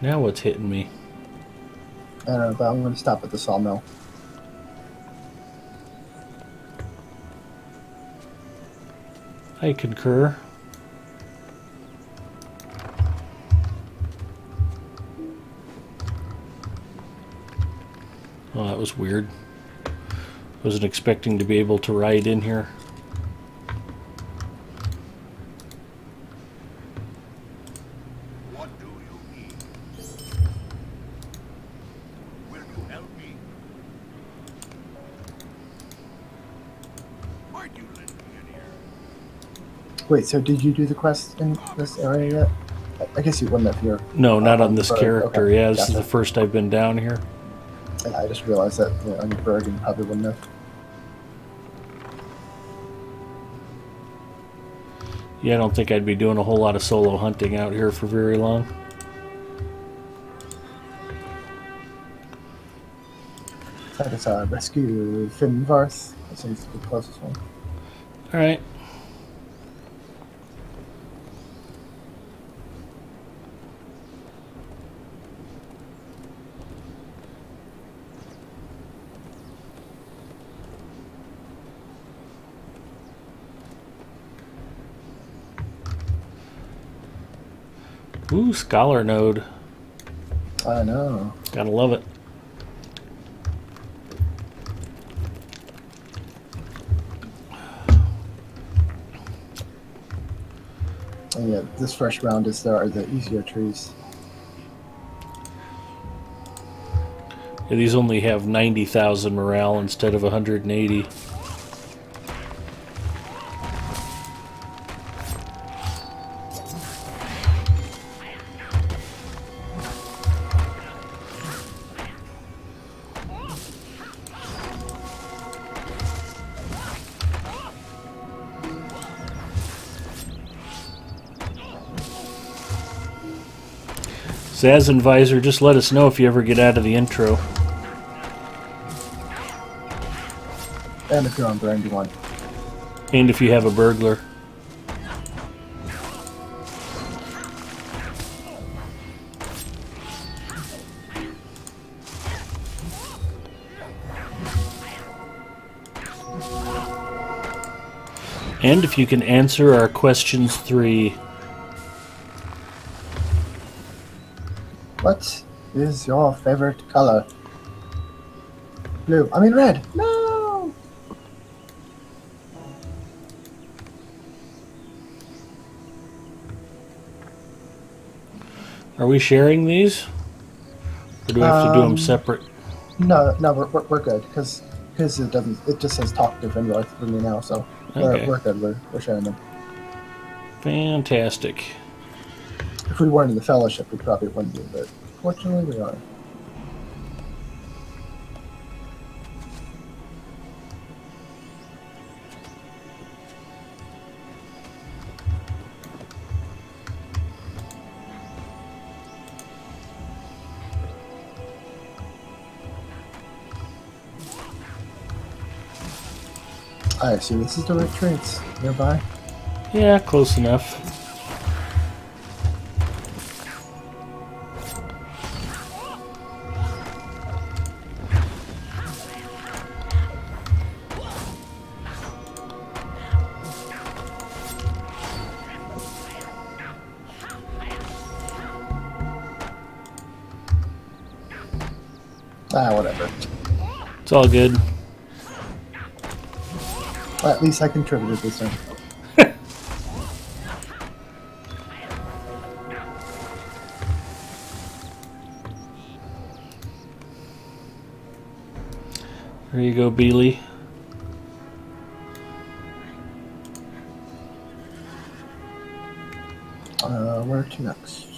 Now what's hitting me? I don't know, but I'm going to stop at the sawmill. I concur. Oh, that was weird. Wasn't expecting to be able to ride in here. What do you need? Will you help me? Might you lend me an ear? Wait, so did you do the quest in this area yet? I guess you wouldn't have here. No, not on this Berg, character. okay, Yeah, this is gotcha. the first I've been down here. Yeah, I just realized that on your bird you probably wouldn't have. Yeah, I don't think I'd be doing a whole lot of solo hunting out here for very long. I just rescue Finnvarth. That seems to be the closest one. Alright. Ooh, Scholar Node. I know. Gotta love it. And yeah, this first round are the easier trees. Yeah, these only have 90,000 morale instead of 180. Zaz and Visor, just let us know if you ever get out of the intro. And if you're on Brandywine. And if you have a burglar. And if you can answer our questions 3. What is your favorite color? Blue. I mean red. No! Are we sharing these? Or do we have to do them Um, separate? No, we're good because it doesn't. It just says talk to Finroy for me now, so Okay. we're good. We're sharing them. Fantastic. If we weren't in the fellowship, we probably wouldn't be, but fortunately we are. I assume this is the right traits nearby. Yeah, close enough. Whatever. It's all good. Well, at least I contributed this time. There you go, Beely. Where to next?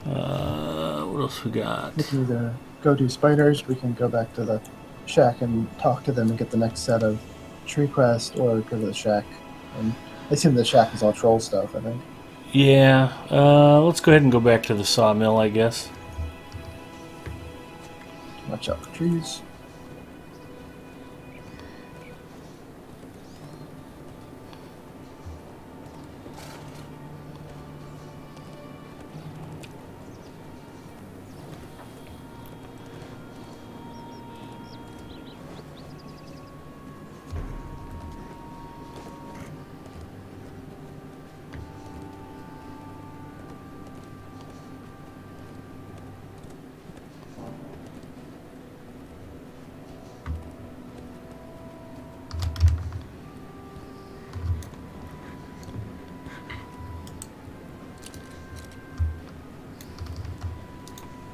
What else we got? We can either go do spiders, we can go back to the shack and talk to them and get the next set of tree quest, or go to the shack. And I assume the shack is all troll stuff, I think. Yeah, let's go ahead and go back to the sawmill, I guess. Watch out for trees.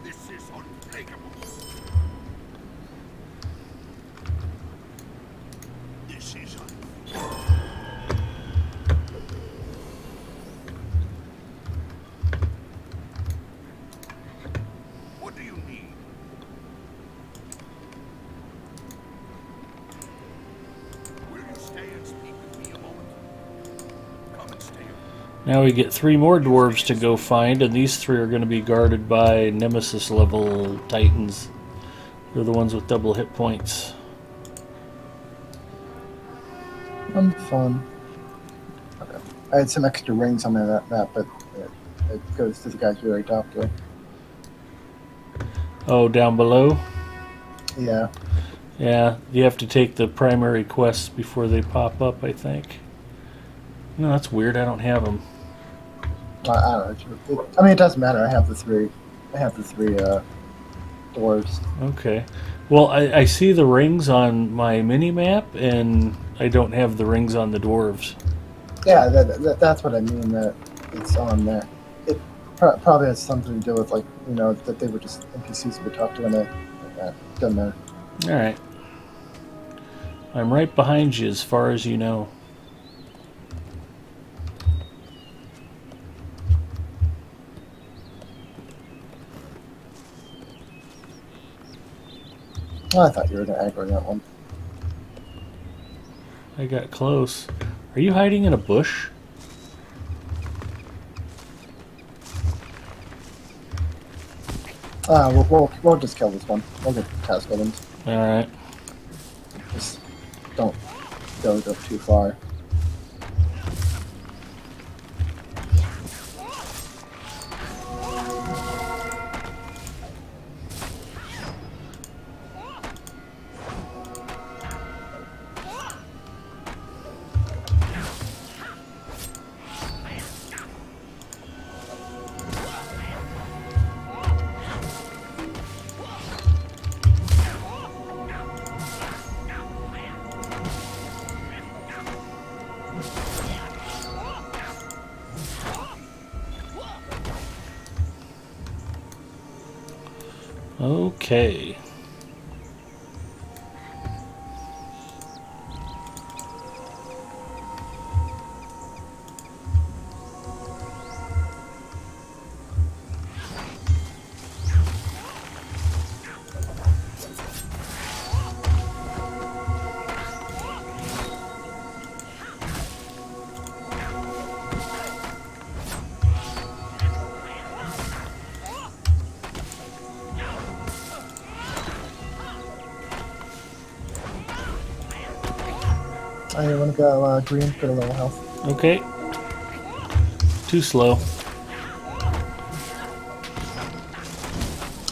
This is unthinkable. This is What do you need? Will you stay and speak with me a moment? Come and stay. Now we get 3 more dwarves to go find, and these 3 are going to be guarded by Nemesis level Titans. They're the ones with double hit points. Fun. Okay. I had some extra rings on my map, but it goes to the guys we already talked to. Oh, down below? Yeah. Yeah, you have to take the primary quests before they pop up, I think. No, that's weird. I don't have them. I don't know. I mean, it doesn't matter. I have the three. Dwarves. Okay. Well, I see the rings on my mini-map, and I don't have the rings on the dwarves. Yeah, that's what I mean. That it's on there. It probably has something to do with that they were just NPCs we talked to, and that doesn't matter. All right. I'm right behind you as far as you know. Oh, I thought you were going to aggro that one. I got close. Are you hiding in a bush? We'll just kill this one. We'll get the task items. All right. Just don't go too far. Okay. I want to go green, get a little health. Okay. Too slow.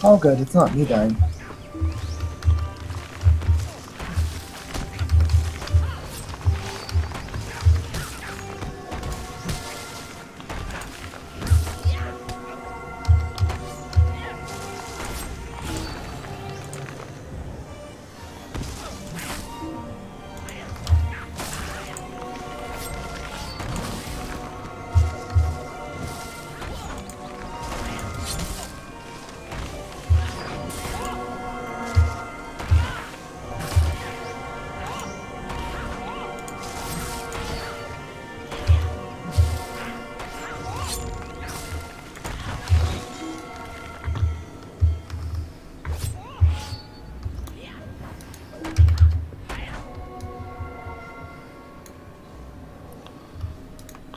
Oh, good. It's not me dying.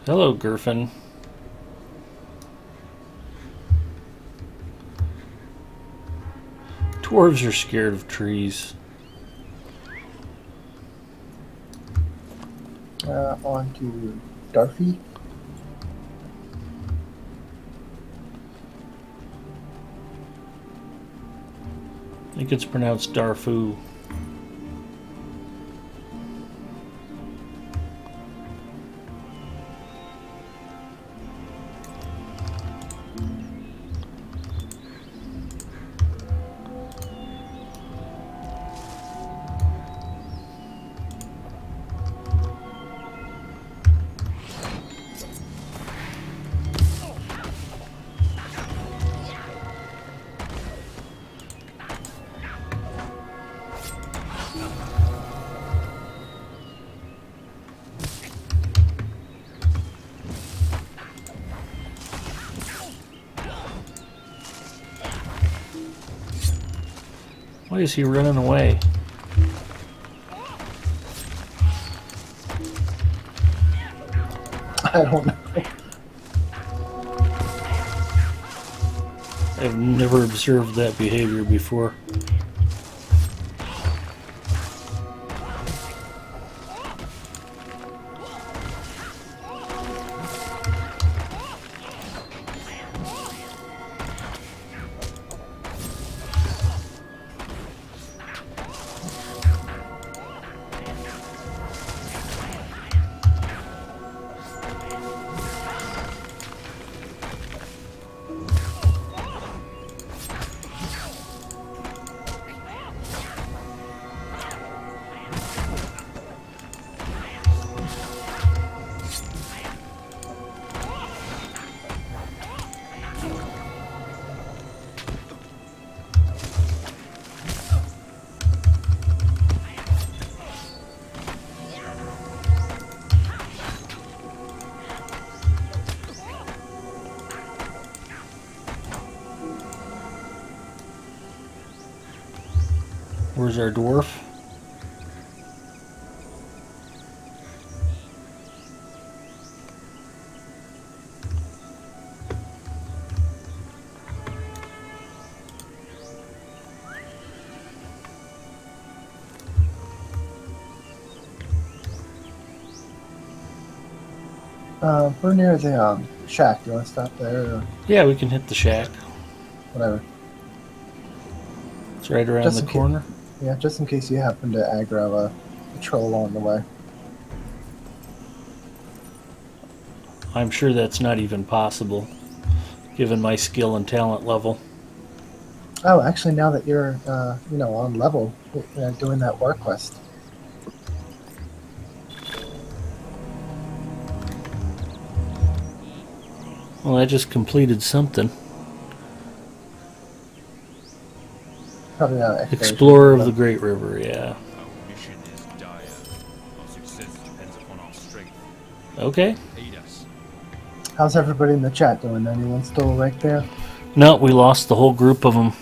Hello, Griffin. Dwarves are scared of trees. On to Darfy. I think it's pronounced Darfu. Why is he running away? I don't know. I've never observed that behavior before. Where's our dwarf? We're near the shack. Do you want to stop there or Yeah, we can hit the shack. whatever? It's right around Just the in case. corner. Yeah, just in case you happen to aggro a troll on the way. I'm sure that's not even possible, given my skill and talent level. Oh, actually, now that you're on level, doing that war quest. Well, I just completed something. Probably exploration. Explorer of the Great River, yeah. Our mission is dire. Our success depends upon our strength. Okay. Aid us. How's everybody in the chat doing? Anyone still awake there? No, we lost the whole group of them.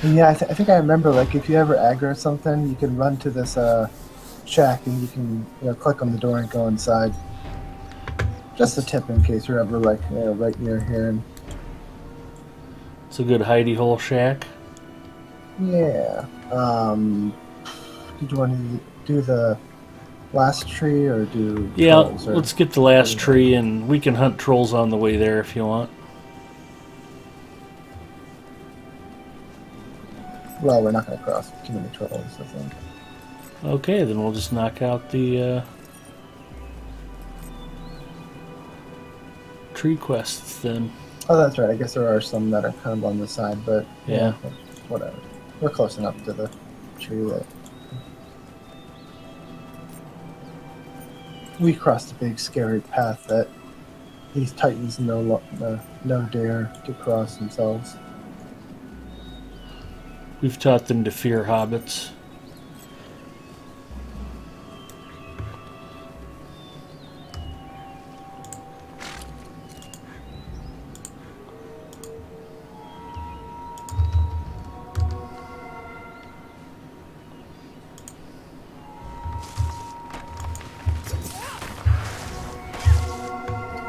Yeah, I think I remember. Like, if you ever aggro something, you can run to this shack and you can click on the door and go inside. Just a tip in case you're ever like right near here. And It's a good hidey hole shack. yeah. Did you want to do the last tree or do Yeah, trolls, or- let's get the last tree, and we can hunt trolls on the way there if you want. Well, we're not going to cross too many trolls, I think. Okay, then we'll just knock out the tree quests then. Oh, that's right. I guess there are some that are kind of on the side, but Yeah. whatever. We're close enough to the tree that we crossed a big scary path that these titans no dare to cross themselves. We've taught them to fear hobbits.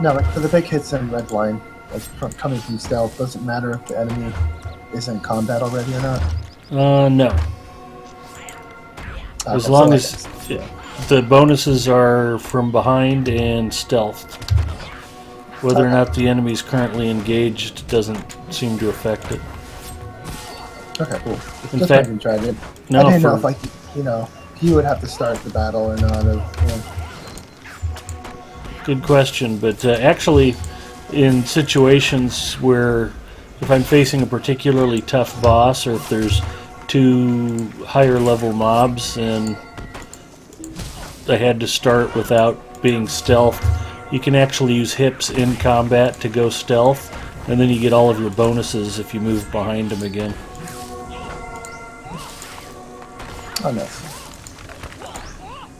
No, like for the big hits in red line, like coming from stealth, doesn't matter if the enemy is in combat already or not. No. As Okay, long so as yeah. the bonuses are from behind and stealthed. Whether or not the enemy's currently engaged doesn't seem to affect it. Okay, cool. In Just fact- making sure I didn't. No, I didn't know for- if you would have to start the battle or not. Good question, but actually, in situations where if I'm facing a particularly tough boss, or if there's two higher level mobs and I had to start without being stealth, you can actually use hips in combat to go stealth, and then you get all of your bonuses if you move behind them again. Oh, nice.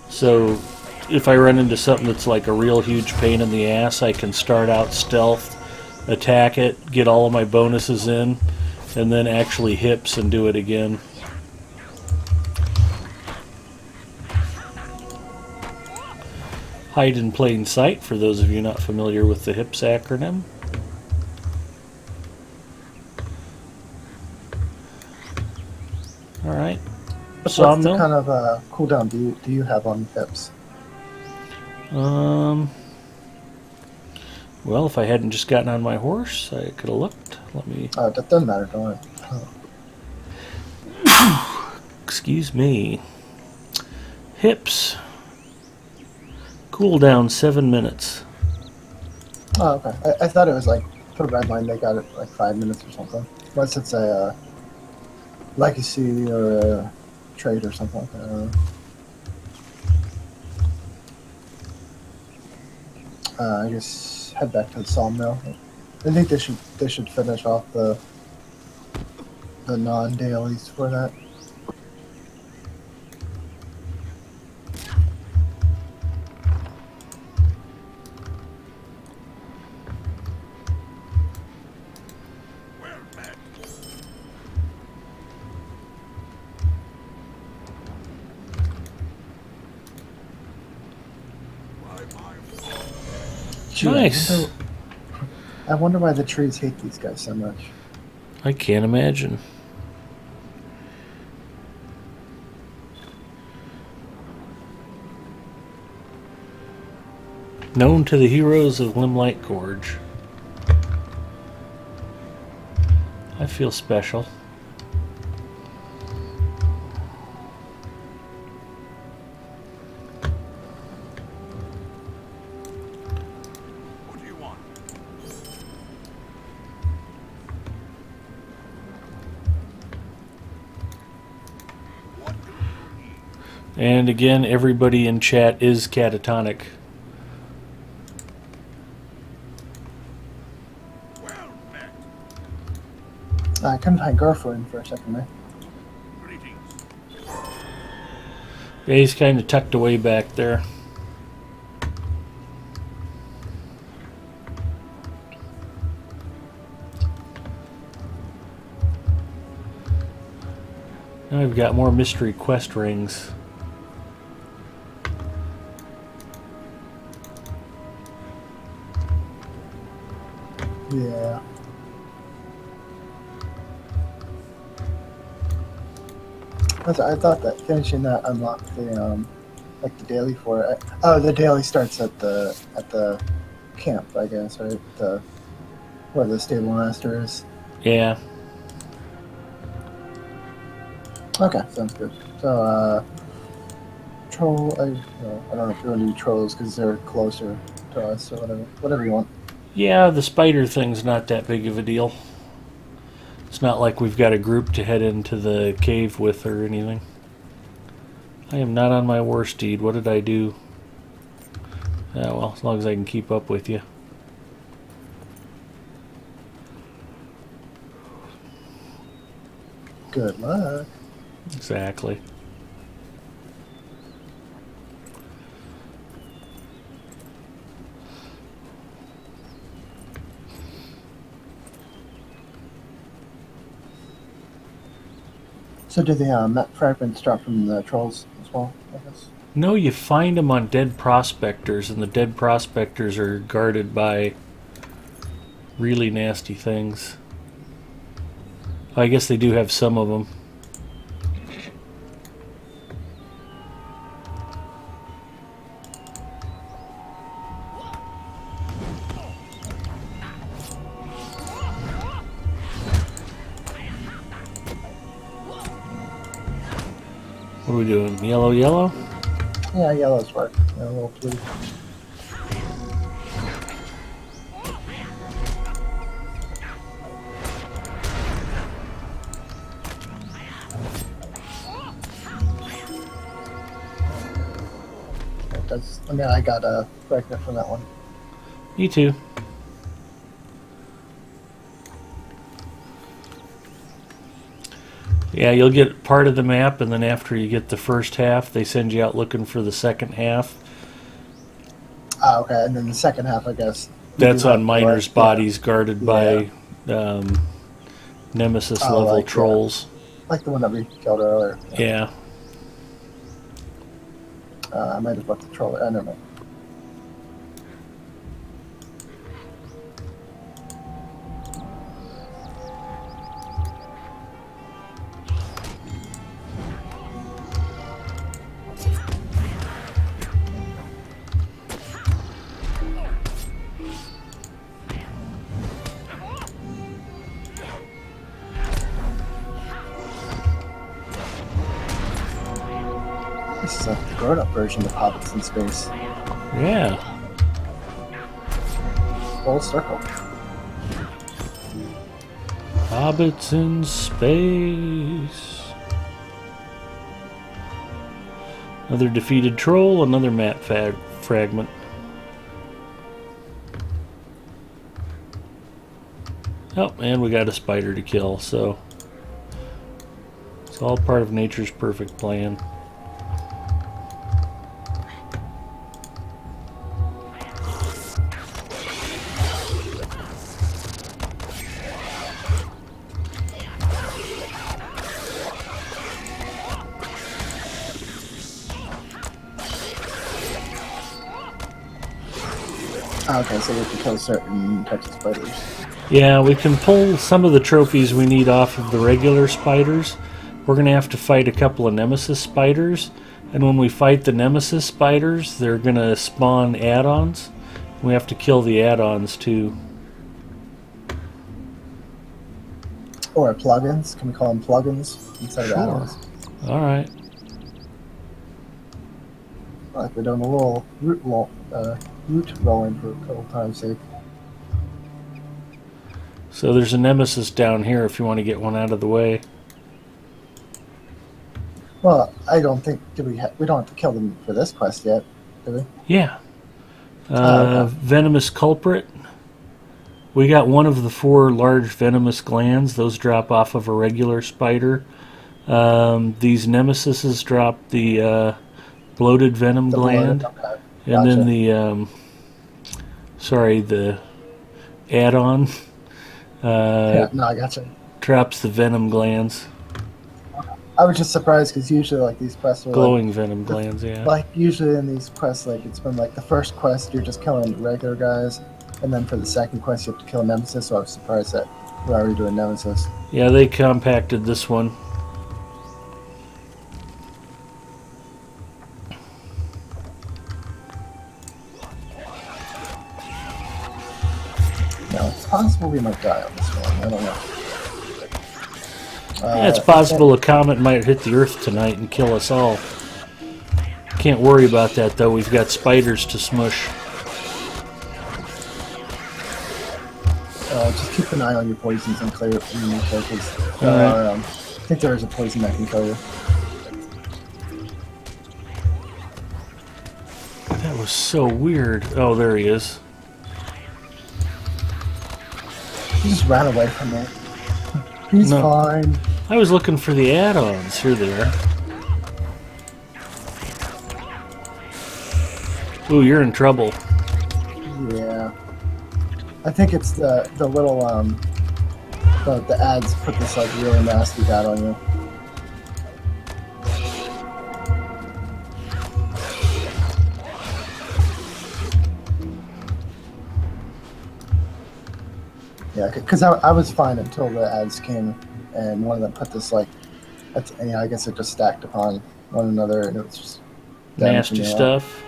So if I run into something that's like a real huge pain in the ass, I can start out stealth, attack it, get all of my bonuses in, and then actually hips and do it again. Hide in plain sight, for those of you not familiar with the HIPS acronym. Alright. What's Sawmill? the kind of cooldown do you have on hips? Well, if I hadn't just gotten on my horse, I could have looked. Let me... That doesn't matter, don't worry. Excuse me. Hips. Cooldown 7 minutes. Oh, okay. I thought it was like, for red line, they got it like 5 minutes or something. Unless it's a legacy or a trade or something like that. I don't know. I guess head back to the sawmill. I think they should finish off the non-dailies for that. Gee, Nice. I wonder why the trees hate these guys so much. I can't imagine. Known to the heroes of Limelight Gorge. I feel special. What do you want? What do you need? And again, everybody in chat is catatonic. Well met. I couldn't find girlfriend for a second there. Greetings. Yeah, he's kind of tucked away back there. Now I've got more mystery quest rings. Yeah. I thought that finishing that unlocked the like the daily for it. Oh, the daily starts at the camp, I guess, right? The where the stable master is. Yeah. Okay, sounds good. So troll. I don't know if you want to do trolls because they're closer to us or whatever you want. Yeah, the spider thing's not that big of a deal. It's not like we've got a group to head into the cave with or anything. I am not on my worst deed. What did I do? Oh, well, as long as I can keep up with you. Good luck. Exactly. So do the map fragments drop from the trolls as well, I guess? No, you find them on dead prospectors, and the dead prospectors are guarded by really nasty things. I guess they do have some of them. What are we doing? Yellow, yellow? Yeah, yellow's work. Yeah, a little blue. I mean, I got a fragment from that one. Me too. Yeah, you'll get part of the map, and then after you get the first half, they send you out looking for the second half. Ah, okay, and then the second half, I guess. That's do on have miners' the- bodies guarded Yeah. by Nemesis Oh, level like, trolls. Like the one that we killed earlier. Yeah. I might have left the troll. Never mind. This is like the grown-up version of Hobbits in Space. Yeah. Full circle. Hobbits in space. Another defeated troll, another map fragment. Oh, and we got a spider to kill, so it's all part of nature's perfect plan. Okay, so we have to kill certain types of spiders. Yeah, we can pull some of the trophies we need off of the regular spiders. We're going to have to fight a couple of Nemesis spiders. And when we fight the Nemesis spiders, they're going to spawn add-ons. We have to kill the add-ons too. Or plugins. Can we call them plugins instead Sure. of add-ons? All right. Like we're doing a little root rolling for a couple times' sake. So there's a nemesis down here if you want to get one out of the way. Well, I don't think we don't have to kill them for this quest yet, do we? Yeah. Okay. Venomous culprit. We got one of the 4 large venomous glands. Those drop off of a regular spider. These nemesises drop the bloated venom The gland. blood, okay. And then Gotcha. the add-on Yeah, no, I gotcha. drops the venom glands. I was just surprised because usually like these quests are Glowing venom glands, yeah. like usually in these quests like it's been like the first quest you're just killing regular guys, and then for the second quest you have to kill Nemesis. So I was surprised that we're already doing Nemesis. Yeah, they compacted this one. Now it's possible we might die on this one. I don't know. Yeah, it's possible a comet might hit the Earth tonight and kill us all. Can't worry about that though. We've got spiders to smush. Just keep an eye on your poisons and clear it from your because Alright. I think there is a poison that can kill you. That was so weird. Oh, there he is. He just ran away from me. He's No. fine. I was looking for the add-ons. Here they are. Ooh, you're in trouble. Yeah. I think it's the little the ads put this like really nasty dot on you. Yeah, because I was fine until the ads came, and one of them put this like, and yeah, I guess it just stacked upon one another, and it was just damaging Nasty me a lot. stuff.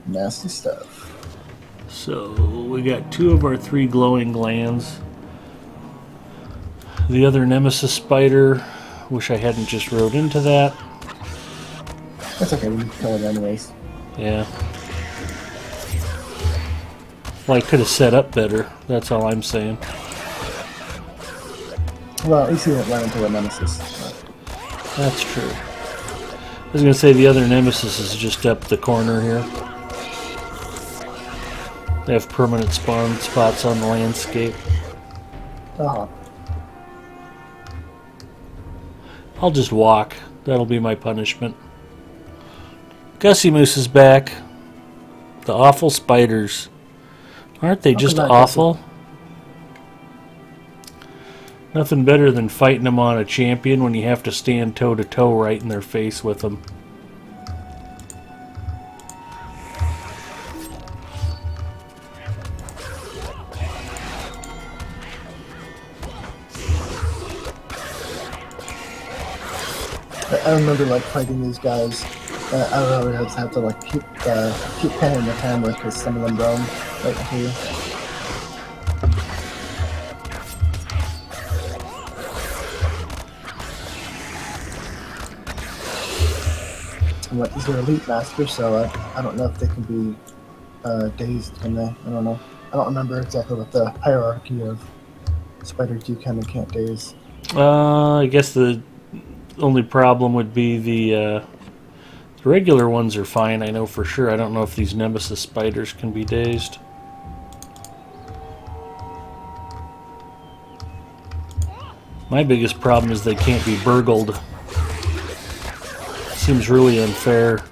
Nasty stuff. So we got 2 of our 3 glowing glands. The other nemesis spider. Wish I hadn't just rode into that. That's okay. We can kill it anyways. Yeah. Well, I could have set up better. That's all I'm saying. Well, at least he didn't run into a nemesis. That's true. I was going to say the other nemesis is just up the corner here. They have permanent spawn spots on the landscape. Oh, I'll just walk. That'll be my punishment. Gussie Moose is back. The awful spiders. Aren't they just Welcome back, awful? Nothing better than fighting them on a champion when you have to stand toe to toe right in their face with them. I remember like fighting these guys. I don't know. I just have to like keep panning the camera because some of them roam right into you. And what these are elite masters, so I don't know if they can be dazed. Can they? I don't know. I don't remember exactly what the hierarchy of spiders you can and can't daze. I guess the only problem would be the regular ones are fine, I know for sure. I don't know if these nemesis spiders can be dazed. My biggest problem is they can't be burgled. Seems really unfair.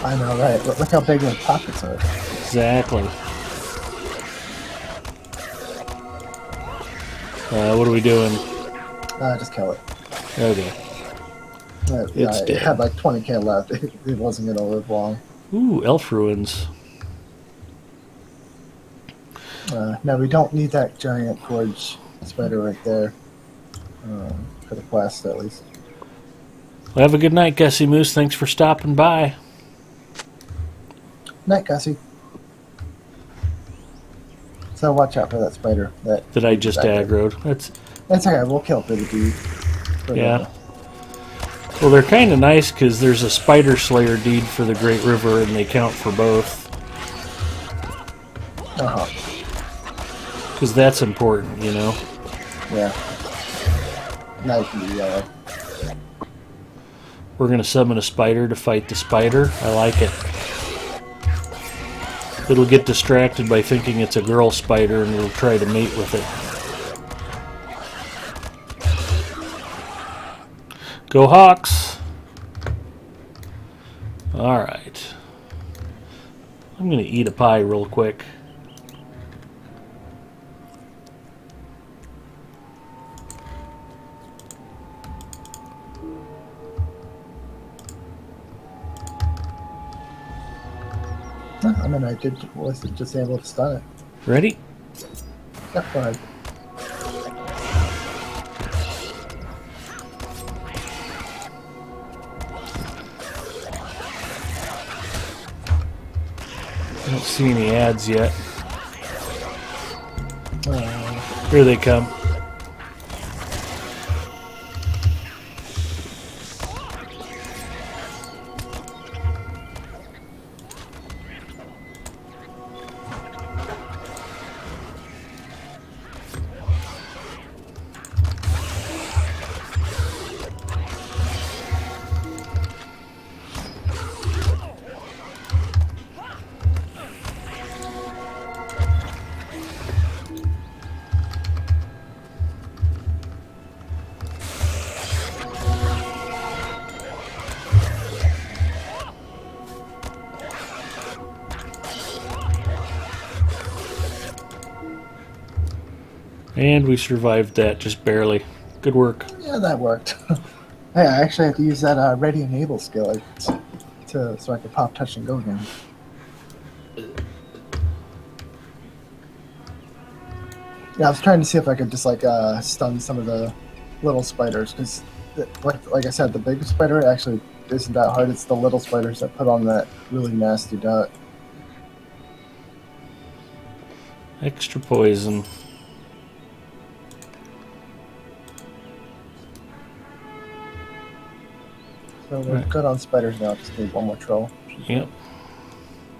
I know, right? Look how big their pockets are. Exactly. What are we doing? Just kill it. Okay. It's It dead. had like 20k left. It wasn't gonna live long. Ooh, elf ruins. No, we don't need that giant forge spider right there. For the quest, at least. Well, have a good night, Gussie Moose. Thanks for stopping by. Night, Gussie. So watch out for that spider. That I just aggroed. That's okay. We'll kill it for the deed. Yeah. Well, they're kind of nice because there's a spider slayer deed for the Great River, and they count for both. Uh-huh. Because that's important, you know? Yeah. Now you can be yellow. We're going to summon a spider to fight the spider. I like it. It'll get distracted by thinking it's a girl spider, and it'll try to mate with it. Go Hawks! Alright. I'm going to eat a pie real quick. I mean, was just able to stun it. Ready? Yep, go ahead. I don't see any ads yet. Here they come. And we survived that, just barely. Good work. Yeah, that worked. Hey, I actually have to use that ready enable skill so I can pop, touch, and go again. Yeah, I was trying to see if I could just like stun some of the little spiders because, like I said, the big spider actually isn't that hard. It's the little spiders that put on that really nasty dot. Extra poison. So we're good on spiders now. Just need one more troll. Yep.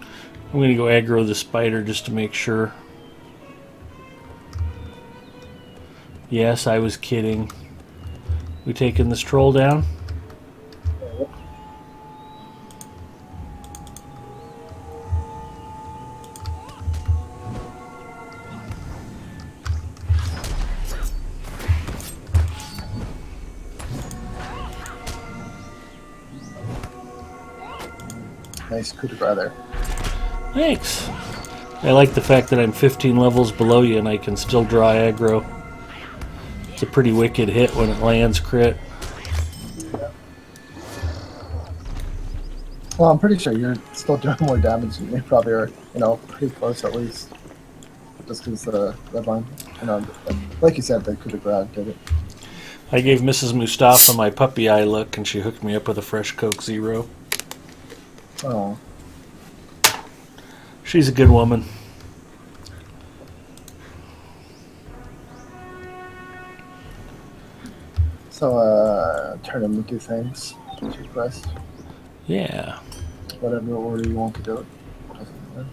I'm going to go aggro the spider just to make sure. Yes, I was kidding. We taking this troll down? Nice coup de grace there. Thanks. I like the fact that I'm 15 levels below you and I can still draw aggro. It's a pretty wicked hit when it lands crit. Well, I'm pretty sure you're still doing more damage than me. Probably are, pretty close at least. Just because the red line, like you said, the coup de grace did it. I gave Mrs. Mustafa my puppy eye look and she hooked me up with a fresh Coke Zero. Oh. She's a good woman. So, turn him into things. To quest. Yeah. Whatever order you want to do it. Doesn't matter.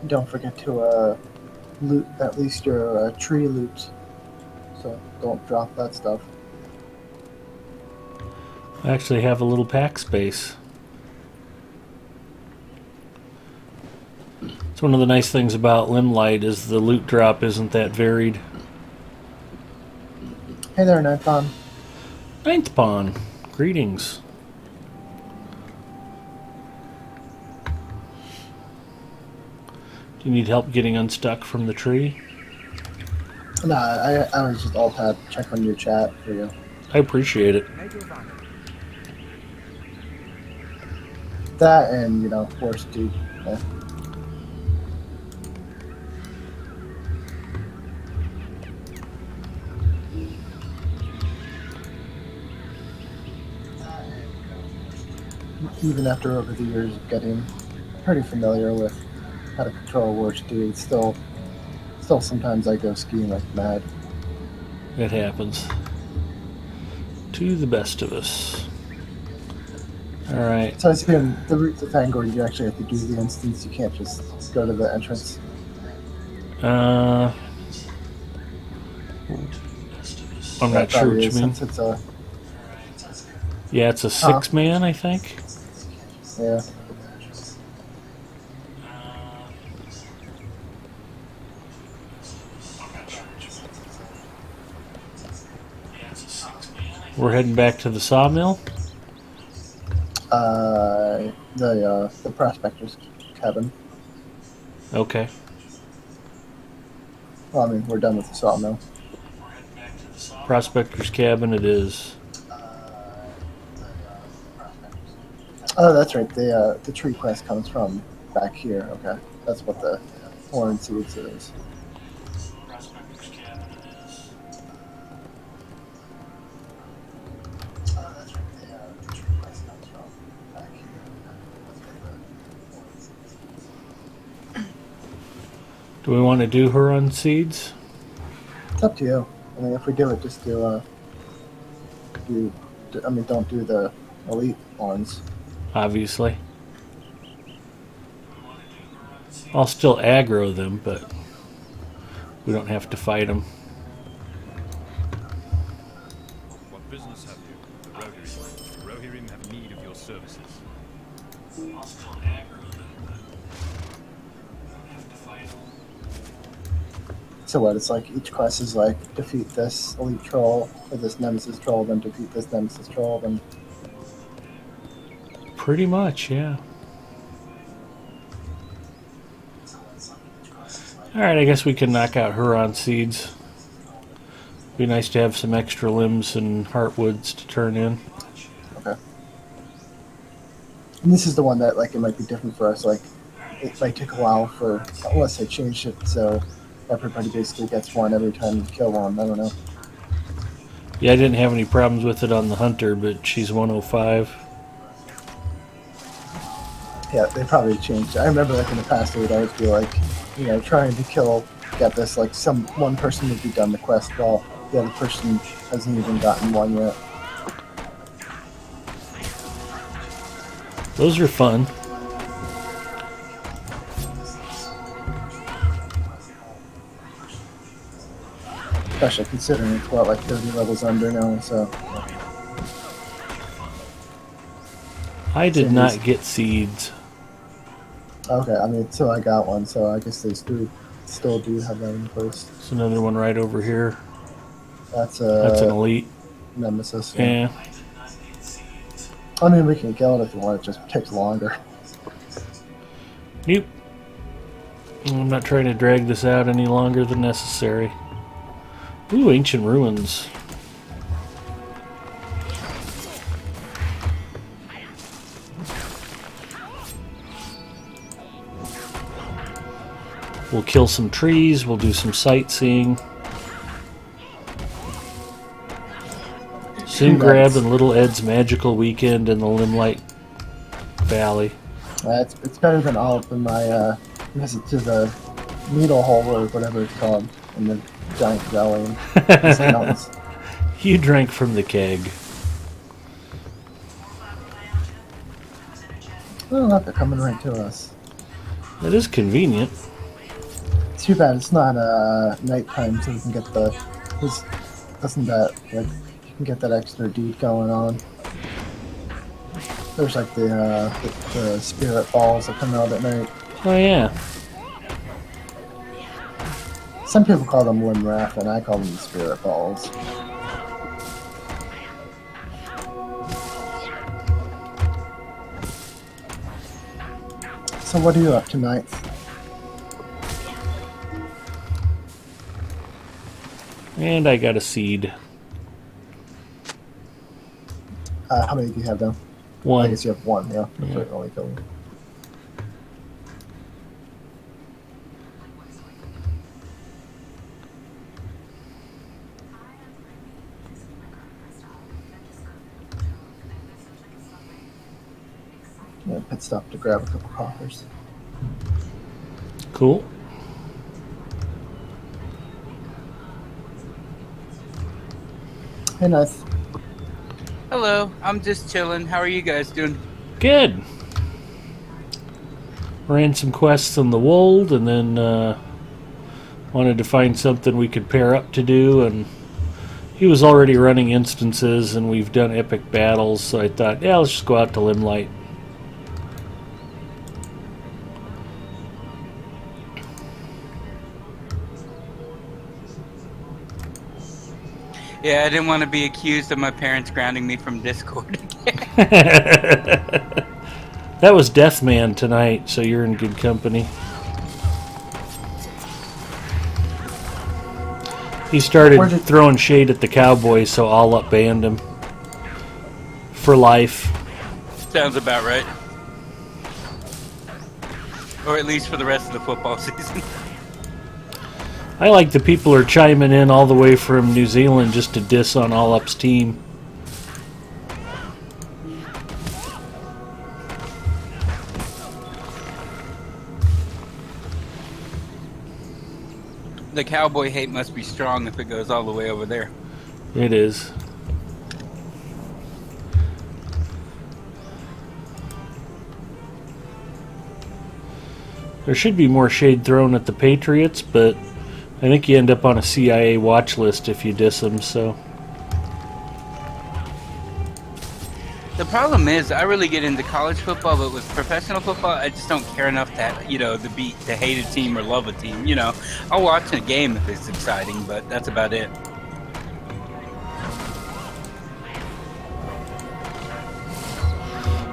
Don't forget to loot at least your tree loot. So don't drop that stuff. I actually have a little pack space. It's one of the nice things about Limelight is the loot drop isn't that varied. Hey there, Nightbomb. Ninth Pawn. Greetings. Do you need help getting unstuck from the tree? Nah, I was just alt-tab check on your chat for you. I appreciate it. That and, you know, worst dude. Yeah. Even after over the years of getting pretty familiar with how to control worst dude, still sometimes I go skiing like mad. It happens to the best of us. All right. So I assume the route to Fangor, you actually have to do the instance. You can't just go to the entrance. I'm That not sure what probably you is, mean. since it's a Yeah, it's a 6-man, I think. yeah. We're heading back to the sawmill. The prospector's cabin. Okay. Well, I mean, we're done with the sawmill. Prospector's cabin it is. Oh, that's right. The tree quest comes from back here. Okay, that's what the orange seeds is. Do we want to do Huron seeds? It's up to you. I mean, if we do it, just don't do the elite ones. Obviously. I'll still aggro them, but we don't have to fight them. What business have you? The Rohirrim. The Rohirrim have need of your services. I'll still aggro them, but we don't have to fight them. So what? It's like each quest is like defeat this elite troll or this nemesis troll, then defeat this nemesis troll, then. Pretty much, yeah. Alright, I guess we can knock out Huron seeds. Be nice to have some extra limbs and heartwoods to turn in. Okay. And this is the one that, like, it might be different for us. Like, it might take a while for, unless they changed it so everybody basically gets one every time you kill one. I don't know. Yeah, I didn't have any problems with it on the Hunter, but she's 105. Yeah, they probably changed it. I remember, like, in the past, it would always be like, you know, trying to get this, like, one person would be done the quest while the other person hasn't even gotten one yet. Those are fun. Especially considering it's, what, like 30 levels under now, so. I did not get seeds. Okay, I mean, so I got one, so I guess they still do have that in place. There's another one right over here. That's an elite. nemesis. Yeah. I mean, we can kill it if you want. It just takes longer. Nope. I'm not trying to drag this out any longer than necessary. Ooh, ancient ruins. We'll kill some trees, we'll do some sightseeing. Soon grabbing Little Ed's magical weekend in the Limelight Valley. It's better than all of my visit to the needle hole or whatever it's called in the giant valley in the mountains. You drank from the keg. Oh, look, they're coming right to us. That is convenient. It's too bad it's not nighttime, so we can get doesn't that, like, you can get that extra deed going on. There's like the spirit balls that come out at night. Oh yeah. Some people call them Limrath, and I call them spirit balls. So what are you up to tonight? And I got a seed. How many do you have, though? I One. guess you have one, yeah. That's Yeah. right, only killed. Yeah, pit stop to grab a couple coffers. Cool. Hey, nice. Hello, I'm just chilling. How are you guys doing? Good. Ran some quests in the Wold, and then wanted to find something we could pair up to do, and he was already running instances, and we've done epic battles, so I thought, yeah, let's just go out to Limelight. Yeah, I didn't want to be accused of my parents grounding me from Discord again. That was Deathman tonight, so you're in good company. He started throwing shade at the Cowboys, so All Up banned him. For life. Sounds about right. Or at least for the rest of the football season. I like the people are chiming in all the way from New Zealand just to diss on All Up's team. The cowboy hate must be strong if it goes all the way over there. It is. There should be more shade thrown at the Patriots, but I think you end up on a CIA watch list if you diss them, so. The problem is, I really get into college football, but with professional football, I just don't care enough to, to hate a team or love a team. I'll watch a game if it's exciting, but that's about it.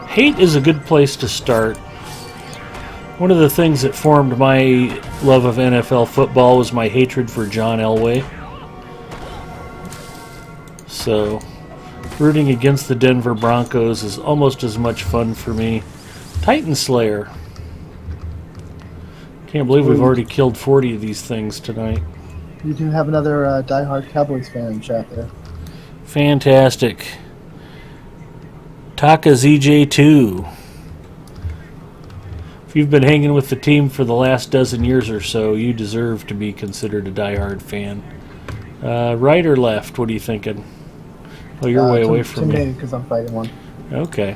Hate is a good place to start. One of the things that formed my love of NFL football was my hatred for John Elway. So, rooting against the Denver Broncos is almost as much fun for me. Titan Slayer. Can't believe we've already killed 40 of these things tonight. You do have another diehard Cowboys fan in chat there. Fantastic. Taka ZJ2. If you've been hanging with the team for the last dozen years or so, you deserve to be considered a diehard fan. Right or left? What are you thinking? Oh, you're way away from me. Because I'm fighting one. Okay.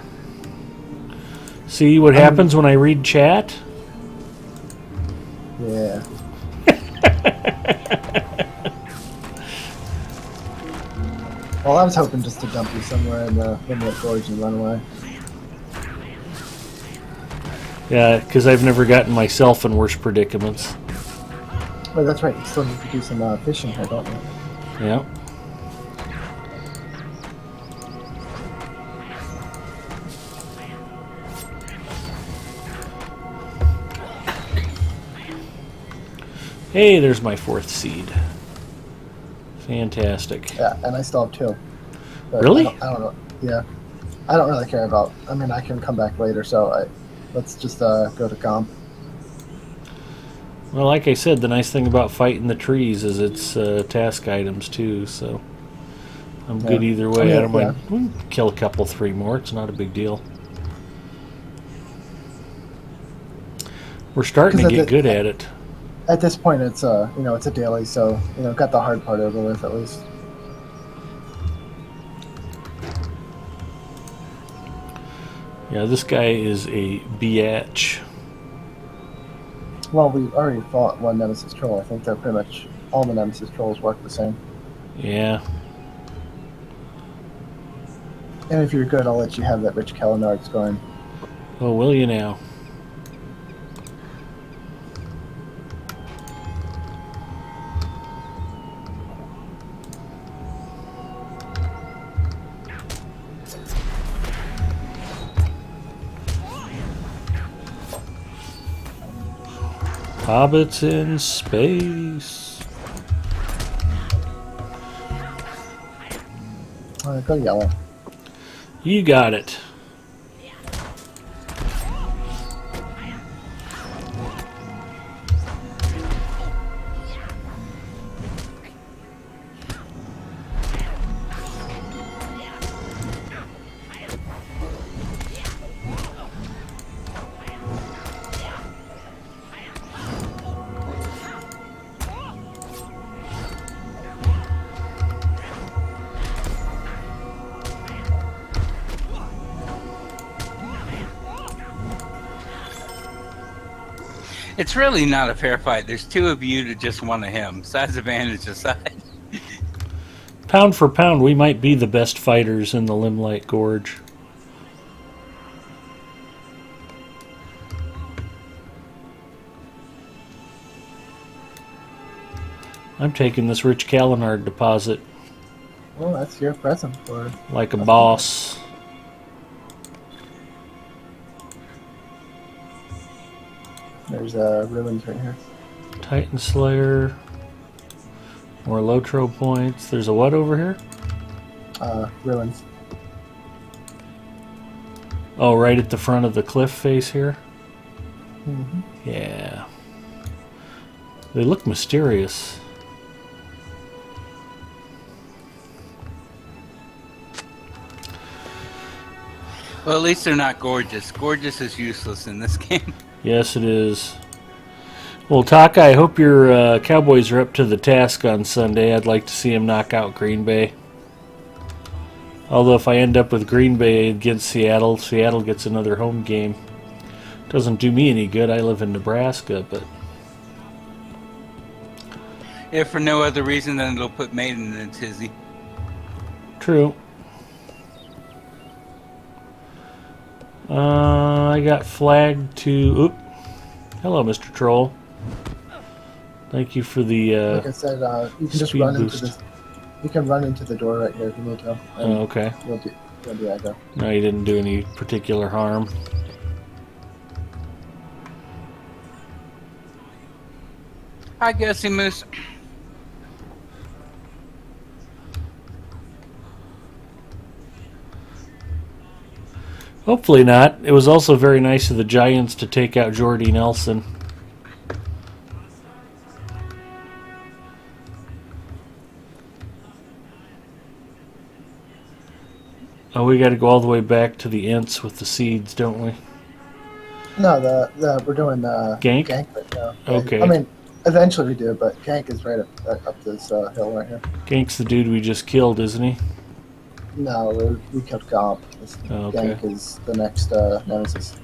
See what happens when I read chat? Yeah. Well, I was hoping just to dump you somewhere in the Limelight Gorge and run away. Yeah, because I've never gotten myself in worse predicaments. Well, that's right. You still need to do some fishing here, don't you? Yeah. Hey, there's my 4th seed. Fantastic. Yeah, and I still have 2. But Really? I don't know. Yeah. I don't really care about... I mean, I can come back later, so let's just go to comp. Well, like I said, the nice thing about fighting the trees is it's task items too, so I'm good either way. I don't mind. We can kill a couple, 3 more. It's not a big deal. We're starting to get good at it. At this point, it's it's a daily, so got the hard part over with at least. Yeah, this guy is a biatch. Well, we already fought one Nemesis Troll. I think they're pretty much all the Nemesis Trolls work the same. Yeah. And if you're good, I'll let you have that Rich Kalinards going. Oh, will you now? Hobbits in space. Go yellow. You got it. It's really not a fair fight. There's two of you to just one of him. Size advantage aside. Pound for pound, we might be the best fighters in the Limelight Gorge. I'm taking this Rich Calinard deposit Well, that's your present for. like a boss. There's ruins right here. Titan Slayer. More Lotro points. There's a what over here? Ruins. Oh, right at the front of the cliff face here? Mm-hmm. Yeah. They look mysterious. Well, at least they're not gorgeous. Gorgeous is useless in this game. Yes, it is. Well, Taka, I hope your Cowboys are up to the task on Sunday. I'd like to see them knock out Green Bay. Although if I end up with Green Bay against Seattle, Seattle gets another home game. Doesn't do me any good. I live in Nebraska, but If for no other reason than it'll put Maiden in a tizzy. true. I got flagged to... Oop. Hello, Mr. Troll. Thank you for the Like I said, you can just speed run boost. into this. You can run into the door right here if you need to. And Oh, okay. You'll do aggro. No, you didn't do any particular harm. Hi, Gussie Moose. Hopefully not. It was also very nice of the Giants to take out Jordy Nelson. Oh, we got to go all the way back to the Ints with the seeds, don't we? No, we're doing Gank? Gank right now. Okay. I mean, eventually we do, but Gank is right up this hill right here. Gank's the dude we just killed, isn't he? No, we killed Gomp. This Oh, okay. Gank is the next nemesis.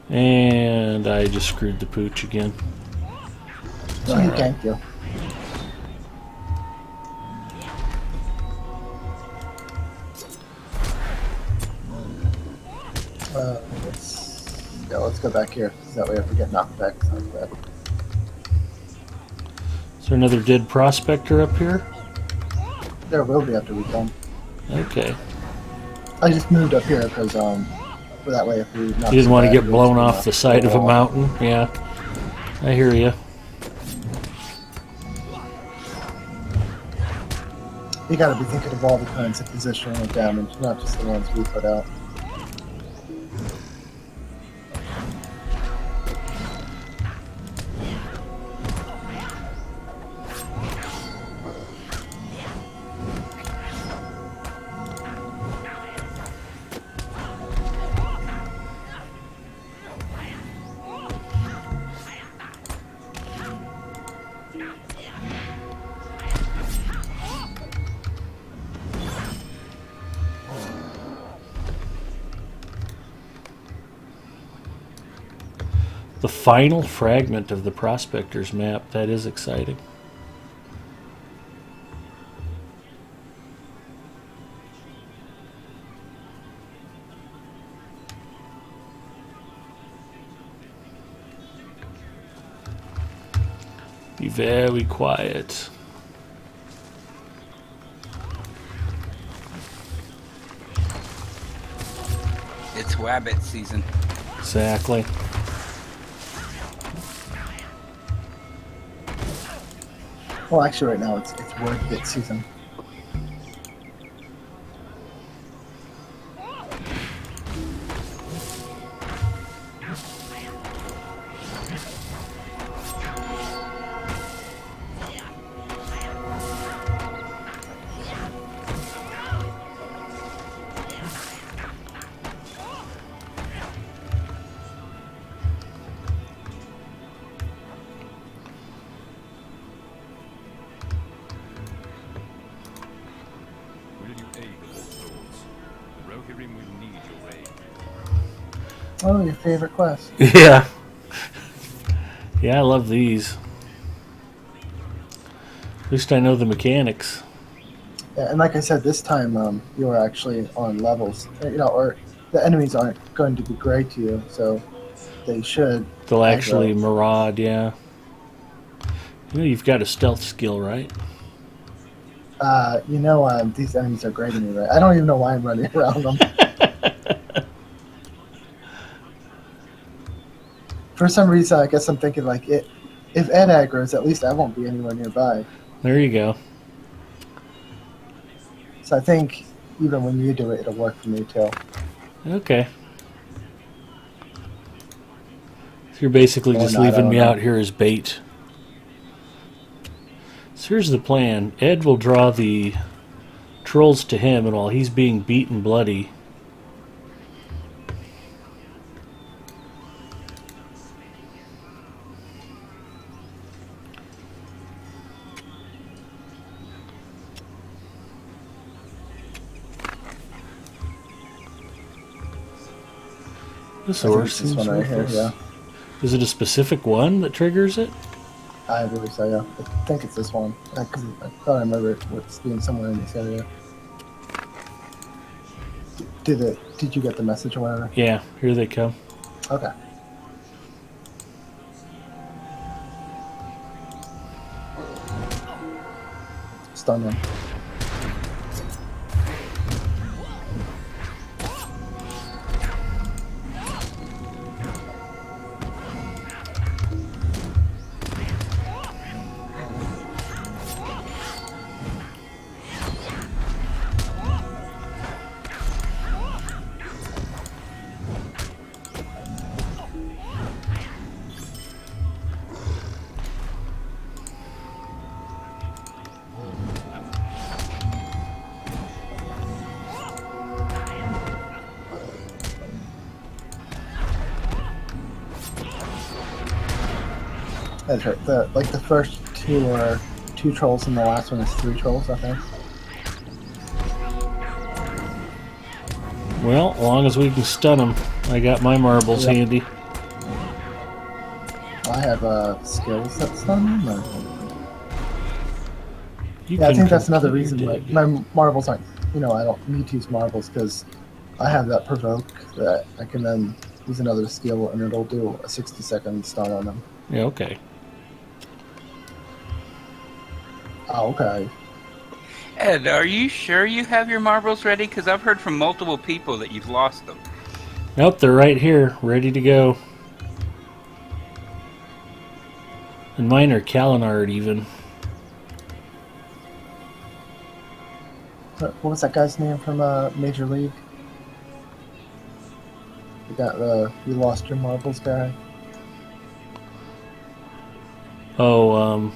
And I just screwed the pooch again. No, he ganked you. Let's go back here. So that way if we get knocked back, it's not bad. Is there another dead prospector up here? There will be after we come. Okay. I just moved up here because for that way if we knock You didn't want to back, get blown we'll off the side of a wall. mountain? Yeah. I hear you. You gotta be thinking of all the kinds of positional damage, not just the ones we put out. The final fragment of the Prospectors map. That is exciting. Be very quiet. It's Wabbit season. Exactly. Well, actually, right now it's worth it season. Oh, your favorite quest. Yeah. Yeah, I love these. At least I know the mechanics. Yeah, and like I said, this time you are actually on levels. Or the enemies aren't going to be great to you, so they should They'll actually aggro. maraud, yeah. You know you've got a stealth skill, right? These enemies are grating me, right? I don't even know why I'm running around them. For some reason, I guess I'm thinking like if Ed aggro's, at least I won't be anywhere nearby. There you go. So I think even when you do it, it'll work for me too. Okay. So you're basically Or just not, I leaving don't me know. out here as bait. So here's the plan. Ed will draw the trolls to him, and while he's being beaten bloody, this I think ore it's this seems one right here, worthless. yeah. Is it a specific one that triggers it? I believe so, yeah. I think it's this one. Because I thought I remember it being somewhere in this area. Did you get the message or whatever? Yeah, here they come. Okay. Stun them. That's right. The first two are 2 trolls and the last one is 3 trolls, I think. Well, as long as we can stun them, I got my marbles Yep. handy. I have skills that stun them. You Yeah, I can think that's another complete your reason dig. my marbles aren't. I don't need to use marbles because I have that provoke that I can then use another skill and it'll do a 60-second stun on them. Yeah, okay. Oh, okay. Ed, are you sure you have your marbles ready? Because I've heard from multiple people that you've lost them. Nope, they're right here, ready to go. And mine are Kalinard even. What was that guy's name from Major League? You lost your marbles guy. Oh,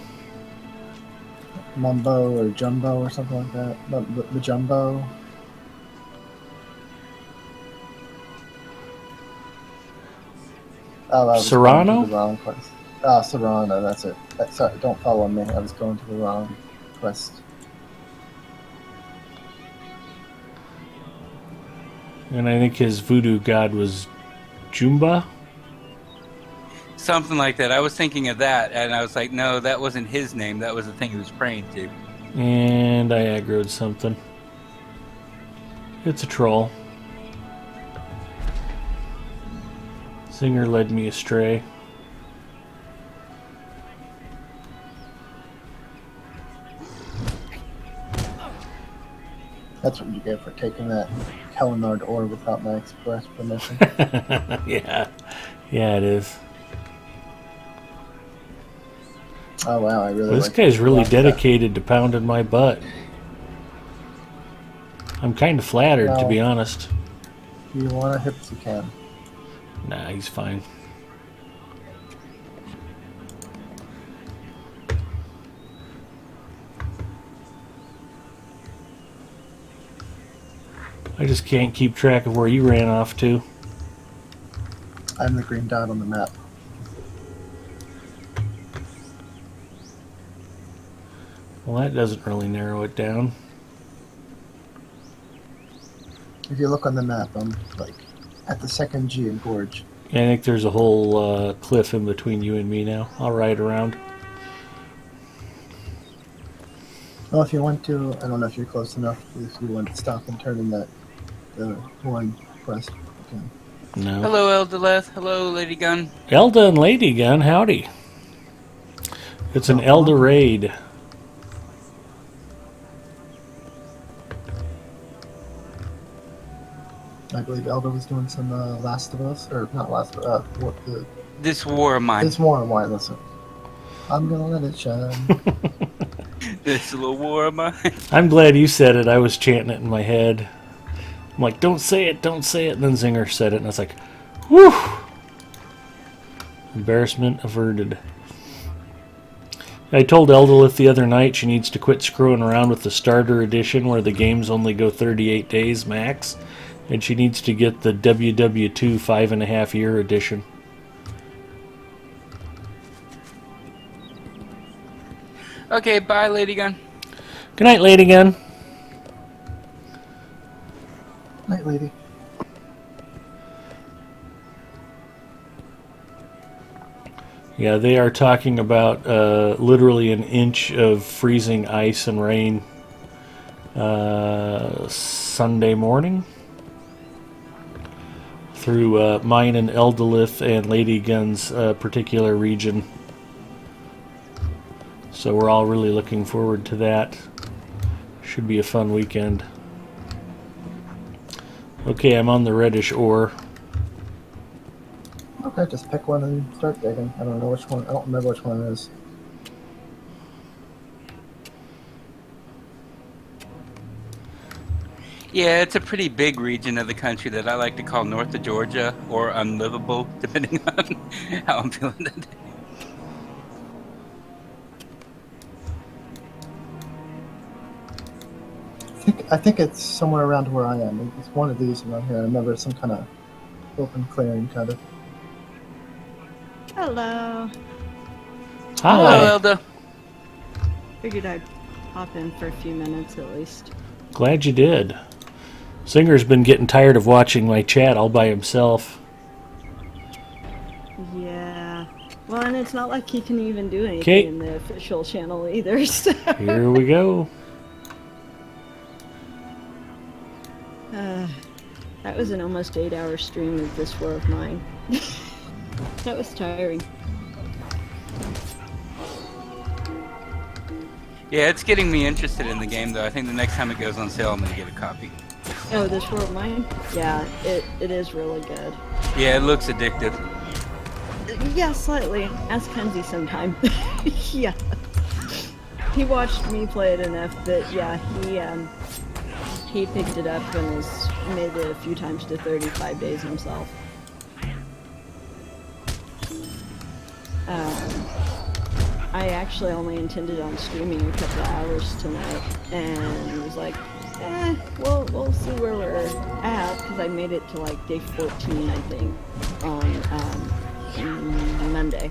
Mumbo or Jumbo or something like that. The Jumbo. Oh, I was going Serrano? to the wrong quest. Ah, Serrano, that's it. Sorry, don't follow me. I was going to the wrong quest. And I think his voodoo god was Jumba. Something like that. I was thinking of that, and I was like, no, that wasn't his name. That was the thing he was praying to. And I aggroed something. It's a troll. Singer led me astray. That's what you get for taking that Kalinard ore without my express permission. Yeah. Yeah, it is. Oh wow, I really This like guy's really that. dedicated to pounding my butt. I'm kind of flattered, to Well- be honest. You want to hit you can. Nah, he's fine. I just can't keep track of where you ran off to. I'm the green dot on the map. Well, that doesn't really narrow it down. If you look on the map, I'm like At the second G in Gorge. I think there's a whole cliff in between you and me now. I'll ride around. Well, if you want to, I don't know if you're close enough. If you want to stop and turn in the horn quest, you can. No. Hello, Eldaleth. Hello, Lady Gun. Elda and Lady Gun, howdy. It's an Elda raid. I believe Elda was doing some Last of Us, or not Last of Us, This war of mine. This war of mine, listen. I'm gonna let it shine. This little war of mine. I'm glad you said it. I was chanting it in my head. I'm like, don't say it, don't say it. And then Zinger said it, and I was like, whew. Embarrassment averted. I told Eldalith the other night she needs to quit screwing around with the starter edition where the games only go 38 days max. And she needs to get the WW2 5.5-year edition. Okay, bye, Lady Gun. Good night, Lady Gun. Night, lady. Yeah, they are talking about literally an inch of freezing ice and rain Sunday morning through mine and Eldalith and Lady Gun's particular region. So we're all really looking forward to that. Should be a fun weekend. Okay, I'm on the reddish ore. Okay, just pick one and start digging. I don't know which one. I don't remember which one it is. Yeah, it's a pretty big region of the country that I like to call north of Georgia, or unlivable, depending on how I'm feeling that day. I think it's somewhere around where I am. It's one of these around here. I remember some kind of open clearing kind of. Hello. Hi. Hello, Elda. Figured I'd hop in for a few minutes at least. Glad you did. Singer's been getting tired of watching my chat all by himself. Yeah. Well, and it's not like he can even do anything Okay. in the official channel either. So. Here we go. That was an almost 8-hour stream of this war of mine. That was tiring. Yeah, it's getting me interested in the game, though. I think the next time it goes on sale, I'm going to get a copy. Oh, this war of mine? Yeah, it is really good. Yeah, it looks addictive. Yeah, slightly. Ask Kenzie sometime. Yeah. He watched me play it enough that, yeah, he picked it up and has made it a few times to 35 days himself. I actually only intended on streaming a couple of hours tonight, and was like, we'll see where we're at, because I made it to like day 14, I think, on Monday.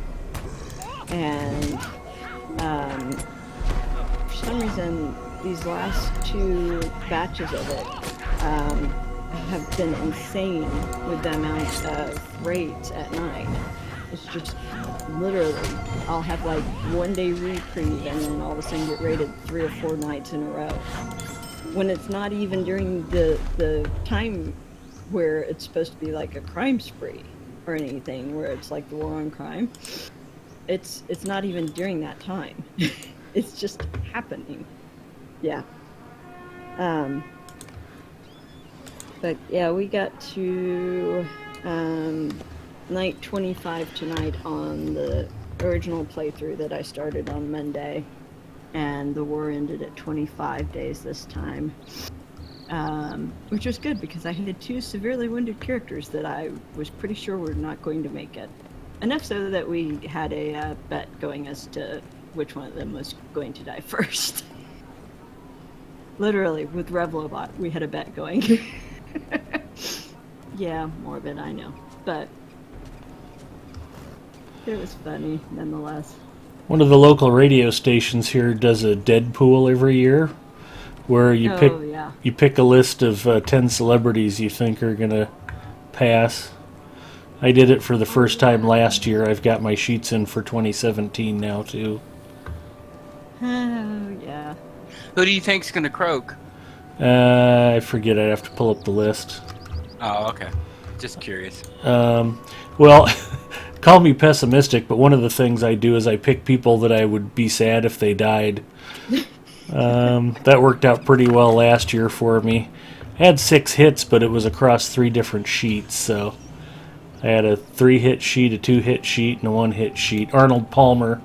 And for some reason, these last two batches of it have been insane with the amount of raids at night. It's just literally, I'll have like 1 day reprieve and then all of a sudden get raided 3 or 4 nights in a row. When it's not even during the time where it's supposed to be like a crime spree or anything, where it's like the war on crime. It's not even during that time. It's just happening. Yeah. But yeah, we got to night 25 tonight on the original playthrough that I started on Monday, and the war ended at 25 days this time, which was good because I had 2 severely wounded characters that I was pretty sure were not going to make it. Enough so that we had a bet going as to which one of them was going to die first. Literally, with Revlobot, we had a bet going. Yeah, morbid, I know. But it was funny, nonetheless. One of the local radio stations here does a Deadpool every year, where you Oh, yeah. pick a list of 10 celebrities you think are gonna pass. I did it for the first time last year. I've got my sheets in for 2017 now too. Oh, yeah. Who do you think's gonna croak? I forget. I'd have to pull up the list. Oh, okay. Just curious. Well, call me pessimistic, but one of the things I do is I pick people that I would be sad if they died. That worked out pretty well last year for me. I had 6 hits, but it was across 3 different sheets, so I had a 3-hit sheet, a 2-hit sheet, and a 1-hit sheet. Arnold Palmer,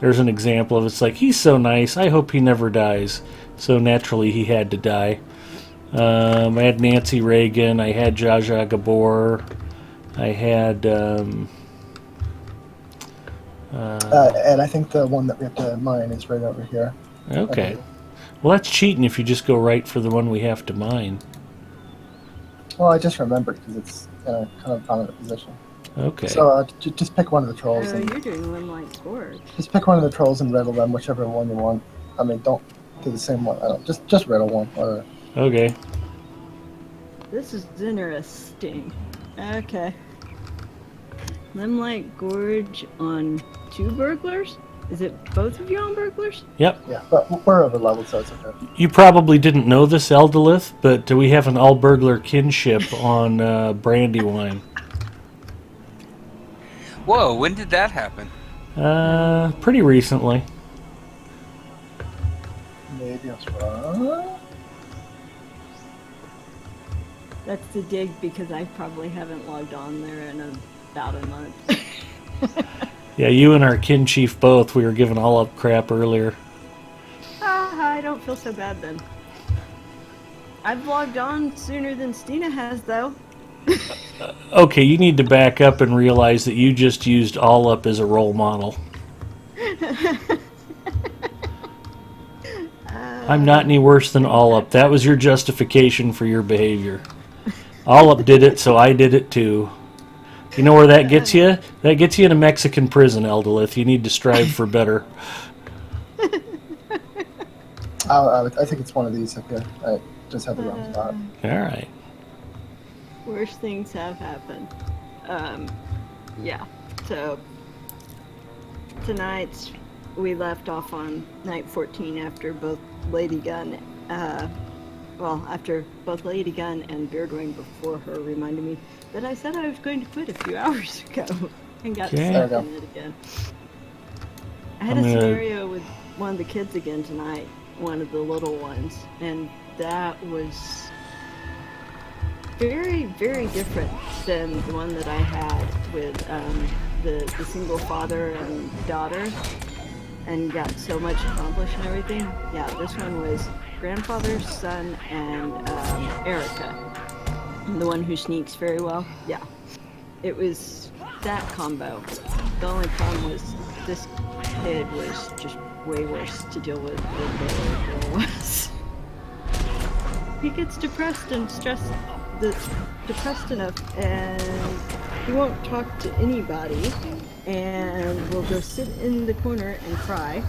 there's an example of it's like, he's so nice, I hope he never dies. So naturally he had to die. I had Nancy Reagan, I had Zsa Zsa Gabor, I had And I think the one that we have to mine is right over here. okay. Well, that's cheating if you just go right for the one we have to mine. Well, I just remembered because it's in a kind of prominent position. Okay. So just pick one of the trolls. Oh, And you're doing one like Gorge. just pick one of the trolls and riddle them, whichever one you want. I mean, don't do the same one. I don't, just riddle one. Or Okay. This is interesting. Okay. Limelight Gorge on 2 burglars? Is it both of you on burglars? Yep. yeah, but we're over leveled, so it's okay. You probably didn't know this, Eldolith, but we have an all burglar kinship on Brandywine. Whoa, when did that happen? Pretty recently. Maybe I was wrong. That's the dig because I probably haven't logged on there in about a month. Yeah, you and our kin chief both. We were giving all up crap earlier. I don't feel so bad then. I've logged on sooner than Stina has, though. Okay, you need to back up and realize that you just used all up as a role model. I'm not any worse than all up. That was your justification for your behavior. All up did it, so I did it too. You know where that gets you? That gets you in a Mexican prison, Eldolith. You need to strive for better. I think it's one of these up here. I just had the wrong spot. All right. Worse things have happened. Yeah. So tonight we left off on night 14 after both Lady Gun, after both Lady Gun and Beardwing before her reminded me that I said I was going to quit a few hours ago and got Okay. stuck in it again. I had a scenario with one of the kids again tonight, one of the little ones, and that was very, very different than the one that I had with the single father and daughter and got so much accomplished and everything. Yeah, this one was grandfather, son, and Erica. The one who sneaks very well. Yeah. It was that combo. The only problem was this kid was just way worse to deal with than the other girl was. He gets depressed and depressed enough and he won't talk to anybody and will go sit in the corner and cry.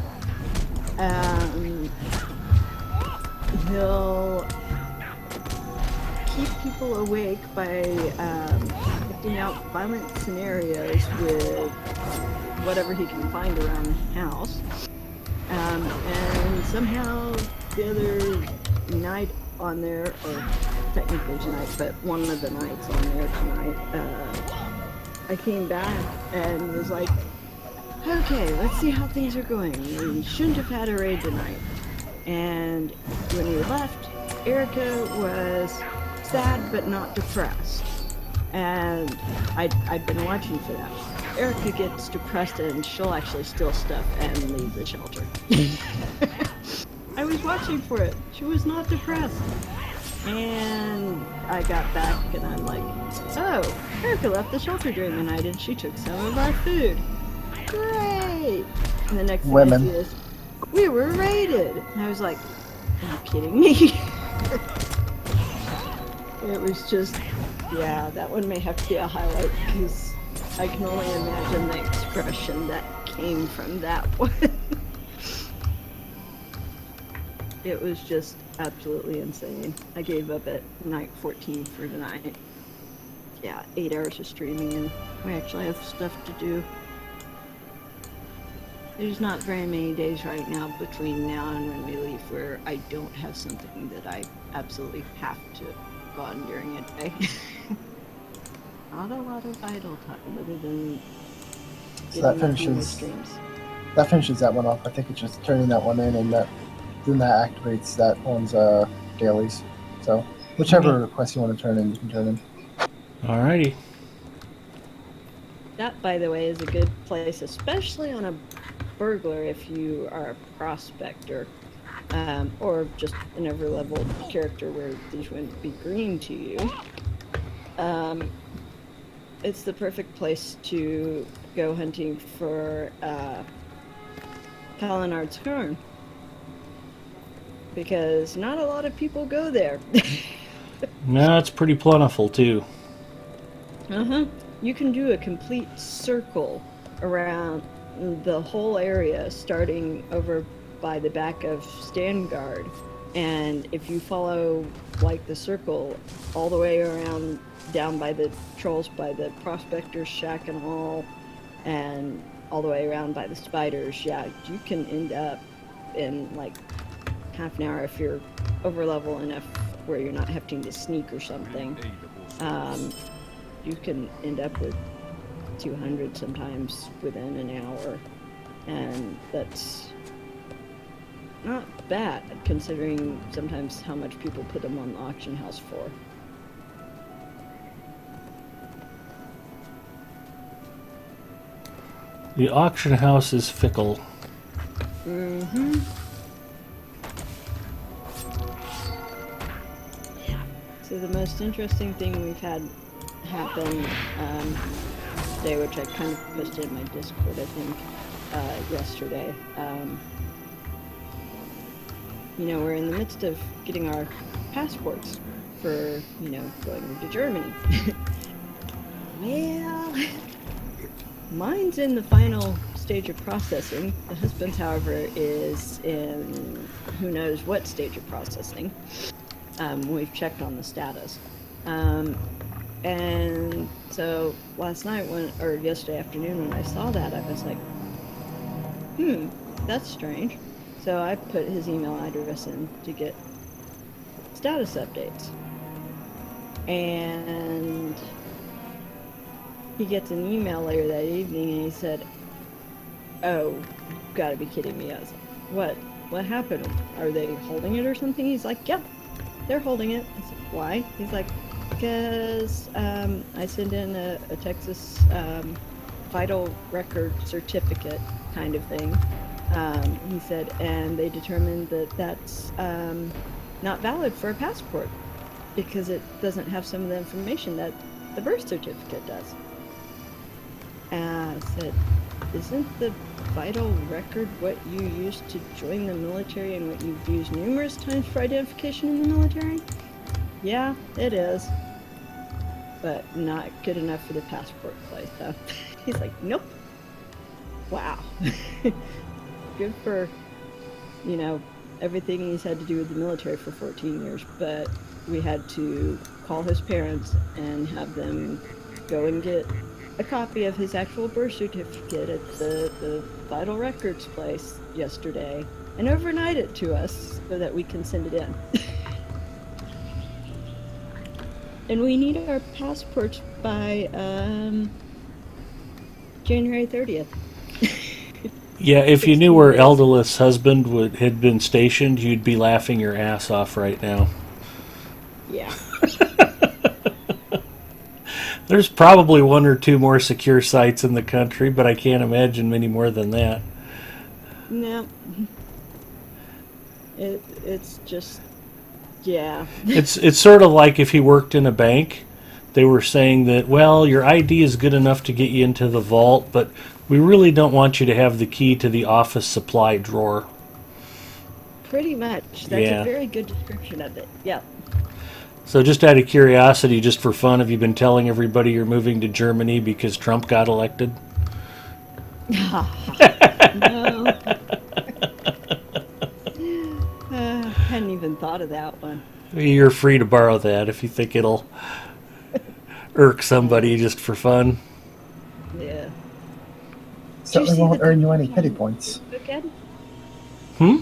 He'll keep people awake by acting out violent scenarios with whatever he can find around the house. And somehow the other night on there, or technically tonight, but one of the nights on there tonight, I came back and was like, okay, let's see how things are going. We shouldn't have had a raid tonight. And when we left, Erica was sad but not depressed. And I'd been watching for that. Erica gets depressed and she'll actually steal stuff and leave the shelter. I was watching for it. She was not depressed. And I got back and I'm like, oh, Erica left the shelter during the night and she took some of our food. Great! And the next thing I see is, we were raided! And I was like, are you kidding me? It was just, yeah, that one may have to be a highlight because I can only imagine the expression that came from that one. It was just absolutely insane. I gave up at night 14 for the night. yeah, 8 hours of streaming, and we actually have stuff to do. There's not very many days right now between now and when we leave where I don't have something that I absolutely have to go on during a day. Not a lot of idle time other than So getting that a few more finishes streams. that one off. I think it's just turning that one in, and that activates that one's dailies. So whichever request you want to turn in, you can turn in. Alrighty. That, by the way, is a good place, especially on a burglar if you are a prospector, or just an overleveled character where these wouldn't be green to you. It's the perfect place to go hunting for Kalinard's Horn, because not a lot of people go there. No, it's pretty plentiful too. You can do a complete circle around the whole area, starting over by the back of Standguard. And if you follow, like, the circle all the way around down by the trolls, by the prospector's shack and all, and all the way around by the spiders, yeah, you can end up in, like, half an hour if you're over level enough where you're not having to sneak or something. You can end up with 200 sometimes within an hour, and that's not bad considering sometimes how much people put them on the auction house for. The auction house is fickle. Mm-hmm. Yeah. So the most interesting thing we've had happen today, which I kind of posted in my Discord, I think, yesterday. We're in the midst of getting our passports for, going to Germany. Well, mine's in the final stage of processing. The husband's, however, is in who knows what stage of processing. We've checked on the status. And so last night or yesterday afternoon when I saw that, I was like, that's strange. So I put his email address in to get status updates. And he gets an email later that evening and he said, "Oh, you've got to be kidding me." I was like, what happened? Are they holding it or something? He's like, "Yep, they're holding it." I said, "Why?" He's like, "Because I sent in a Texas vital record certificate kind of thing." He said, and they determined that that's not valid for a passport because it doesn't have some of the information that the birth certificate does. I said, "Isn't the vital record what you used to join the military and what you've used numerous times for identification in the military?" "Yeah, it is, but not good enough for the passport place, though." He's like, "Nope." Wow. Good for, everything he's had to do with the military for 14 years, but we had to call his parents and have them go and get a copy of his actual birth certificate at the vital records place yesterday and overnight it to us so that we can send it in. And we need our passports by January 30th. Yeah, if you knew where Eldalith's husband had been stationed, you'd be laughing your ass off right now. Yeah. There's probably one or two more secure sites in the country, but I can't imagine many more than that. No. It's just, yeah. It's sort of like if he worked in a bank. They were saying that, well, your ID is good enough to get you into the vault, but we really don't want you to have the key to the office supply drawer. Pretty much. That's a very good description of it. Yeah. So just out of curiosity, just for fun, have you been telling everybody you're moving to Germany because Trump got elected? No. Hadn't even thought of that one. You're free to borrow that if you think it'll irk somebody just for fun. Yeah. Certainly won't earn you any pity points. Facebook, Ed? Hmm?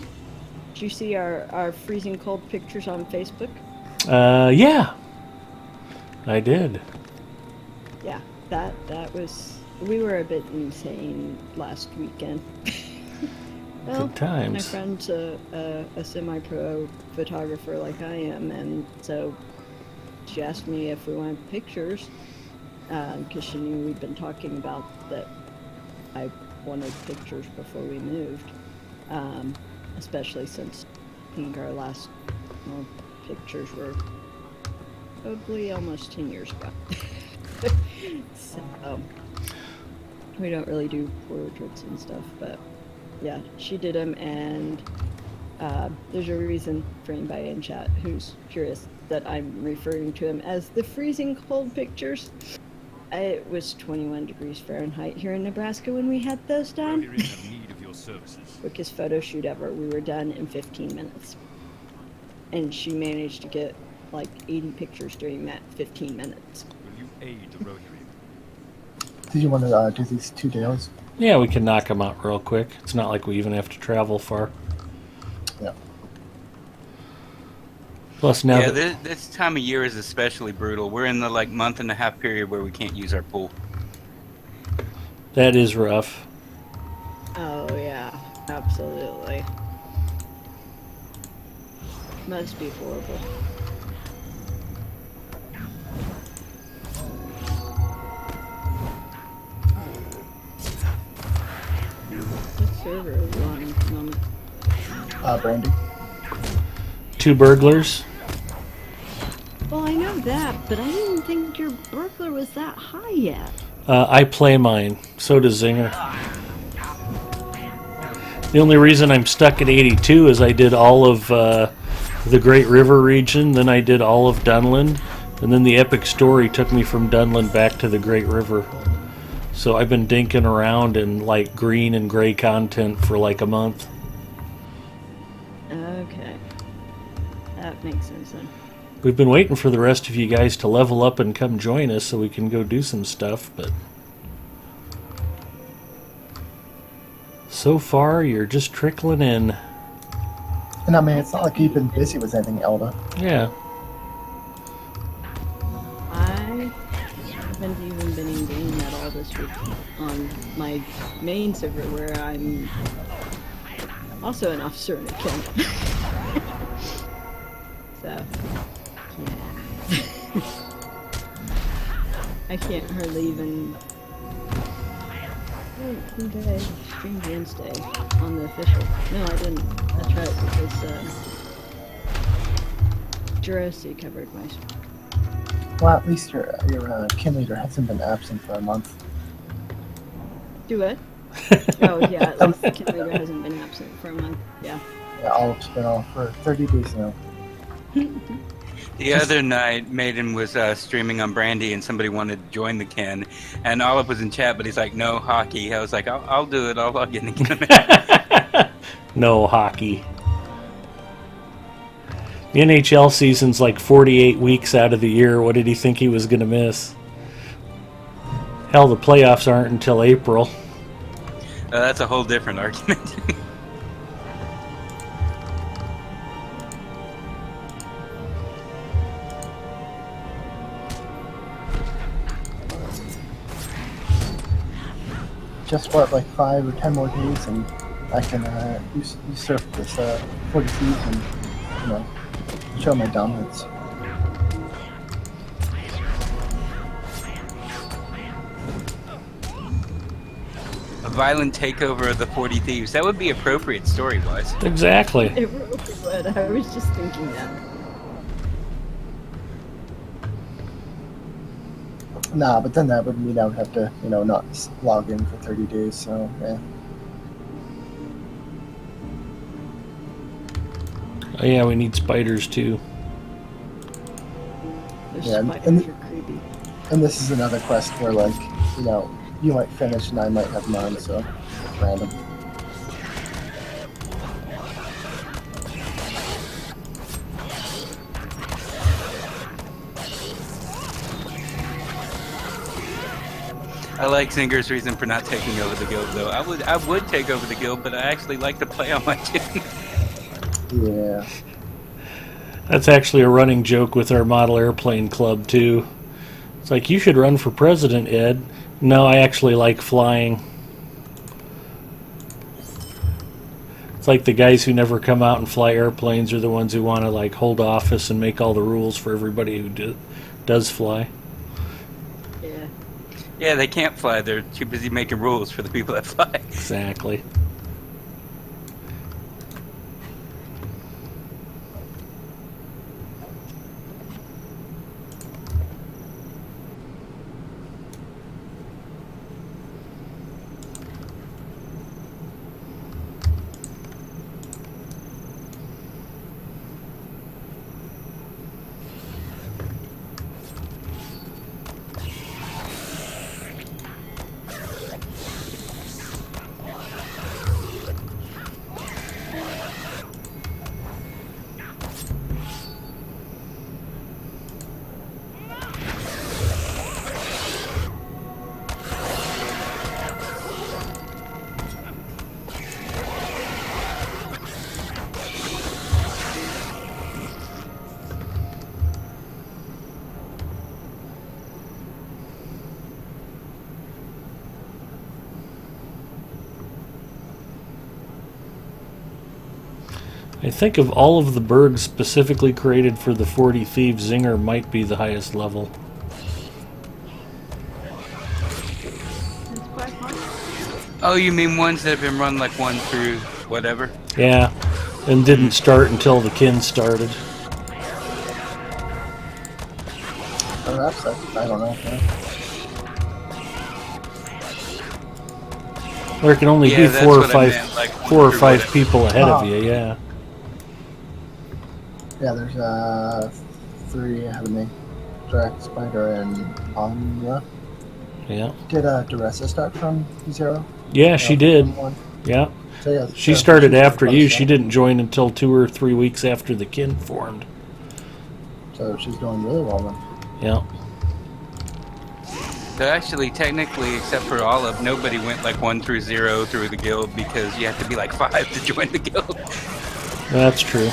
Did you see our freezing cold pictures on Facebook? Yeah. I did. Yeah, that was. We were a bit insane last weekend. Well, Good times. my friend's a semi-pro photographer like I am, and so she asked me if we wanted pictures, because she knew we'd been talking about that I wanted pictures before we moved, especially since I think our last pictures were probably almost 10 years ago. So we don't really do portraits and stuff, but yeah, she did them, and there's a reason for anybody in chat who's curious that I'm referring to them as the freezing cold pictures. It was 21 degrees Fahrenheit here in Nebraska when we had those done. Rohirrim have need of your services. Quickest photo shoot ever. We were done in 15 minutes. And she managed to get like 80 pictures during that 15 minutes. Will you aid the Rohirrim? Did you want to do these 2 deals? Yeah, we can knock them out real quick. It's not like we even have to travel far. Yeah. Plus now Yeah, that this time of year is especially brutal. We're in the like month and a half period where we can't use our pool. that is rough. Oh yeah, absolutely. Must be horrible. What server is on at the moment? Brandy. 2 burglars. Well, I know that, but I didn't think your burglar was that high yet. I play mine. So does Zinger. The only reason I'm stuck at 82 is I did all of the Great River region, then I did all of Dunland, and then the epic story took me from Dunland back to the Great River. So I've been dinking around in like green and gray content for like a month. Okay. That makes sense then. We've been waiting for the rest of you guys to level up and come join us so we can go do some stuff, but so far you're just trickling in. And I mean, it's not like you've been busy with anything, Elda. Yeah. I haven't even been in game at all this week on my main server where I'm also an officer in a camp. So, yeah. I can't hardly even. I don't think I streamed Wednesday on the official. No, I didn't. That's right, because Jurassic covered my. Well, at least your kin leader hasn't been absent for a month. Do what? Oh yeah, at least the kid leader hasn't been absent for a month. Yeah. Yeah, Olive's been off for 30 days now. The other night, Maiden was streaming on Brandy, and somebody wanted to join the Ken, and Olive was in chat, but he's like, "No hockey." I was like, "I'll do it. I'll log in again." No hockey. The NHL season's like 48 weeks out of the year. What did he think he was going to miss? Hell, the playoffs aren't until April. That's a whole different argument. Just what, like 5 or 10 more days, and I can usurp this 40 feet and, you know, show my dominance. A violent takeover of the 40 Thieves. That would be appropriate story-wise. Exactly. It really would. I was just thinking that. Nah, but then that would mean I would have to, you know, not log in for 30 days, so, yeah. Oh yeah, we need spiders too. Those Yeah, spiders and- are creepy. And this is another quest where, like, you know, you might finish and I might have none, so it's random. I like Zinger's reason for not taking over the guild, though. I would take over the guild, but I actually like to play on my team. Yeah. That's actually a running joke with our model airplane club, too. It's like, you should run for president, Ed. No, I actually like flying. It's like the guys who never come out and fly airplanes are the ones who want to like hold office and make all the rules for everybody who does fly. Yeah. Yeah, they can't fly. They're too busy making rules for the people that fly. Exactly. I think of all of the bergs specifically created for the 40 Thieves, Zinger might be the highest level. It's quite fun. Oh, you mean ones that have been run like 1 through whatever? Yeah, and didn't start until the kin started. Perhaps, I don't know. Yeah. There can only Yeah, be that's four or what I five, meant, like four or through five whatever. people ahead of Oh. you. Yeah. Yeah, there's 3 ahead of me. Drax, Spider, and Anya. Yeah. Did Duressa start from 0? Yeah, she did. From 1? Yeah. So, yeah, She so started she's after close, you. yeah. She didn't join until 2 or 3 weeks after the kin formed. So she's doing really well then. Yeah. So actually, technically, except for Olive, nobody went like 1 through 0 through the guild because you have to be like 5 to join the guild. That's true.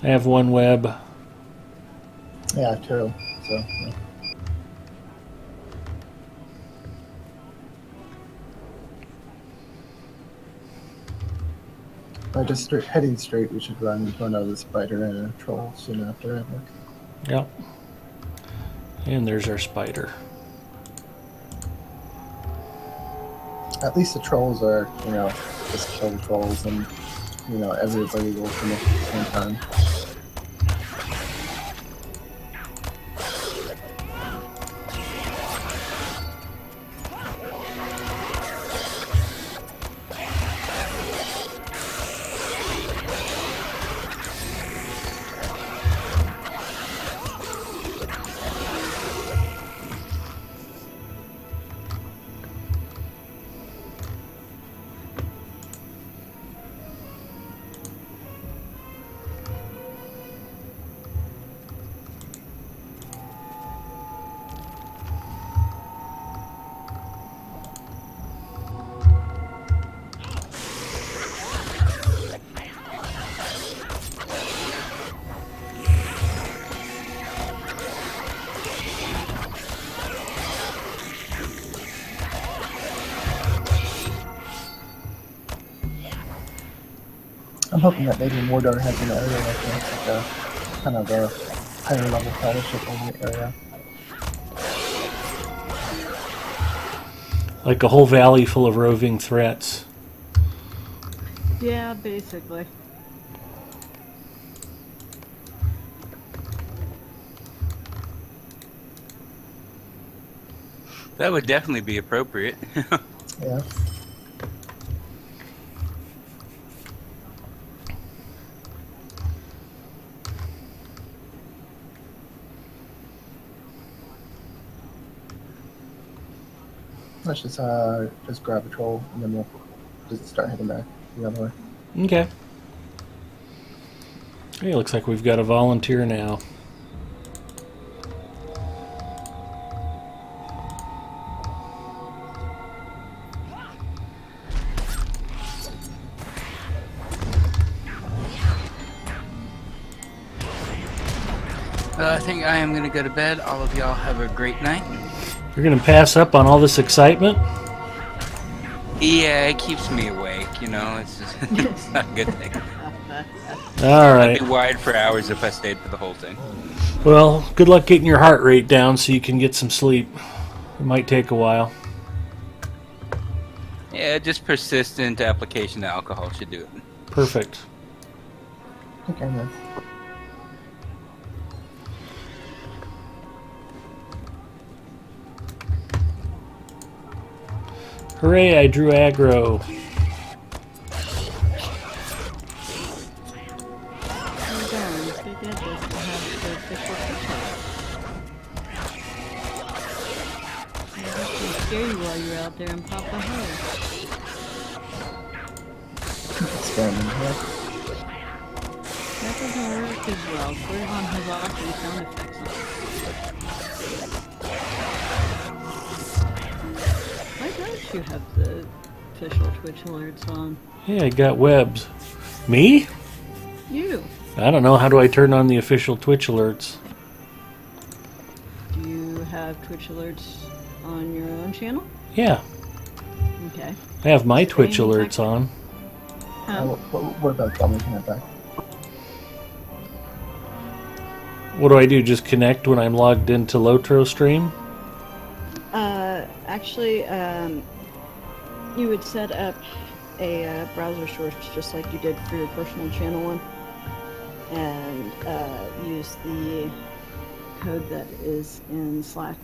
I have 1 web. Yeah, 2. So, yeah. Just heading straight, we should run into another spider and a troll soon after, I think. Yep. And there's our spider. At least the trolls are, just kill trolls and, everybody will finish at the same time. I'm hoping that maybe Mordor has an area like this, like a kind of a higher level fellowship in the area. Like a whole valley full of roving threats. Yeah, basically. That would definitely be appropriate. Yeah. Let's just grab a troll and then we'll just start heading back the other way. Okay. Hey, looks like we've got a volunteer now. I think I am going to go to bed. All of y'all have a great night. You're gonna pass up on all this excitement? Yeah, it keeps me awake, you know. It's just it's not a good thing. All I'd right. be wired for hours if I stayed for the whole thing. Well, good luck getting your heart rate down so you can get some sleep. It might take a while. Yeah, just persistent application of alcohol should do it. Perfect. Okay, man. Hooray, I drew aggro. Oh darn, so get this to have the official picture. Maybe I can scare you while you're out there and pop a hole. Experiment here. That doesn't work as well. Clearvon has awesome sound effects on it. Why don't you have the official Twitch alerts on? Yeah, I got webs. Me? You. I don't know. How do I turn on the official Twitch alerts? Do you have Twitch alerts on your own channel? Yeah, Okay. I have my Is there Twitch any alerts type- on. What about Dominic and back? What do I do? Just connect when I'm logged into LOTRO stream? Actually, you would set up a browser source just like you did for your personal channel one, and use the code that is in Slack.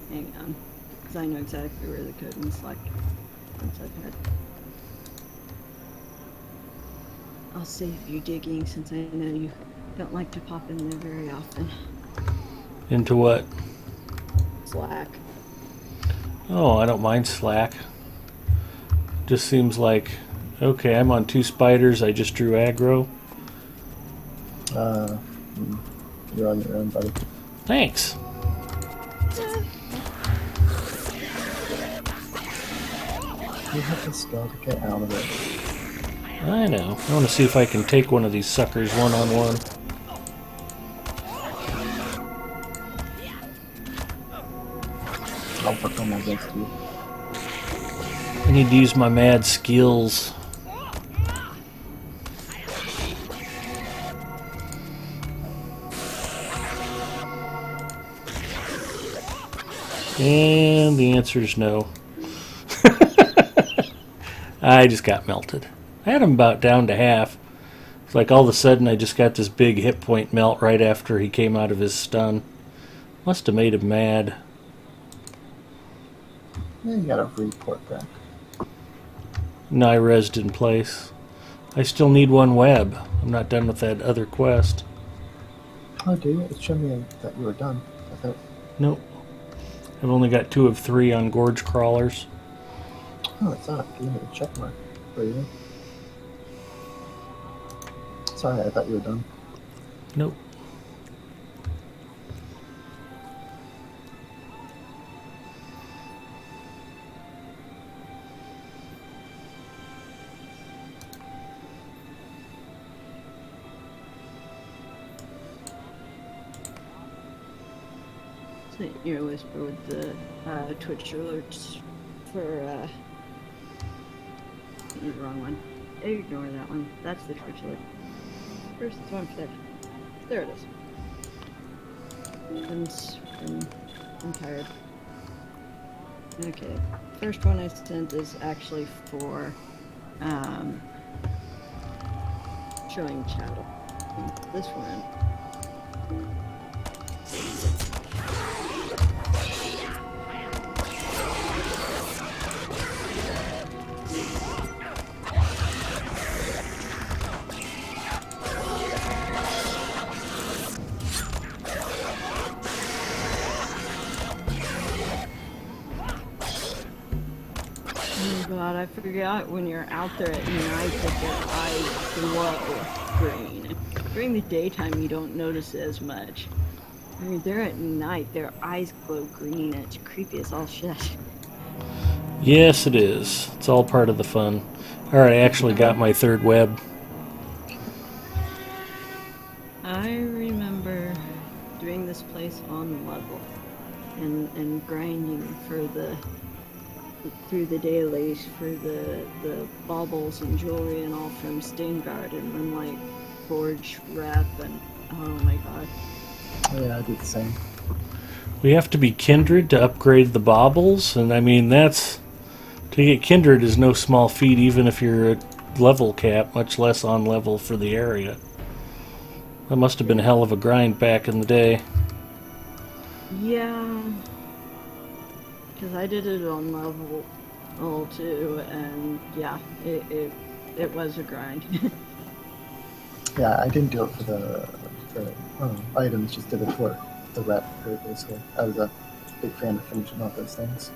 Hang on, because I know exactly where the code in Slack once I've had. I'll save you digging since I know you don't like to pop in there very often. Into what? Slack. Oh, I don't mind Slack. Just seems like, okay, I'm on 2 spiders. I just drew aggro. You're on your own, buddy. Thanks. You have the skill to get out of it. I know. I want to see if I can take one of these suckers one-on-one. I'll perform against you. I need to use my mad skills. And the answer is no. I just got melted. I had him about down to half. It's like all of a sudden I just got this big hit point melt right after he came out of his stun. Must have made him mad. Yeah, you gotta report back. No, I rezzed in place. I still need 1 web. I'm not done with that other quest. Oh, do you? It showed me that you were done. I thought, Nope. I've only got 2 of 3 on gorge crawlers. oh, it's not. Give me a check mark for you. Sorry, I thought you were done. Nope. So you're whisper with the Twitch alerts for the wrong one. Ignore that one. That's the Twitch alert. First one for that. There it is. I'm tired. Okay. First one I sent is actually for showing chat. This one. god, I forgot when you're out there at night that their eyes glow green. During the daytime, you don't notice it as much. I mean, they're at night, their eyes glow green, and it's creepy as all shit. Yes, it is. It's all part of the fun. Alright, I actually got my third web. I remember doing this place on level and grinding for through the dailies for the baubles and jewelry and all from Steingard, and then like Forge Rep, and oh my god. Yeah, I did the same. We have to be kindred to upgrade the baubles, and I mean, to get kindred is no small feat, even if you're at level cap, much less on level for the area. That must have been a hell of a grind back in the day. Yeah, because I did it on level too, and yeah, it was a grind. Yeah, I didn't do it for items, just did it for the rep, basically. I was a big fan of finishing off those things.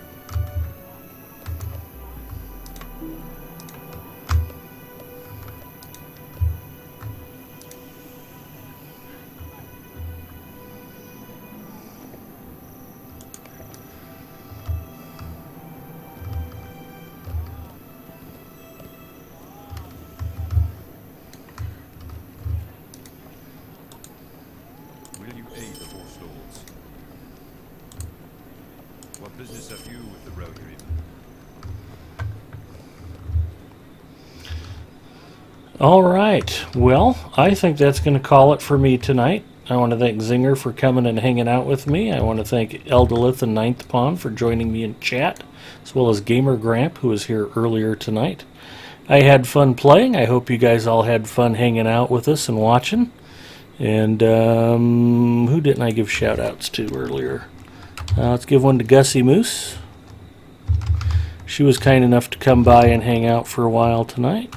Will you aid the Horse Lords? What business have you with the Rohirrim? All right. Well, I think that's going to call it for me tonight. I want to thank Zinger for coming and hanging out with me. I want to thank Eldolith and Ninth Pawn for joining me in chat, as well as Gamer Gramp, who was here earlier tonight. I had fun playing. I hope you guys all had fun hanging out with us and watching. And who didn't I give shout-outs to earlier? Let's give one to Gussie Moose. She was kind enough to come by and hang out for a while tonight.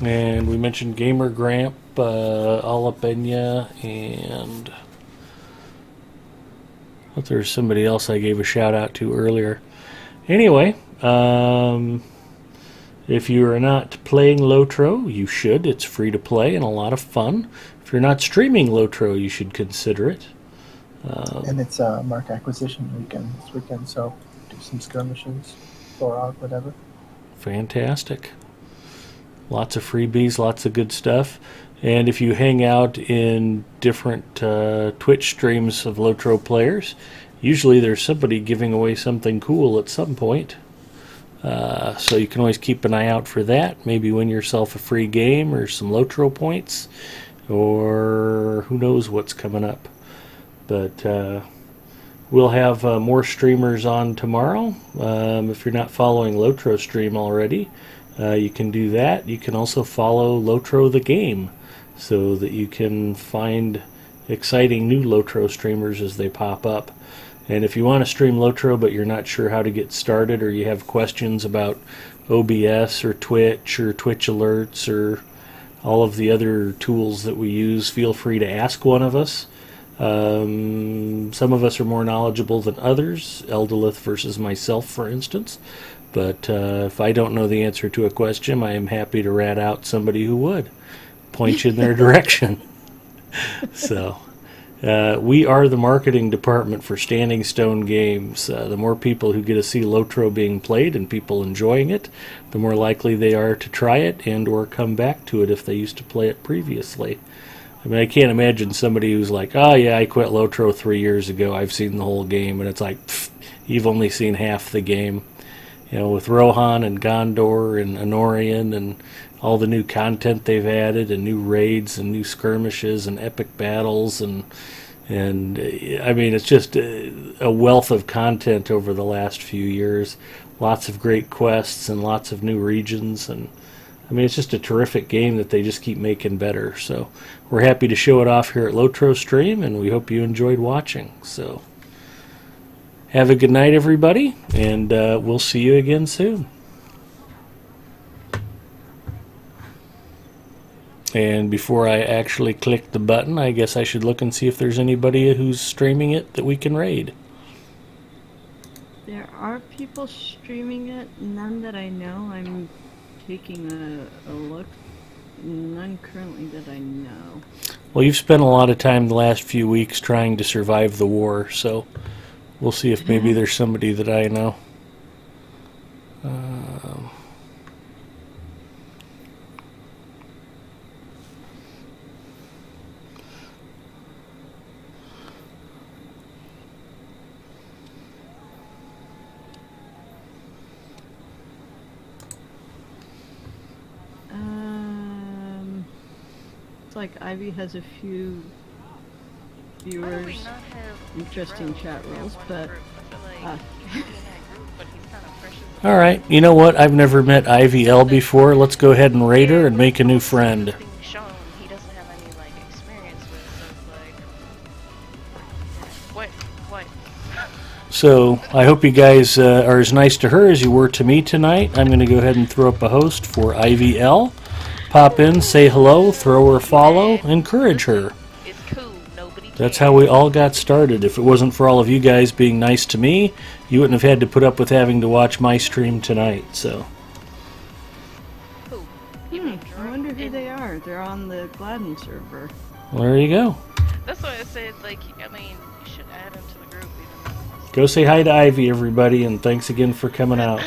And we mentioned Gamer Gramp, Alapenya, and there's somebody else I gave a shout out to earlier. Anyway, if you are not playing LOTRO, you should. It's free to play and a lot of fun. If you're not streaming LOTRO, you should consider it. And it's mark acquisition weekend this weekend, so do some skirmishes, Thorog, whatever. Fantastic. Lots of freebies, lots of good stuff. And if you hang out in different Twitch streams of LOTRO players, usually there's somebody giving away something cool at some point. So you can always keep an eye out for that. Maybe win yourself a free game or some LOTRO points, or who knows what's coming up. But we'll have more streamers on tomorrow. If you're not following LOTRO stream already, you can do that. You can also follow LOTRO the game, so that you can find exciting new LOTRO streamers as they pop up. And if you want to stream LOTRO but you're not sure how to get started, or you have questions about OBS or Twitch alerts or all of the other tools that we use, feel free to ask one of us. Some of us are more knowledgeable than others, Eldolith versus myself, for instance. But if I don't know the answer to a question, I am happy to rat out somebody who would. Point you in their direction. So, we are the marketing department for Standing Stone Games. The more people who get to see LOTRO being played and people enjoying it, the more likely they are to try it and or come back to it if they used to play it previously. I mean, I can't imagine somebody who's like, oh yeah, I quit LOTRO 3 years ago, I've seen the whole game, and it's like, pfft, you've only seen half the game. You know, with Rohan and Gondor and Anorian and all the new content they've added, and new raids and new skirmishes and epic battles, and I mean, it's just a wealth of content over the last few years. Lots of great quests and lots of new regions, and I mean, it's just a terrific game that they just keep making better. So we're happy to show it off here at LOTRO Stream, and we hope you enjoyed watching. So have a good night, everybody, and we'll see you again soon. And before I actually click the button, I guess I should look and see if there's anybody who's streaming it that we can raid. There are people streaming it, none that I know. I'm taking a look. None currently that I know. Well, you've spent a lot of time the last few weeks trying to survive the war, so we'll see if maybe there's somebody that I know. It's like Ivy has a few viewers, interesting chat rules, but All right, you know what? I've never met IVL before. Let's go ahead and raid her and make a new friend. He doesn't have any like experience with, so it's like, what? So I hope you guys are as nice to her as you were to me tonight. I'm going to go ahead and throw up a host for IVL. Pop in, say hello, throw her a follow, encourage her. It's cool. Nobody cares. That's how we all got started. If it wasn't for all of you guys being nice to me, you wouldn't have had to put up with having to watch my stream tonight. So. Cool. I wonder who they are. They're on the Gladden server. Well, there you go. That's why I said, like, I mean, you should add him to the group. Even though Go say hi to Ivy, everybody, and thanks again for coming out.